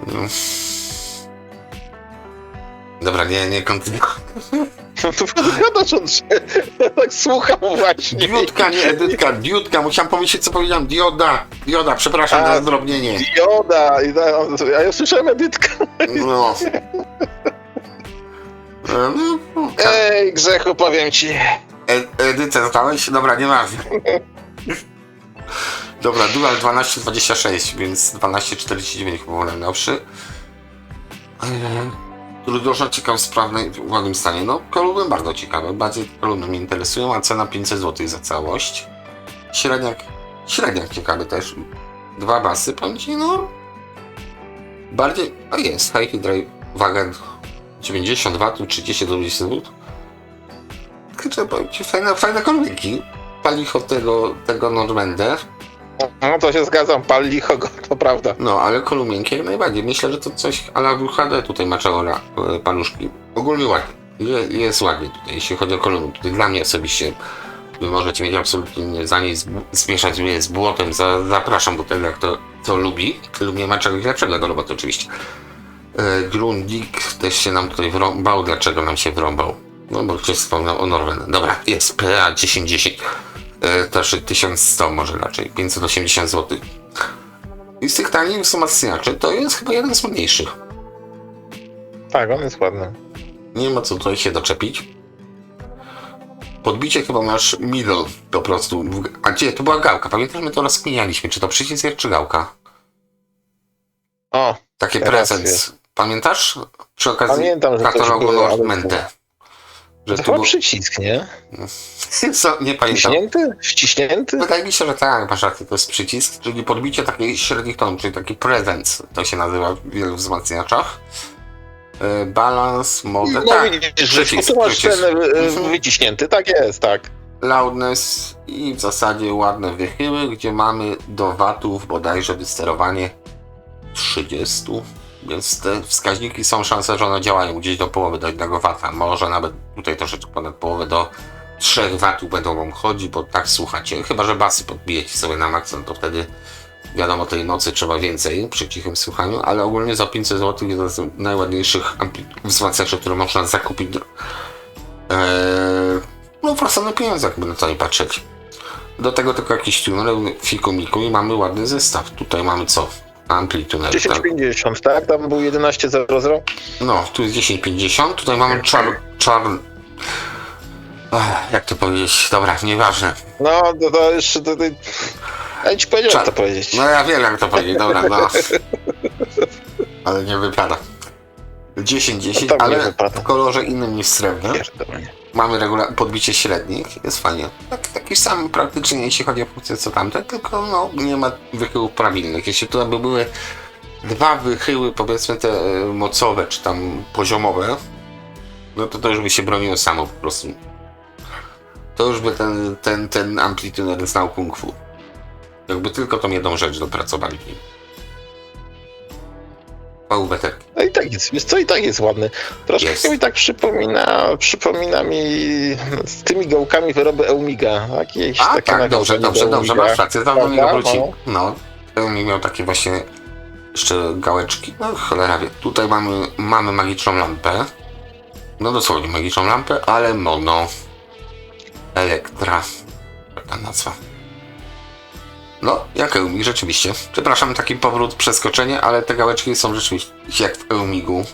Dobra, nie kontynuuj. No to gadasz, że ja tak słucham właśnie. Diodka, nie Edytka, diodka, musiałem pomyśleć co powiedziałem, dioda, przepraszam za zdrobnienie. Dioda, a ja słyszałem Edytka. No. Ej, Grzechu, powiem ci. Edycę zostałeś? Dobra, nieważne. Dobra, Dual 1226, więc 1249 chyba był najnowszy. Trójdożna ciekaw w sprawnej, w ładnym stanie. No, kolumny bardzo ciekawe, bardziej kolumny mnie interesują, a cena 500 zł za całość. Średniak ciekawy też. 2 basy, powiem ci, no. Bardziej, a jest, Hi-Fi Drive Wagen 92, tu 30 do 20 zł. Kurczę, powiem ci, fajne kolumniki. Palicho tego Normandę. No to się zgadzam, pal licho go, to prawda. No, ale kolumnienki jak najbardziej. Myślę, że to coś a la WHD tutaj maczało paluszki. Ogólnie ładnie. Jest ładnie tutaj, jeśli chodzi o kolumny. Tutaj dla mnie osobiście wy możecie mieć absolutnie za niej zmieszać mnie z błotem. Zapraszam do tego, jak to co lubi. Lub nie ma czegoś lepszego do roboty oczywiście. Grundig też się nam tutaj wrąbał. Dlaczego nam się wrąbał? No bo ktoś wspomniał o Norwen. Dobra, jest PA 1010. Też 1100 może raczej. 580 zł. I z tych tanich wzmacniaczy to jest chyba jeden z mniejszych. Tak, on jest ładny. Nie ma co tutaj się doczepić. Podbicie chyba masz middle po prostu. A gdzie? To była gałka. Pamiętasz, my to rozkminialiśmy. Czy to przycisk jest, czy gałka? O, Takie teraz prezent. jest. Pamiętasz? Przy okazji Pamiętam, że coś katalogu było, ale Normandę. Że to tu chyba był... przycisk, nie? Co? Nie pamiętam. Wciśnięty? Wydaje mi się, że tak, masz rację, to jest przycisk, czyli podbicie takich średnich tonów, czyli taki presence, to się nazywa w wielu wzmacniaczach. Balans, mode, No tak, widzisz, że tu masz ten wyciśnięty, tak jest, tak. loudness i w zasadzie ładne wychyły, gdzie mamy do watów bodajże wysterowanie 30, więc te wskaźniki są szanse, że one działają gdzieś do połowy, do 1 wata, może nawet tutaj troszeczkę ponad połowę, do 3 watów będą wam chodzić, bo tak słuchacie, chyba że basy podbijecie sobie na maksa, no to wtedy wiadomo, tej mocy trzeba więcej przy cichym słuchaniu, ale ogólnie za 500 zł jeden z najładniejszych wzmacniaczy, które można zakupić no w rozsądne pieniądze, jakby na to nie patrzeć. Do tego tylko jakiś tuner, fikumiku i mamy ładny zestaw. Tutaj mamy co? Ampli tuner. 1050, tak? Tam był 1100. No, tu jest 1050, tutaj mamy jak to powiedzieć? Dobra, nieważne. No, to jeszcze... Ja ci powiedziałem, jak to powiedzieć. No ja wiem, jak to powiedzieć, dobra, no. Ale nie wypada. 10-10, No, ale w kolorze innym niż srebrny. Mamy podbicie średnich, jest fajnie. Taki sam praktycznie, jeśli chodzi o funkcję co tamte, tylko no, nie ma wychyłów prawilnych. Jeśli tutaj by były 2 wychyły, powiedzmy te mocowe, czy tam poziomowe, no to już by się broniło samo po prostu. To już by ten amplituner znał kung fu. Jakby tylko tą jedną rzecz dopracowali w nim. VW-weterki. No i tak jest, wiesz co, i tak jest ładny. Troszkę mi tak przypomina mi z tymi gałkami wyroby Eumiga. Jakieś takie tak, dobrze, masz rację, tam do niego wróci. No, Eumig miał takie właśnie jeszcze gałeczki. No cholera wie. Tutaj mamy magiczną lampę. No dosłownie magiczną lampę, ale mono. Elektra. Ta nazwa. No, jak Eumig, rzeczywiście. Przepraszam, taki powrót, przeskoczenie, ale te gałeczki są rzeczywiście jak w Eumigu.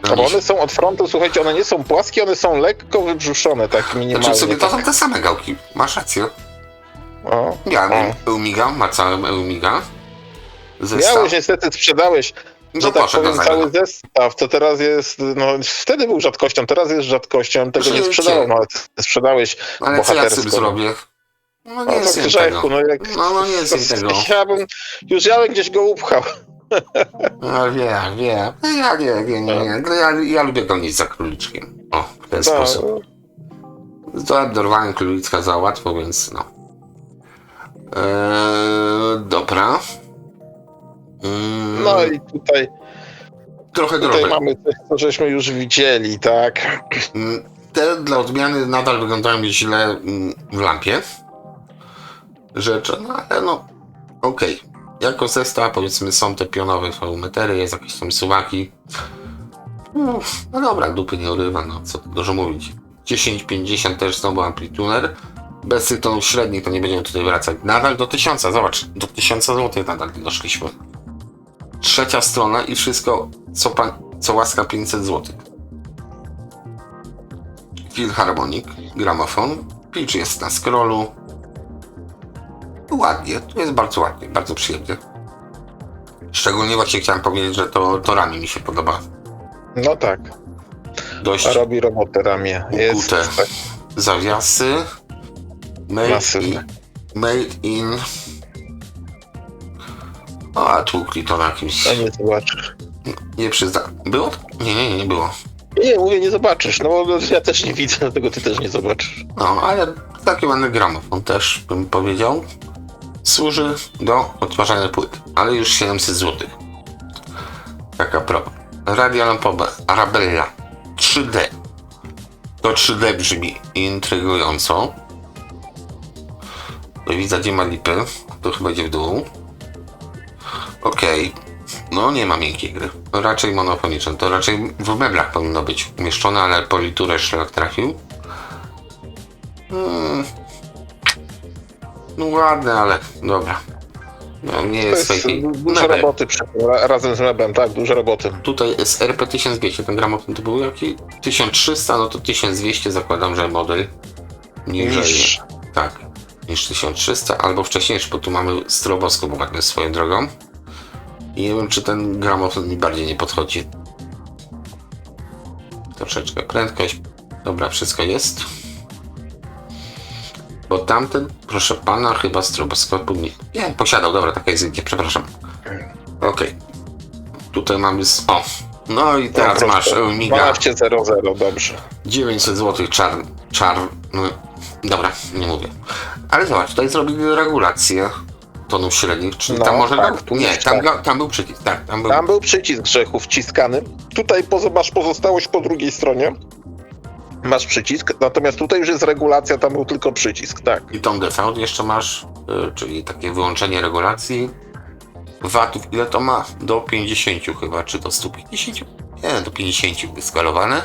No bo one są od frontu, słuchajcie, one nie są płaskie, one są lekko wybrzuszone, tak minimalnie. Znaczy sobie to są te same gałki, masz rację. Miałem Eumiga, macałem Eumiga. Miałeś, niestety sprzedałeś, że tak powiem, cały zestaw, co teraz jest, no wtedy był rzadkością, teraz jest rzadkością, tego nie sprzedałem, ale sprzedałeś ale bohatersko. Co ja z tym zrobię? No nie jest grzechu, no jak... No nie jest tego. Ja bym gdzieś go upchał. No wiem. Ja nie. Ja lubię gonić za króliczkiem. O, w ten sposób. Dorwałem królicka za łatwo, więc no. Dobra. No i tutaj... Trochę drożej. Mamy coś, co żeśmy już widzieli, tak? Te dla odmiany nadal wyglądają źle w lampie. Rzeczy, no ale no okej. Jako zestaw powiedzmy są te pionowe VW-metery, jest jakieś tam suwaki. No dobra, dupy nie urywa, no co tu dużo mówić. 1050 też znowu amplituner. Bez tych tonów średnich to nie będziemy tutaj wracać. Nadal do 1000, zobacz, do 1000 zł nadal doszliśmy. Trzecia strona i wszystko co łaska 500 zł. Filharmonik, gramofon, pitch jest na scrollu. Ładnie, to jest bardzo ładnie, bardzo przyjemnie. Szczególnie właśnie chciałem powiedzieć, że to ramię mi się podoba. No tak. Dość robi robotę ramię. Jest tak. Zawiasy. Made in. O, a tłukli to na jakimś. No nie zobaczysz. Nie przyzna. Było? Nie było. Nie, mówię, nie zobaczysz. No bo ja też nie widzę, dlatego ty też nie zobaczysz. No, ale taki ładny gramofon też bym powiedział. Służy do odtwarzania płyt, ale już 700 zł. Taka propa. Radio lampowe Arabella 3D. To 3D brzmi intrygująco. Do widza nie ma lipy, to chyba idzie w dół. Okej. No nie ma miękkiej gry. To raczej monofoniczne. To raczej w meblach powinno być umieszczone, ale politurę szlak trafił. No ładne, ale dobra. No nie jest fake. Dużo roboty razem z meblem, tak, dużo roboty. Tutaj jest RP1200, ten gramofon to był jaki? 1300, no to 1200 zakładam, że model niżej. Tak, niż 1300, albo wcześniejszy, bo tu mamy stroboskop ładny swoją drogą. I nie wiem, czy ten gramofon mi bardziej nie podchodzi. Troszeczkę prędkość. Dobra, wszystko jest. Bo tamten, proszę pana, chyba stroboskopu nie posiadał. Dobra, taka jest zdjęcie, przepraszam. Okej. Tutaj mamy No i teraz No, masz proszę. Eumiga 12.00, dobrze. 900 zł czarny. Dobra, nie mówię. Ale zobacz, tutaj zrobili regulację tonów średnich, czyli No, tam może... tak, tu nie, jest tam był przycisk, tak, tam był... Tam był przycisk grzechu wciskany. Tutaj masz pozostałość po drugiej stronie. Masz przycisk, natomiast tutaj już jest regulacja, tam był tylko przycisk, tak. I tą default jeszcze masz, czyli takie wyłączenie regulacji. Watów, ile to ma? Do 50 chyba, czy do 150? Nie, do 50 wyskalowane.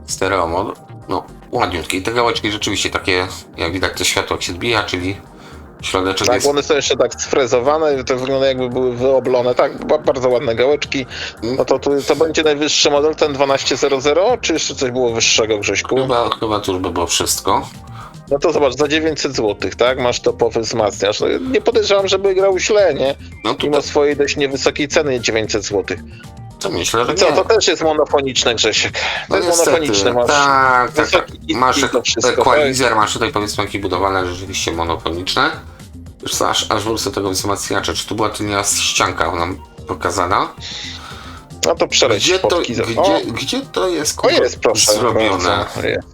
Stereo mod. No, ładniutkie. I te gałeczki rzeczywiście takie, jak widać, to światło jak się odbija, czyli środeczek Tak, jest... one są jeszcze tak sfrezowane, to wygląda jakby były wyoblone, tak, bardzo ładne gałeczki. No to będzie najwyższy model, ten 12.00, czy jeszcze coś było wyższego, Grześku? Chyba tu już by było wszystko. No to zobacz, za 900 zł, tak, masz topowy wzmacniacz. No, nie podejrzewam, żeby grał źle, nie? No tu Mimo swojej dość niewysokiej ceny 900 zł. to myślę, że I co, nie. to też jest monofoniczne, Grzesiek. To No jest niestety, monofoniczne, masz tak. wysoki hit Masz i to wszystko, equalizer, masz tutaj powiedzmy jakieś budowane rzeczywiście monofoniczne. Wiesz co, aż wrócę tego wzmacniacza, czy tu była tylnia ścianka nam pokazana? No to przeleć Gdzie to, fotki. gdzie to jest, O jest, proszę. zrobione? Bardzo, jest.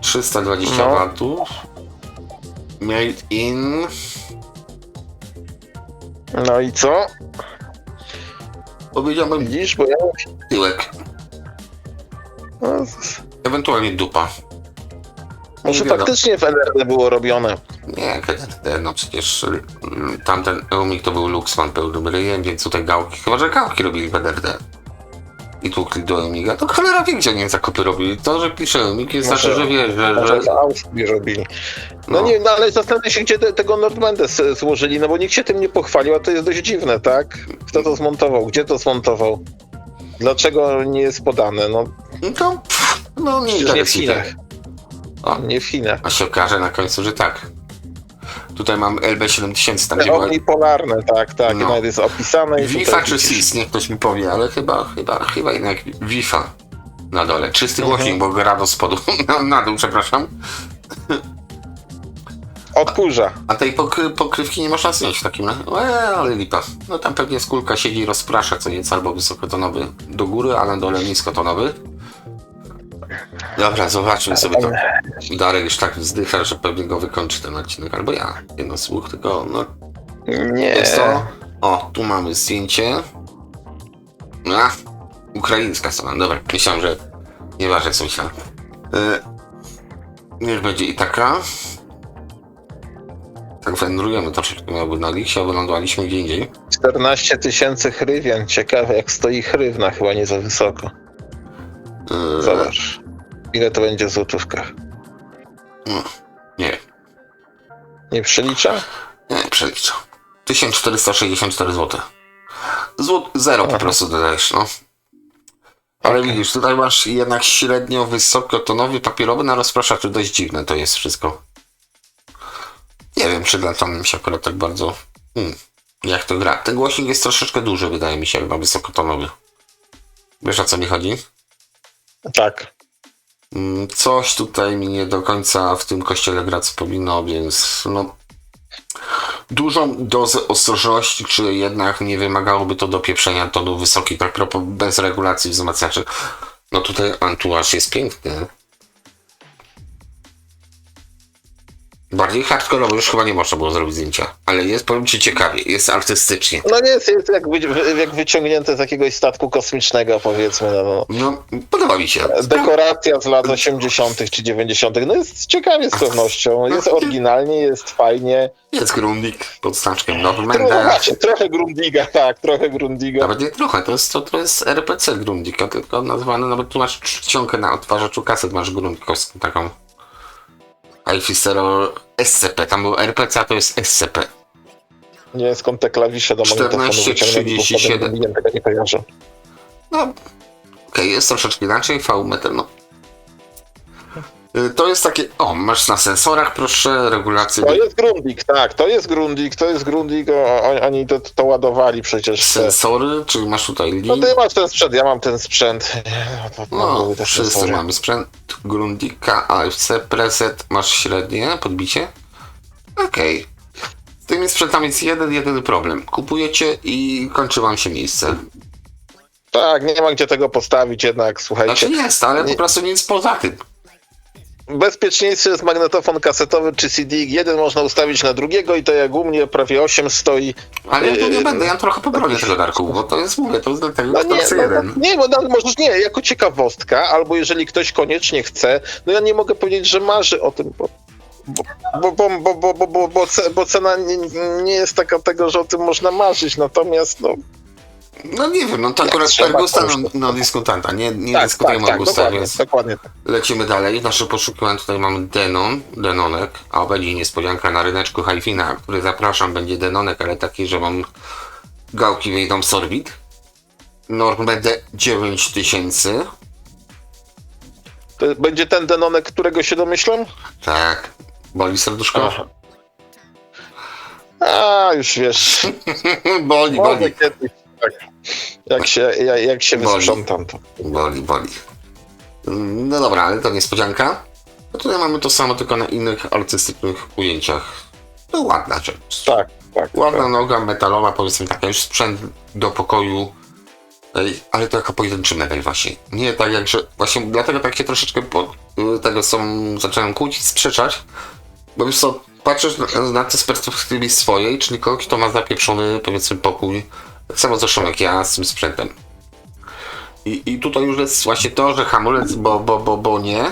320 No. watów. Made in... No i co? Powiedziałbym Widzisz, bo ja... tyłek. No, Ewentualnie dupa. może Nie wiadomo. faktycznie w NRD było robione. Nie, no przecież tamten Eumig to był Luxman pełnym ryjem, więc tutaj gałki, chyba że gałki robili w NRD. I tłukli do Eumiga, to cholera wie, gdzie nie zakupy robili. To, że pisze Eumig, jest Może- znaczy, że wie, Może że... w Austrii robili. No No. nie, no ale zastanawiam się, gdzie tego Nordmendę złożyli, no bo nikt się tym nie pochwalił, a to jest dość dziwne, tak? Kto to zmontował? Gdzie to zmontował? Dlaczego nie jest podane? No No to, no nie przecież nie w interesuje. Chinach. O. Nie w Chinach. A się okaże na końcu, że tak. Tutaj mam LB7000, tam gdzie Te była... ogni polarne, tak, tak. No. Nawet jest opisane. i Wi-Fi tutaj czy widzisz. SIS, niech ktoś mi powie, ale chyba jednak Wi-Fi na dole. Czysty głośnik, bo gra do spodu, na dół, przepraszam. Odkurza. A tej pokrywki nie można zdjąć w takim razie. Ale lipa. No tam pewnie skórka siedzi i rozprasza co nieco, albo wysokotonowy do góry, a na dole niskotonowy. Dobra, zobaczmy sobie to. Darek już tak wzdycha, że pewnie go wykończy ten odcinek, albo ja. Jedno słuch, tylko no Nie. jest to. O, tu mamy zdjęcie. A, ukraińska strona. Dobra, myślałem, że nieważne co myślałem. Niech będzie i taka. Tak wędrujemy troszeczkę jakby na Liksie, a wylądowaliśmy gdzie indziej. 14 000 hrywian. Ciekawe, jak stoi hrywna, chyba nie za wysoko. Zobacz. Ile to będzie w złotówkach? Nie, Nie przelicza? nie, przeliczę. 1464 zł. Zero po Aha. prostu dodajesz, no. Ale Okej. widzisz, tutaj masz jednak średnio wysokotonowy papierowy na rozpraszaczu. Dość dziwne to jest wszystko. Nie wiem, czy dla Tony mi się akurat tak bardzo... jak to gra. Ten głośnik jest troszeczkę duży, wydaje mi się, na wysokotonowy. Wiesz, o co mi chodzi? Tak. Coś tutaj mi nie do końca w tym kościele gra, co powinno, więc no... Dużą dozę ostrożności, czy jednak nie wymagałoby to dopieprzenia tonu wysokich, tak propos bez regulacji wzmacniaczy. No tutaj entourage jest piękny. Bardziej hardkorowo już chyba nie można było zrobić zdjęcia, ale jest, powiem ci, ciekawie, jest artystycznie. No nie, jest jak wyciągnięte z jakiegoś statku kosmicznego, powiedzmy. No. No, podoba mi się. Dekoracja z lat 80. czy 90. No jest ciekawie z pewnością. Jest oryginalnie, jest fajnie. Jest Grundig pod znaczkiem Trochę, Normandy. właśnie, trochę Grundiga, tak, trochę Grundiga. Nawet nie trochę, to jest RPC Grundig, a tylko nazwane, nawet tu masz czcionkę na odtwarzaczu kaset, masz Grundikowską taką. iFixero SCP, tam był RPC, a to jest SCP. Nie wiem skąd te klawisze do magnetofonu 14:37. wyciągnęli, bo potem Grundigiem tego nie kojarzę. No, okej, jest troszeczkę inaczej, V-meter, no. To jest takie, o, masz na sensorach, proszę, regulacje. To jest Grundig, tak, to jest Grundig, oni to ładowali przecież. Sensory, czyli masz tutaj No link. ty masz ten sprzęt, ja mam ten sprzęt. No, były te wszyscy sensory. mamy sprzęt. Grundika, AFC, preset, masz średnie podbicie. Okej. Z tymi sprzętami jest jedyny problem. Kupujecie i kończy wam się miejsce. Tak, nie ma gdzie tego postawić jednak, słuchajcie. Znaczy jest, ale po prostu nic poza tym. Bezpieczniejszy jest magnetofon kasetowy czy CD. Jeden można ustawić na drugiego i to jak u mnie prawie 8 stoi. Ale ja tu nie będę, ja trochę pobronię tego, Darku, bo to jest, mówię, to jest dlatego, No kto nie, chce no, jeden. nie, bo możesz nie, jako ciekawostka, albo jeżeli ktoś koniecznie chce, no ja nie mogę powiedzieć, że marzy o tym, bo cena nie jest taka tego, że o tym można marzyć, natomiast no. No nie wiem, no to Jak akurat trzeba, Gusta, to już no dyskutanta, nie Tak, dyskutujemy o Gusta, dokładnie, więc dokładnie tak. lecimy dalej. W naszym poszukiwaniu tutaj mamy Denonek, a będzie niespodzianka na ryneczku Hi-Fina, który zapraszam, będzie Denonek, ale taki, że mam gałki wyjdą z orbit. Normede 9000, To będzie ten Denonek, którego się domyślam? tak, boli serduszko? Aha. A, już wiesz. boli. Może kiedyś, tak. Jak się Boli. wysprzątam, to. Boli. No dobra, ale to niespodzianka. No tutaj mamy to samo, tylko na innych artystycznych ujęciach. To ładna rzecz. Tak. Ładna noga metalowa, powiedzmy taka już sprzęt do pokoju, ale to jako pojedynczy medal właśnie. Nie tak jak, że właśnie dlatego tak się troszeczkę tego zacząłem kłócić, sprzeczać, bo już co, patrzysz na to z perspektywy swojej, czyli kogoś, kto ma zapieprzony, powiedzmy, pokój, tak samo zresztą jak ja z tym sprzętem. I tutaj już jest właśnie to, że hamulec, bo nie,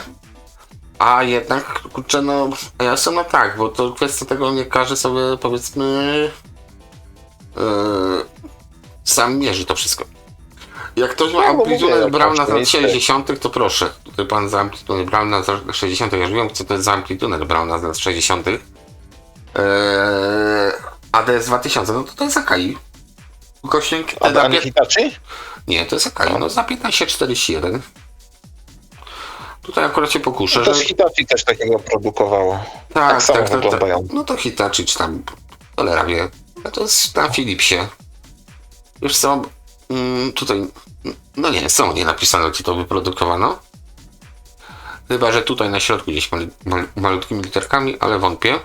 a jednak, kurczę, no, ja jestem no tak, bo to kwestia tego, nie każdy sobie, powiedzmy, sam mierzy to wszystko. Jak ktoś ma amplitudę Browna z lat 60., to proszę. Tutaj pan za amplitudę Browna z lat 60., ja już wiem, co to jest za amplitudę Browna z lat 60. ADS 2000, no to jest Akai. Ukośnik A nie Hitachi? Nie, to jest Akai, no za 1541. Tutaj akurat się pokuszę, To że... Hitachi też takiego produkowało. Tak. wyglądają. No to Hitachi, czy tam cholera wie. A to jest na Philipsie. Już co, tutaj, no nie, są nie napisane, gdzie to wyprodukowano. Chyba, że tutaj na środku gdzieś malutkimi literkami, ale wątpię.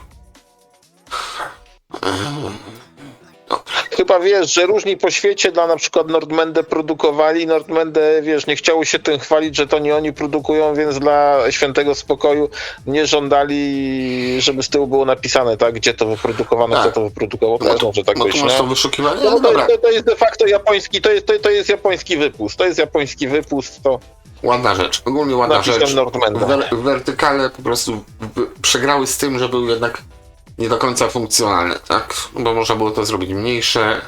Chyba wiesz, że różni po świecie dla na przykład Nordmende produkowali. Nordmende, wiesz, nie chciało się tym chwalić, że to nie oni produkują, więc dla świętego spokoju nie żądali, żeby z tyłu było napisane, tak, gdzie to wyprodukowano, Tak. kto to wyprodukował. No Też może tak no być, tu masz nie? to wyszukiwanie, No, no dobra. to jest de facto japoński, to jest japoński wypust. To jest japoński wypust, to Ładna rzecz, ogólnie ładna napisem rzecz. Nordmenda. Wertykale po prostu przegrały z tym, że był jednak nie do końca funkcjonalny, tak? Bo można było to zrobić mniejsze,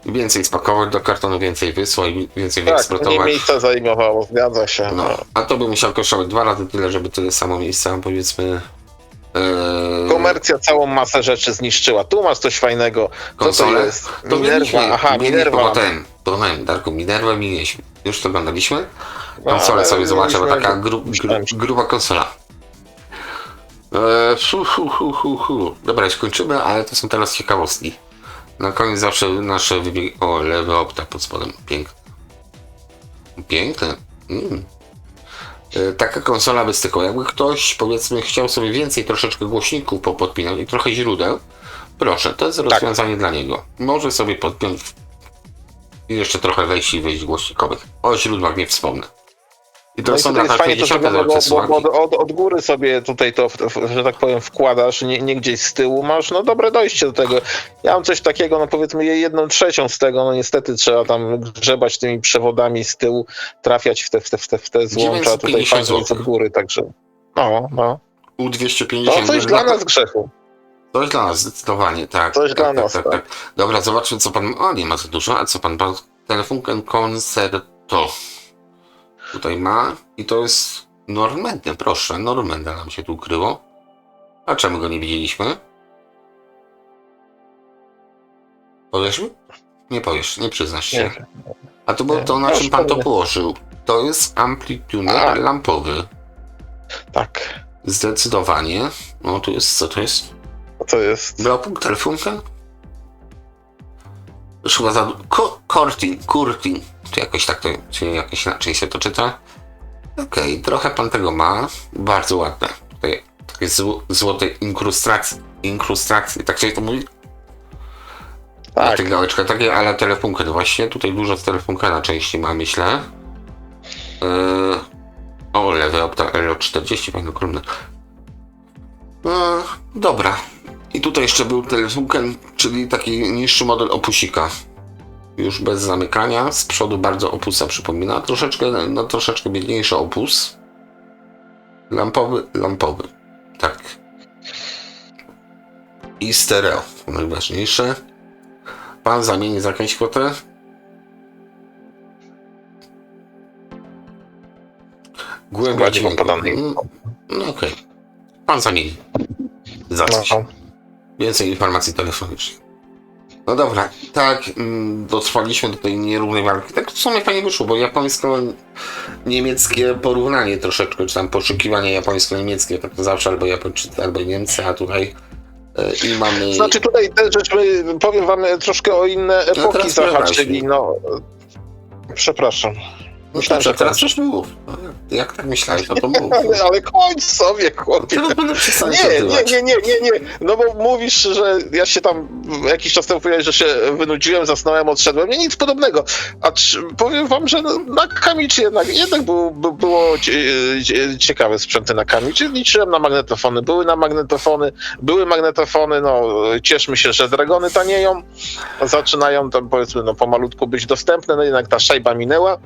więcej spakować do kartonu, więcej wysłać, więcej Tak, wyeksportować. mniej miejsca zajmowało, zgadza się. No, a to by musiał kosztować 2 razy tyle, żeby tyle samo miejsca, powiedzmy. Komercja całą masę rzeczy zniszczyła. Tu masz coś fajnego. Co to Konsole? jest? To Minerva. Aha, Minerva. Potem, Darku, Minerva mieliśmy. Już to oglądaliśmy. Konsolę ale sobie zobaczę, bo mieliśmy- taka myślałem, że- gruba konsola. Dobra, już kończymy, ale to są teraz ciekawostki. Na koniec zawsze nasze wybiegi... O, lewy opta pod spodem. Piękne. Piękne. Taka konsola bez styku. Jakby ktoś, powiedzmy, chciał sobie więcej troszeczkę głośników popodpinać i trochę źródeł, proszę, to jest rozwiązanie dla niego. Może sobie podpiąć i jeszcze trochę wejść i wyjść głośnikowych. O źródłach nie wspomnę. I to No i są tutaj jest lata fajnie to 50. zrobione, roczne słuchawki. od góry sobie tutaj to, że tak powiem, wkładasz, nie gdzieś z tyłu masz, no dobre dojście do tego. Ja mam coś takiego, no powiedzmy 1/3 z tego, no niestety trzeba tam grzebać tymi przewodami z tyłu, trafiać w te złącza, tutaj 950 fajnie jest od góry, także no. U250. To coś dla nas grzechu. Coś dla nas, zdecydowanie, tak. Coś dla nas, tak. Dobra, zobaczmy co pan... O, nie ma za dużo, a co pan... Telefunken Concerto. Tutaj ma i to jest Normandem, proszę, Normanda nam się tu ukryło. A czemu go nie widzieliśmy? Powiesz mi? Nie powiesz, nie przyznasz się. Nie. A to było Nie. to, na Już czym pan to powiem. położył. To jest amplituner lampowy. Tak. Zdecydowanie. No tu jest, co to jest? To jest... Blaupunkt, Telefunken? Już chyba za... Kurtin. Czy jakoś tak to... Czy jakoś inaczej się to czyta? Okej, trochę pan tego ma. Bardzo ładne. Tutaj takie złote inkrustracje. Tak się to mówi? Tak. Na tych gałeczkach takie, ale telefunken właśnie. Tutaj dużo z telefunkena części ma, myślę. O, lewy opta LO40, fajna kolumna. Dobra. I tutaj jeszcze był telefunken, czyli taki niższy model opusika. Już bez zamykania. Z przodu bardzo opusa przypomina. Troszeczkę biedniejszy opus. Lampowy. Tak. I stereo. Najważniejsze. Pan zamieni za jakąś kwotę. Głębia dźwięku. podanej. No okej. Pan zamieni. Za coś. No. Więcej informacji telefonicznych. No dobra, tak, dotrwaliśmy do tej nierównej walki. Tak w sumie fajnie wyszło, bo japońsko-niemieckie porównanie troszeczkę, czy tam poszukiwanie japońsko-niemieckie, tak to zawsze albo Japończycy, albo Niemcy, a tutaj i mamy... Znaczy tutaj też powiem wam troszkę o inne epoki zahaczyli, no. Przepraszam. Myślałem, że teraz coś mów. Jak tak myślałeś, to mów. Ale kończ sobie, chłopie. Teraz będę przestał Nie. No bo mówisz, że ja się tam jakiś czas temu powiedziałeś, że się wynudziłem, zasnąłem, odszedłem. Nie, nic podobnego. Powiem wam, że na Kamiczy jednak było ciekawe sprzęty na Kamiczy. Liczyłem na magnetofony. Były magnetofony, no cieszmy się, że Dragony tanieją. Zaczynają tam powiedzmy no pomalutku być dostępne, no jednak ta szajba minęła.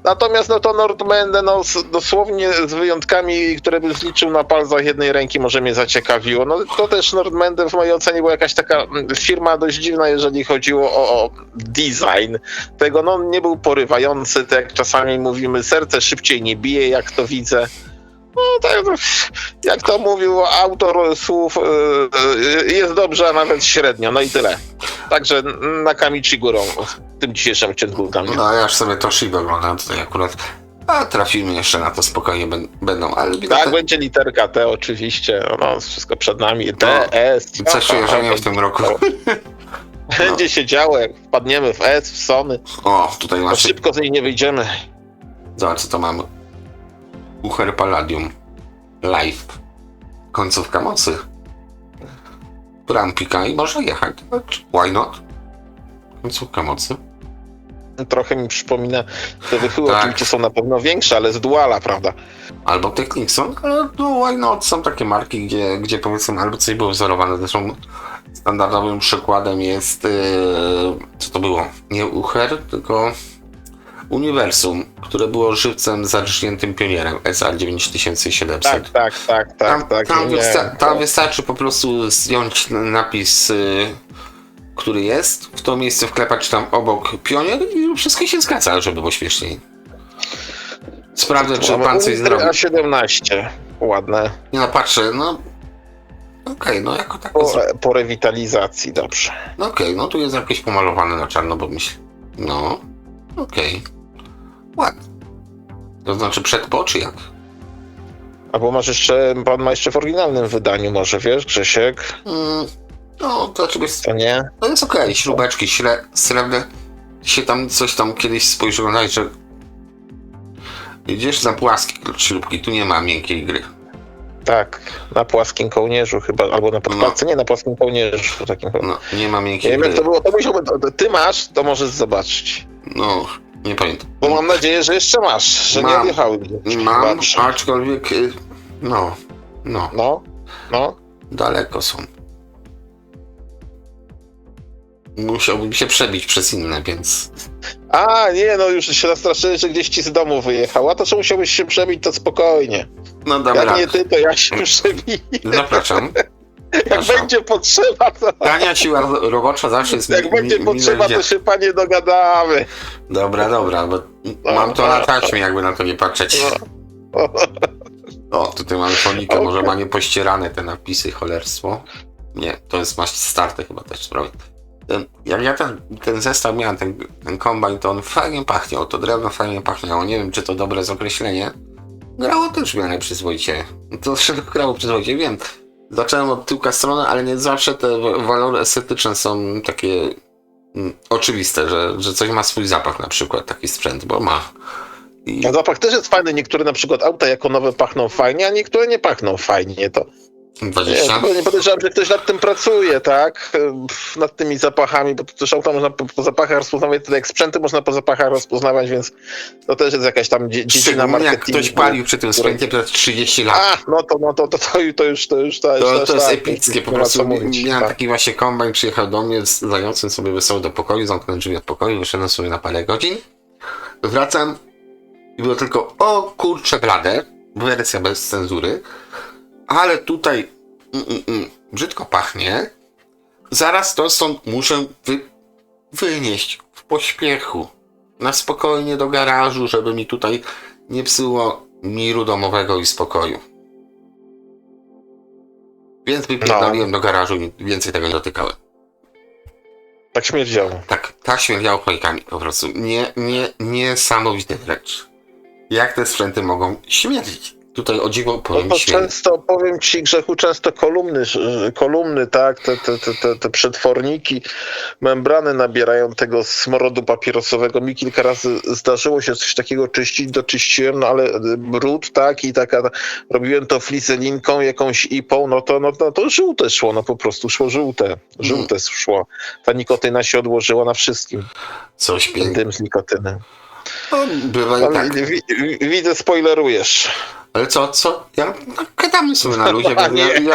Natomiast no to Nordmende, no dosłownie z wyjątkami, które bym zliczył na palcach jednej ręki, może mnie zaciekawiło. No to też Nordmende w mojej ocenie była jakaś taka firma dość dziwna, jeżeli chodziło o design tego. No nie był porywający, tak jak czasami mówimy, serce szybciej nie bije, jak to widzę. No tak, jak to mówił autor słów, jest dobrze, a nawet średnio, no i tyle. Także na Kamichi górą w tym dzisiejszym odcinku dla mnie. No ja już sobie Toshiba oglądam tutaj akurat. A trafimy jeszcze na to, spokojnie będą, ale... Tak, będzie literka T oczywiście, no wszystko przed nami, T, S. Coś czuję, że nie w tym roku. Będzie się działo, jak wpadniemy w S, w Sony. O, tutaj To masz... szybko z niej nie wyjdziemy. Zobacz, co to mamy. Uher Palladium Live. Końcówka mocy. Rampika i może jechać. Why not? Końcówka mocy. Trochę mi przypomina, te wychyły Tak. oczywiście są na pewno większe, ale z Duala, prawda? Albo Technicson, ale no why not? Są takie marki, gdzie powiedzmy albo coś było wzorowane. Zresztą standardowym przykładem jest co to było? Nie Uher, tylko Uniwersum, które było żywcem zarżniętym pionierem SR 9700. Tam wystarczy po prostu zdjąć napis, który jest, w to miejsce wklepać tam obok pionier i wszystko się zgadza, żeby było śmieszniej. Sprawdzę, czy pan coś zrobił. A17, ładne. Nie no, patrzę, no... Okej, no jako tak... Po rewitalizacji, dobrze. No okej, no tu jest jakieś pomalowane na czarno, bo myślę... No... Okej. Ładnie. To znaczy przed po, czy jak? Albo masz jeszcze, pan ma jeszcze w oryginalnym wydaniu, może wiesz, Grzesiek? No, to oczywiście... To nie? To jest okej, śrubeczki srebrne. Się tam coś tam kiedyś spojrzałem, że idziesz za płaskie śrubki, tu nie ma miękkiej gry. Tak, na płaskim kołnierzu chyba, albo na podkładce, nie na płaskim kołnierzu takim. No, nie ma Nie miękkiej wiem gry. jak to było, to musiałby, ty masz, to możesz zobaczyć. No, nie pamiętam. Bo mam nadzieję, że jeszcze masz, że nie Mam. odjechały. Mam, Dobrze. aczkolwiek no, No. daleko są. Musiałbym się przebić przez inne, więc... A, nie, no już się nastraszyłeś, że gdzieś ci z domu wyjechał. A to, że musiałbyś się przebić, to spokojnie. No dobra. Jak nie ty, to ja się przebiję. Zapraszam. Jak będzie potrzeba, to... Tania siła robocza zawsze jest Jak będzie potrzeba, to się panie dogadamy. Dobra, bo mam to na taśmie, jakby na to nie patrzeć. O, tutaj mamy fonikę, Okay. może ma nie pościerane te napisy, cholerstwo. Nie, to jest masz starte chyba też sprawy. Jak ja ten zestaw miałem, ten kombajn, to on fajnie pachniał, to drewno fajnie pachniało. Nie wiem, czy to dobre jest określenie. Grało też w miarę przyzwoicie. To wszystko grało przyzwoicie, wiem. Zacząłem od tyłka strony, ale nie zawsze te walory estetyczne są takie oczywiste, że coś ma swój zapach na przykład, taki sprzęt, bo ma. A zapach też jest fajny, niektóre na przykład auta jako nowe pachną fajnie, a niektóre nie pachną fajnie, to 20? Nie podejrzewam, że ktoś nad tym pracuje, tak? Nad tymi zapachami, bo to też auta można po zapachach rozpoznawać, tyle jak sprzęty można po zapachach rozpoznawać, więc to też jest jakaś tam dziedzina Szczególnie jak marketingu. ktoś palił przy tym sprzęcie przez 30 lat. To już To jest epickie, po nie ma co prostu mówić, miałem tak. taki właśnie kombajn, przyjechał do mnie, zającym sobie wesoło do pokoju, zamknąłem drzwi od pokoju, wyszedłem sobie na parę godzin, wracam i było tylko, o kurcze blade, wersja bez cenzury, ale tutaj brzydko pachnie, zaraz to stąd muszę wynieść w pośpiechu, na spokojnie do garażu, żeby mi tutaj nie psuło miru domowego i spokoju. Więc wypierdoliłem do garażu i więcej tego nie dotykałem. Tak śmierdziało. Tak śmierdziało klejkami po prostu. Niesamowite wręcz. Jak te sprzęty mogą śmierdzić? Tutaj o dziwo powiem Często, powiem ci, Grzechu, często kolumny, tak, te przetworniki, membrany nabierają tego smrodu papierosowego. Mi kilka razy zdarzyło się coś takiego czyścić, doczyściłem, no ale brud, tak, i robiłem to fliselinką, jakąś ipą, no to żółte szło, no po prostu szło żółte szło. Ta nikotyna się odłożyła na wszystkim. Coś pięknego. Dym z nikotyny. No, bywa i tak. Widzę, spoilerujesz. Ale co? Ja gadamy sobie na luzie,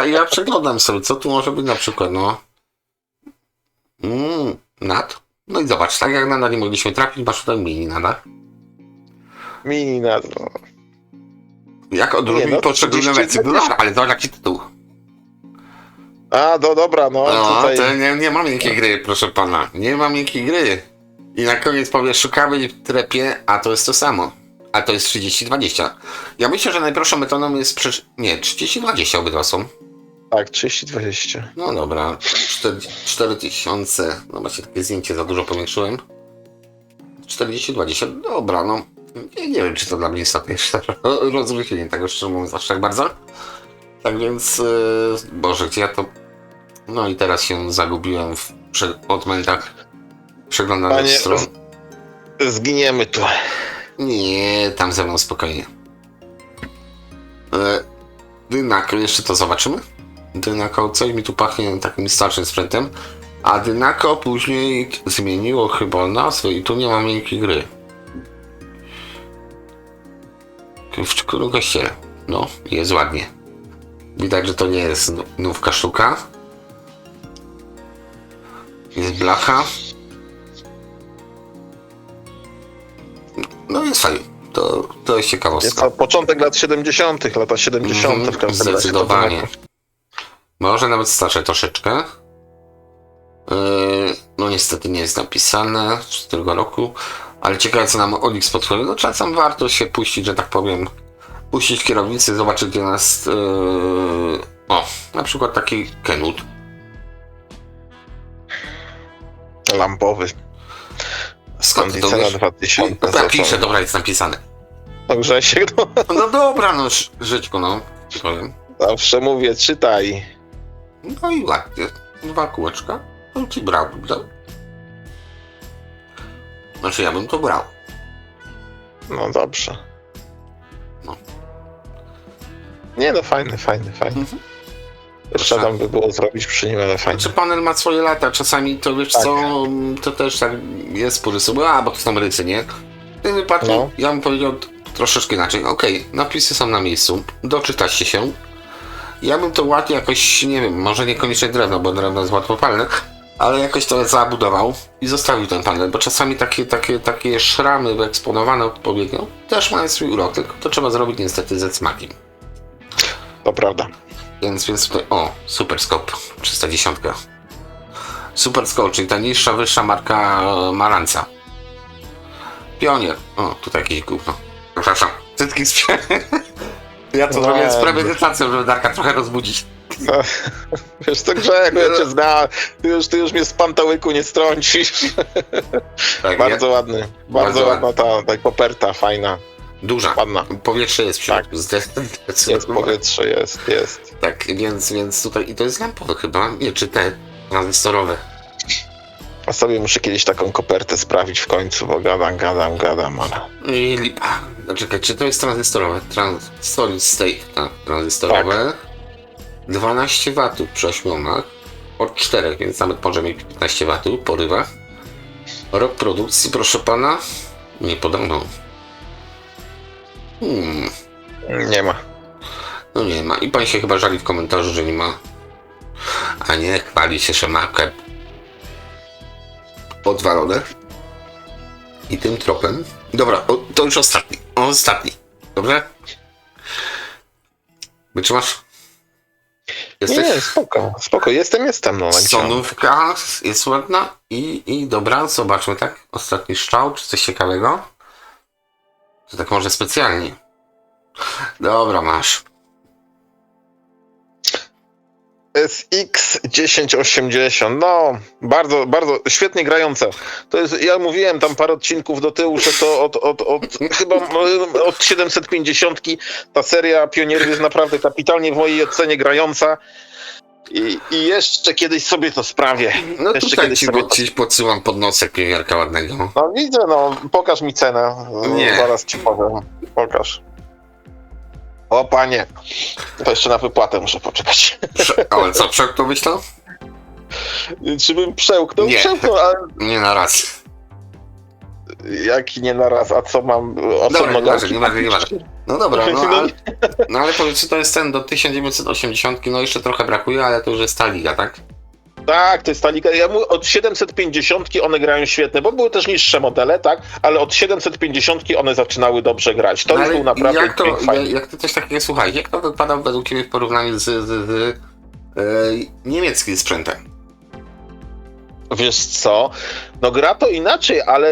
ja przeglądam sobie, co tu może być na przykład, no. NAD. No i zobacz, tak jak na NAD nie mogliśmy trafić, masz tutaj mini NAD. Mini NAD. Jak odróżnić poszczególne wersje? Ale zobacz jaki tytuł. Dobra, tutaj... to nie ma miękkiej gry, proszę pana. Nie ma miękkiej gry. I na koniec powie, szukamy w trepie, a to jest to samo. A to jest 3020. Ja myślę, że najprostszą metodą jest 3020 obydwa są. Tak, 3020. No dobra, 4000. No macie takie zdjęcie, za dużo powiększyłem. 4020, dobra, no. Nie wiem, czy to dla mnie istotne rozróżnienie tego, szczerze mówiąc, aż tak bardzo. Tak więc, Boże, gdzie ja to... No i teraz się zagubiłem w odmętach przeglądanych stron. Zginiemy tu. Nie, tam ze mną spokojnie. Dynako, jeszcze to zobaczymy. Dynako, coś mi tu pachnie takim starszym sprzętem. A Dynako później zmieniło chyba nazwę i tu nie ma miękkiej gry. W którym kościele? No, jest ładnie. Widać, że to nie jest nówka sztuka. Jest blacha. No jest fajnie. To jest ciekawostka. Jest to początek lat 70. Lata 70. w każdym razie. Zdecydowanie. Może nawet starsze troszeczkę. No niestety nie jest napisane z którego roku. Ale ciekawe co nam Olix podpowie. No czasem warto się puścić, że tak powiem. Puścić kierownicy, zobaczyć gdzie nas... na przykład taki Kenwood. Lampowy. Skąd to cena wiesz? 2000. Ja piszę, dobra, jest napisane. No Grzesiek, No dobra, no Żyćku, no. Powiem. zawsze mówię, czytaj. No i ładnie. 2 kółeczka. No ci brałbym to. Znaczy ja bym to brał. No dobrze. No. Nie no, fajny. Jeszcze tam by było zrobić przy nim, ale fajnie. Znaczy panel ma swoje lata, czasami to wiesz Tak. co, to też tak jest porysu, bo to są rysy, nie? W tym wypadku ja bym powiedział troszeczkę inaczej. Okej, napisy są na miejscu, doczytacie się. Ja bym to ładnie jakoś, nie wiem, może niekoniecznie drewno, bo drewno jest łatwopalne, ale jakoś to zabudował i zostawił ten panel, bo czasami takie szramy wyeksponowane odpowiednio też mają swój urok, tylko to trzeba zrobić niestety ze smakiem. To prawda. Więc tutaj, Super Scope 310. Super Scope, czyli ta niższa, wyższa marka Maranca. Pionier. Tutaj jakieś gówno. Przepraszam. Cytki Ja to zrobiłem z premedytacją, żeby Darka trochę rozbudzić. No, wiesz co, Grzech, ja cię zna, ty już mnie z pantałyku nie strącisz. Tak, Bardzo ładny. Bardzo ładna ta koperta, fajna. Duża. Ładna. Powietrze jest w środku. Tak. Jest powietrze, jest. Tak, więc tutaj, i to jest lampowe chyba, nie, czy te tranzystorowe. A sobie muszę kiedyś taką kopertę sprawić w końcu, bo gadam, ale... I lipa. Czekaj, czy to jest tranzystorowe? Solid state, tak, tranzystorowe. 12 watów przy 8 ohmach, od 4, więc nawet może mieć 15 watów, porywa. Rok produkcji, proszę pana, nie podano. Nie ma. No nie ma. I pan się chyba żali w komentarzu, że nie ma. A nie, chwali się, że markę odwalone. I tym tropem. Dobra, to już ostatni. Ostatni. Dobrze? Wytrzymasz? Jesteś? Nie, spoko, jestem, no. Sonówka jest ładna i dobra, zobaczmy, tak? Ostatni strzał, czy coś ciekawego? To tak może specjalnie. Dobra, masz. SX 1080, no bardzo, bardzo świetnie grające. To jest, ja mówiłem tam parę odcinków do tyłu, że to chyba od 750 ta seria Pionierów jest naprawdę kapitalnie w mojej ocenie grająca. I jeszcze kiedyś sobie to sprawię. No jeszcze tutaj kiedyś ci podsyłam pod nosek pionierka ładnego. No widzę, no pokaż mi cenę. Nie. Zaraz ci powiem. Pokaż. O panie. To jeszcze na wypłatę muszę poczekać. Ale co, przełknąłbyś to? Czy bym przełknął? Nie. Przełknął, ale Nie na raz. jaki nie na raz, a co mam? Dobra, nogawki? nie ważne. No dobra, no ale powiedz, czy to jest ten do 1980, no jeszcze trochę brakuje, ale to już jest ta liga, tak? Tak, to jest ta liga. Ja mówię, od 750 one grają świetnie, bo były też niższe modele, tak? Ale od 750 one zaczynały dobrze grać. To No już ale był naprawdę fajny. jak ty coś takiego słuchaj, jak to wypada według ciebie w porównaniu z niemieckim sprzętem? Wiesz co, no gra to inaczej, ale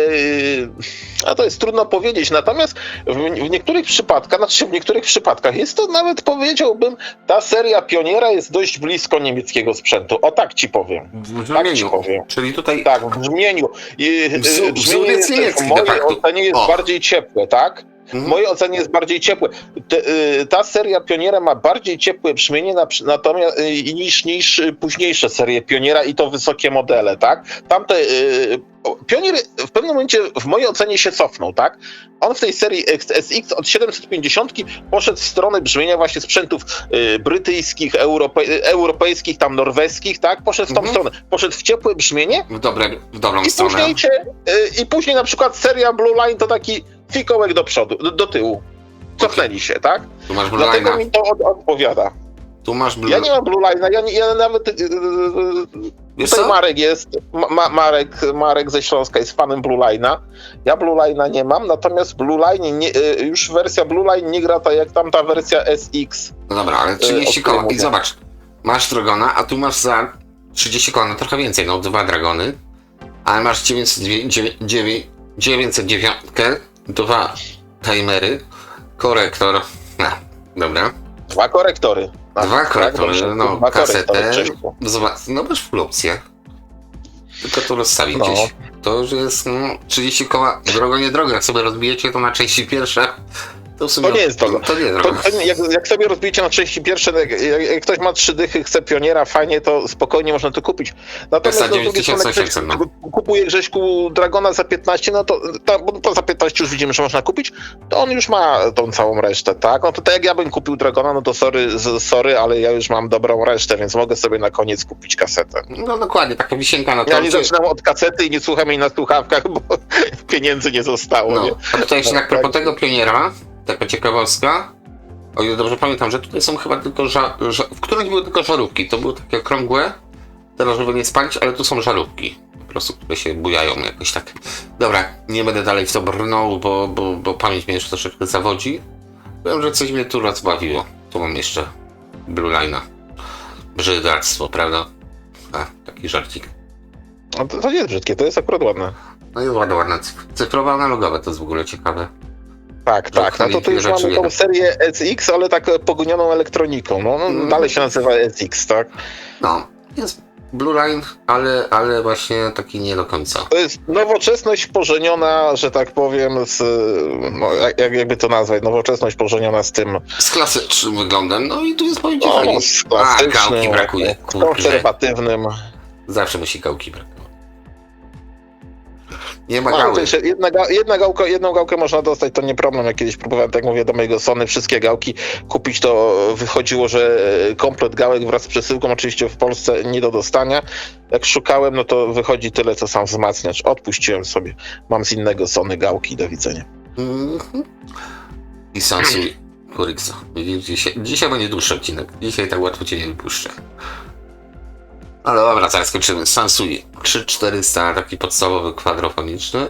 a to jest trudno powiedzieć. Natomiast w niektórych przypadkach, znaczy w niektórych przypadkach jest to nawet, powiedziałbym, ta seria Pioniera jest dość blisko niemieckiego sprzętu. O tak ci powiem. W Tak ci brzmieniu, powiem. czyli tutaj Tak, w brzmieniu. wzór jest niemiecki w de mojej facto. ocenie jest O. bardziej ciepłe, tak? W mojej ocenie jest bardziej ciepłe. Ta seria Pioniera ma bardziej ciepłe brzmienie natomiast niż późniejsze serie Pioniera i to wysokie modele, tak? Tamte Pionier w pewnym momencie w mojej ocenie się cofnął, tak? On w tej serii SX od 750 poszedł w stronę brzmienia właśnie sprzętów brytyjskich, europejskich, tam norweskich, tak? Poszedł w tą stronę. Poszedł w ciepłe brzmienie w dobrą i stronę. i później na przykład seria Blue Line to taki fikołek do przodu, do tyłu. Cofnęli się, tak? Tu masz Blue Dlatego Line'a. mi to odpowiada. Tu masz Blue Ja nie mam Blue Line'a, ja nawet Wiesz tutaj co? Marek jest, Marek ze Śląska jest fanem Blue Line'a. Ja Blue Line'a nie mam, natomiast Blue Line, już wersja Blue Line nie gra tak jak tamta wersja SX. No dobra, ale 30 koła. I zobacz, masz Dragona, a tu masz za 30 koła, no trochę więcej, no 2 Dragony, ale masz 909, 2 timery, korektor, no, dobra, 2 korektory. 2 korektory, dobrze, no, 2 kasetę, korektory, Czesiu. zobacz, no masz full opcję, tylko to rozstawić No. gdzieś. To już jest 30 koła, drogo nie drogo, jak sobie rozbijecie to na części pierwsze, to w sumie... To nie jest drogo. To nie jest drogo. Jak sobie rozbijecie na części pierwsze, jak ktoś ma 3 dychy, chce Pioniera, fajnie, to spokojnie można to kupić. Natomiast Za z drugiej strony, 9800, no. kupuje Grześku Dragona za 15, no bo to za 15 już widzimy, że można kupić, to on już ma tą całą resztę, tak? No to tak jak ja bym kupił Dragona, no to sorry, ale ja już mam dobrą resztę, więc mogę sobie na koniec kupić kasetę. No dokładnie, taka wisienka na Ja nie torcie. zaczynam od kasety i nie słucham jej na słuchawkach, bo pieniędzy nie zostało. No, Nie? a tutaj jeszcze No, na propos tak. tego Pioniera, taka ciekawostka, o ile dobrze pamiętam, że tutaj są chyba tylko w których były tylko żarówki, to były takie okrągłe, teraz żeby nie spalić, ale tu są żarówki, po prostu, które się bujają jakoś tak. Dobra, nie będę dalej w to brnął, bo pamięć mnie już troszeczkę zawodzi. Wiem, że coś mnie tu rozbawiło. Tu mam jeszcze Blue Line'a. Brzydactwo, prawda? A, taki żarcik. No to nie jest brzydkie, to jest akurat ładne. No i ładne. Cyfrowe analogowe to jest w ogóle ciekawe. Tak, tak. No to tu już mamy tą serię SX, ale tak pogonioną elektroniką. No, dalej się nazywa SX, tak? No, jest Blue Line, ale właśnie taki nie do końca. To jest nowoczesność pożeniona, że tak powiem, z, no, jakby to nazwać, nowoczesność pożeniona z tym Z klasycznym wyglądem, no i tu jest powiem ci fajnie. z A, klasycznym, gałki brakuje, konserwatywnym. Zawsze musi gałki brakować. Nie ma No, gały. to jeszcze jedną gałkę można dostać, to nie problem. Jak kiedyś próbowałem, tak jak mówię, do mojego Sony wszystkie gałki kupić, to wychodziło, że komplet gałek wraz z przesyłką oczywiście w Polsce nie do dostania. Jak szukałem, no to wychodzi tyle, co sam wzmacniacz. Odpuściłem sobie. Mam z innego Sony gałki, do widzenia. Mhm. I Sansui Kurixa. Dzisiaj będzie dłuższy odcinek. Dzisiaj tak łatwo cię nie wypuszczę. Ale dobra, zaraz skończymy. Sansui 3400, taki podstawowy kwadrofoniczny.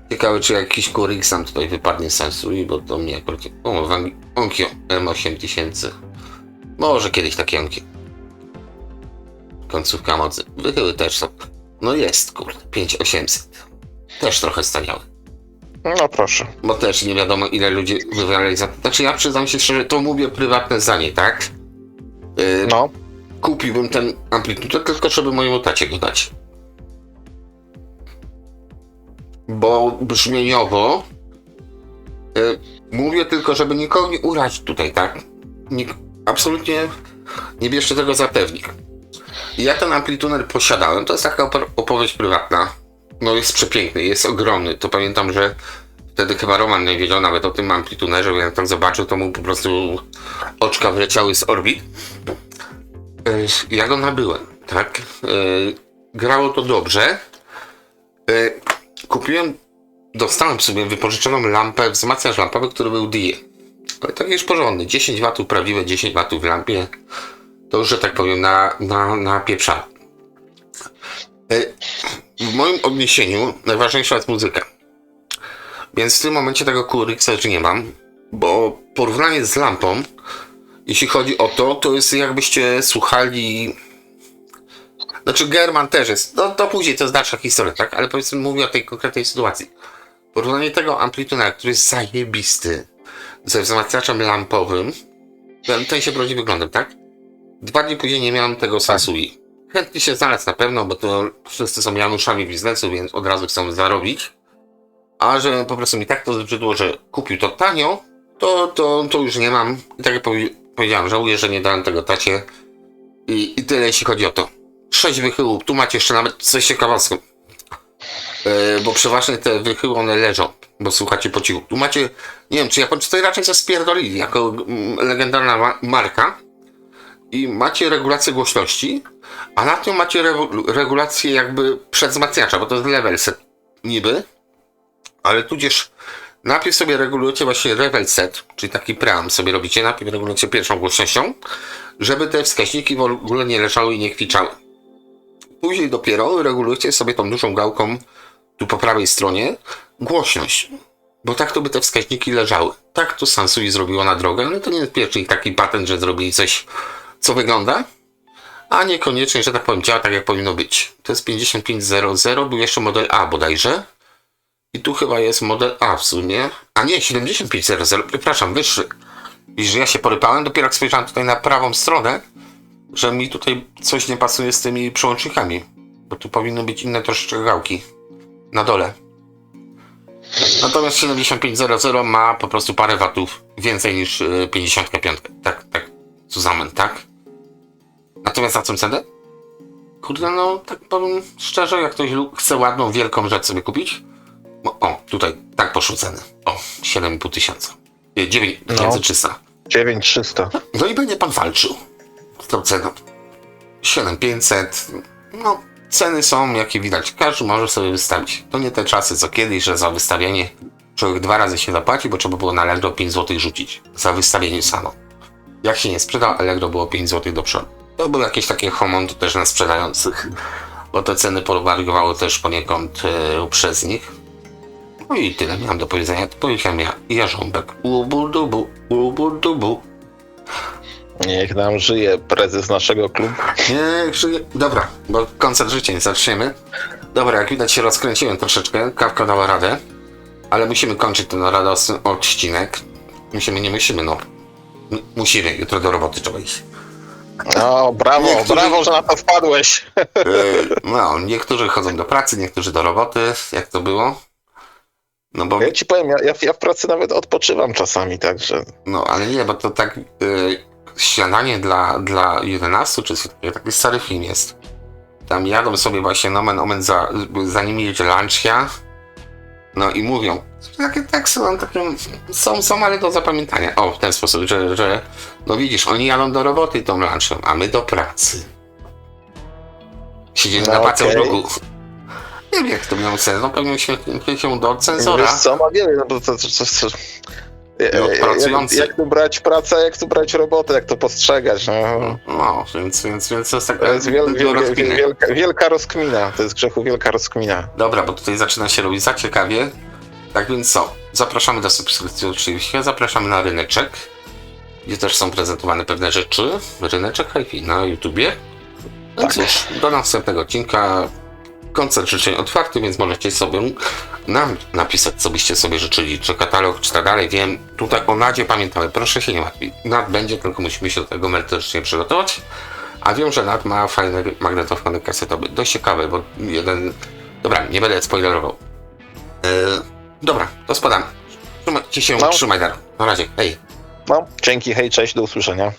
Ciekawe, czy jakiś Kurix nam tutaj wypadnie z Sansui, bo to mnie akurat... O, Onkyo M8000. Może kiedyś takie Onkyo. Końcówka mocy. Wychyły też są. No jest, kurde, 5800. Też trochę staniały. No proszę. Bo też nie wiadomo, ile ludzi wywalali za to. Znaczy ja przyznam się szczerze, to mówię prywatne zdanie, tak? No. Kupiłbym ten amplituder tylko, żeby mojemu tacie go dać. Bo brzmieniowo mówię tylko, żeby nikogo nie urazić tutaj, tak? Absolutnie nie bierzcie tego za pewnik. Ja ten amplituder posiadałem, to jest taka opowieść prywatna. No jest przepiękny, jest ogromny. To pamiętam, że wtedy chyba Roman nie wiedział nawet o tym amplituderze, bo jak tak zobaczył, to mu po prostu oczka wleciały z orbit. Ja go nabyłem, tak? Grało to dobrze. Dostałem sobie wypożyczoną lampę, wzmacniacz lampowy, który był DIE. Ale taki już porządny, 10 W, prawdziwe 10 W w lampie. To już, że tak powiem, na pieprza. W moim odniesieniu najważniejsza jest muzyka. Więc w tym momencie tego Kurixa już nie mam, bo porównanie z lampą, jeśli chodzi o to, to jest jakbyście słuchali... Znaczy German też jest, no to później to jest dalsza historia, tak? Ale powiedzmy mówię o tej konkretnej sytuacji. Porównanie tego amplitudera, który jest zajebisty, ze wzmacniaczem lampowym, ten się brodzi wyglądem, tak? 2 dni później nie miałem tego Sansui. Chętnie się znalazł na pewno, bo to wszyscy są Januszami biznesu, więc od razu chcą zarobić. A że po prostu mi tak to zbrzydło, że kupił to tanio, to już nie mam. I tak jak powiedziałem, żałuję, że nie dałem tego tacie. I tyle, jeśli chodzi o to. 6 wychyłów, tu macie jeszcze nawet coś ciekawostką. Bo przeważnie te wychyły one leżą, bo słuchacie po cichu. Tu macie, nie wiem, czy Japończycy to raczej coś spierdolili, jako legendarna marka. I macie regulację głośności, a na tym macie regulację jakby przedwzmacniacza, bo to jest level set niby. Ale tudzież najpierw sobie regulujecie właśnie level set, czyli taki preamp sobie robicie, najpierw regulujecie pierwszą głośnością, żeby te wskaźniki w ogóle nie leżały i nie kwiczały. Później dopiero regulujecie sobie tą dużą gałką, tu po prawej stronie, głośność. Bo tak to by te wskaźniki leżały. Tak to Sansui zrobiło na drogę, ale to nie jest pierwszy ich taki patent, że zrobili coś, co wygląda, a niekoniecznie, że tak powiem, działa tak jak powinno być. To jest 5500, był jeszcze model A bodajże. I tu chyba jest model A w sumie. A nie, 7500, przepraszam, wyższy. I że ja się porypałem, dopiero jak spojrzałem tutaj na prawą stronę, że mi tutaj coś nie pasuje z tymi przełącznikami. Bo tu powinny być inne troszeczkę gałki. Na dole. Natomiast 7500 ma po prostu parę watów więcej niż 55. Tak, zusammen, tak? Natomiast za co cenę? Kurde, no tak powiem szczerze, jak ktoś chce ładną, wielką rzecz sobie kupić, o, tutaj, tak poszły ceny. O, 7500. 9300. 9300. No i będzie pan walczył z tą ceną. 7500. No, ceny są, jakie widać. Każdy może sobie wystawić. To nie te czasy, co kiedyś, że za wystawienie człowiek 2 razy się zapłaci, bo trzeba było na Allegro 5 zł rzucić. Za wystawienie samo. Jak się nie sprzedał, Allegro było 5 zł do przodu. To były jakieś takie homondy też na sprzedających. Bo te ceny powariowały też poniekąd przez nich. No i tyle miałem do powiedzenia. To powiedziałem ja, Jarząbek. Ubu-dubu, ubu-dubu. Niech nam żyje prezes naszego klubu. Niech żyje. Dobra, bo koncert życia nie zaczniemy. Dobra, jak widać się rozkręciłem troszeczkę. Kawka dała radę. Ale musimy kończyć ten radosny odcinek. Nie musimy, no. Musimy, jutro do roboty trzeba iść. No, brawo, brawo, że na to wpadłeś. No, niektórzy chodzą do pracy, niektórzy do roboty. Jak to było? No bo... Ja ci powiem, ja w pracy nawet odpoczywam czasami, także... No, ale nie, bo to tak... śniadanie dla 11, czy taki stary film jest. Tam jadą sobie właśnie nomen omen, za nimi jedzie lunchia No i mówią, takie teksty są, ale do zapamiętania. O, w ten sposób, że no widzisz, oni jadą do roboty tą lunchem, a my do pracy. Siedzimy na pace w rogu. Nie wiem, jak to miało sens, no pewnie się do cenzora. Wiesz co, wiemy, no bo jak tu brać pracę, jak tu brać robotę, jak to postrzegać, no. No, więc to jest taka To jest wielka rozkmina, to jest grzechu wielka rozkmina. Dobra, bo tutaj zaczyna się robić za ciekawie. Tak więc co? Zapraszamy do subskrypcji oczywiście, zapraszamy na ryneczek, gdzie też są prezentowane pewne rzeczy. Ryneczek HiFi na YouTubie. No Tak. cóż, do następnego odcinka. Koncert życzeń otwarty, więc możecie sobie nam napisać, co byście sobie życzyli, czy katalog, czy tak dalej. Wiem, tutaj o Nadzie pamiętamy, proszę się nie martwić. Nad będzie, tylko musimy się do tego merytorycznie przygotować. A wiem, że Nad ma fajny magnetofon kasetowy. Dość ciekawy, bo jeden... Dobra, nie będę spoilerował. Dobra, to spadam. Trzymajcie się, No. trzymaj dar. Na razie, hej. No, dzięki, hej, cześć, do usłyszenia.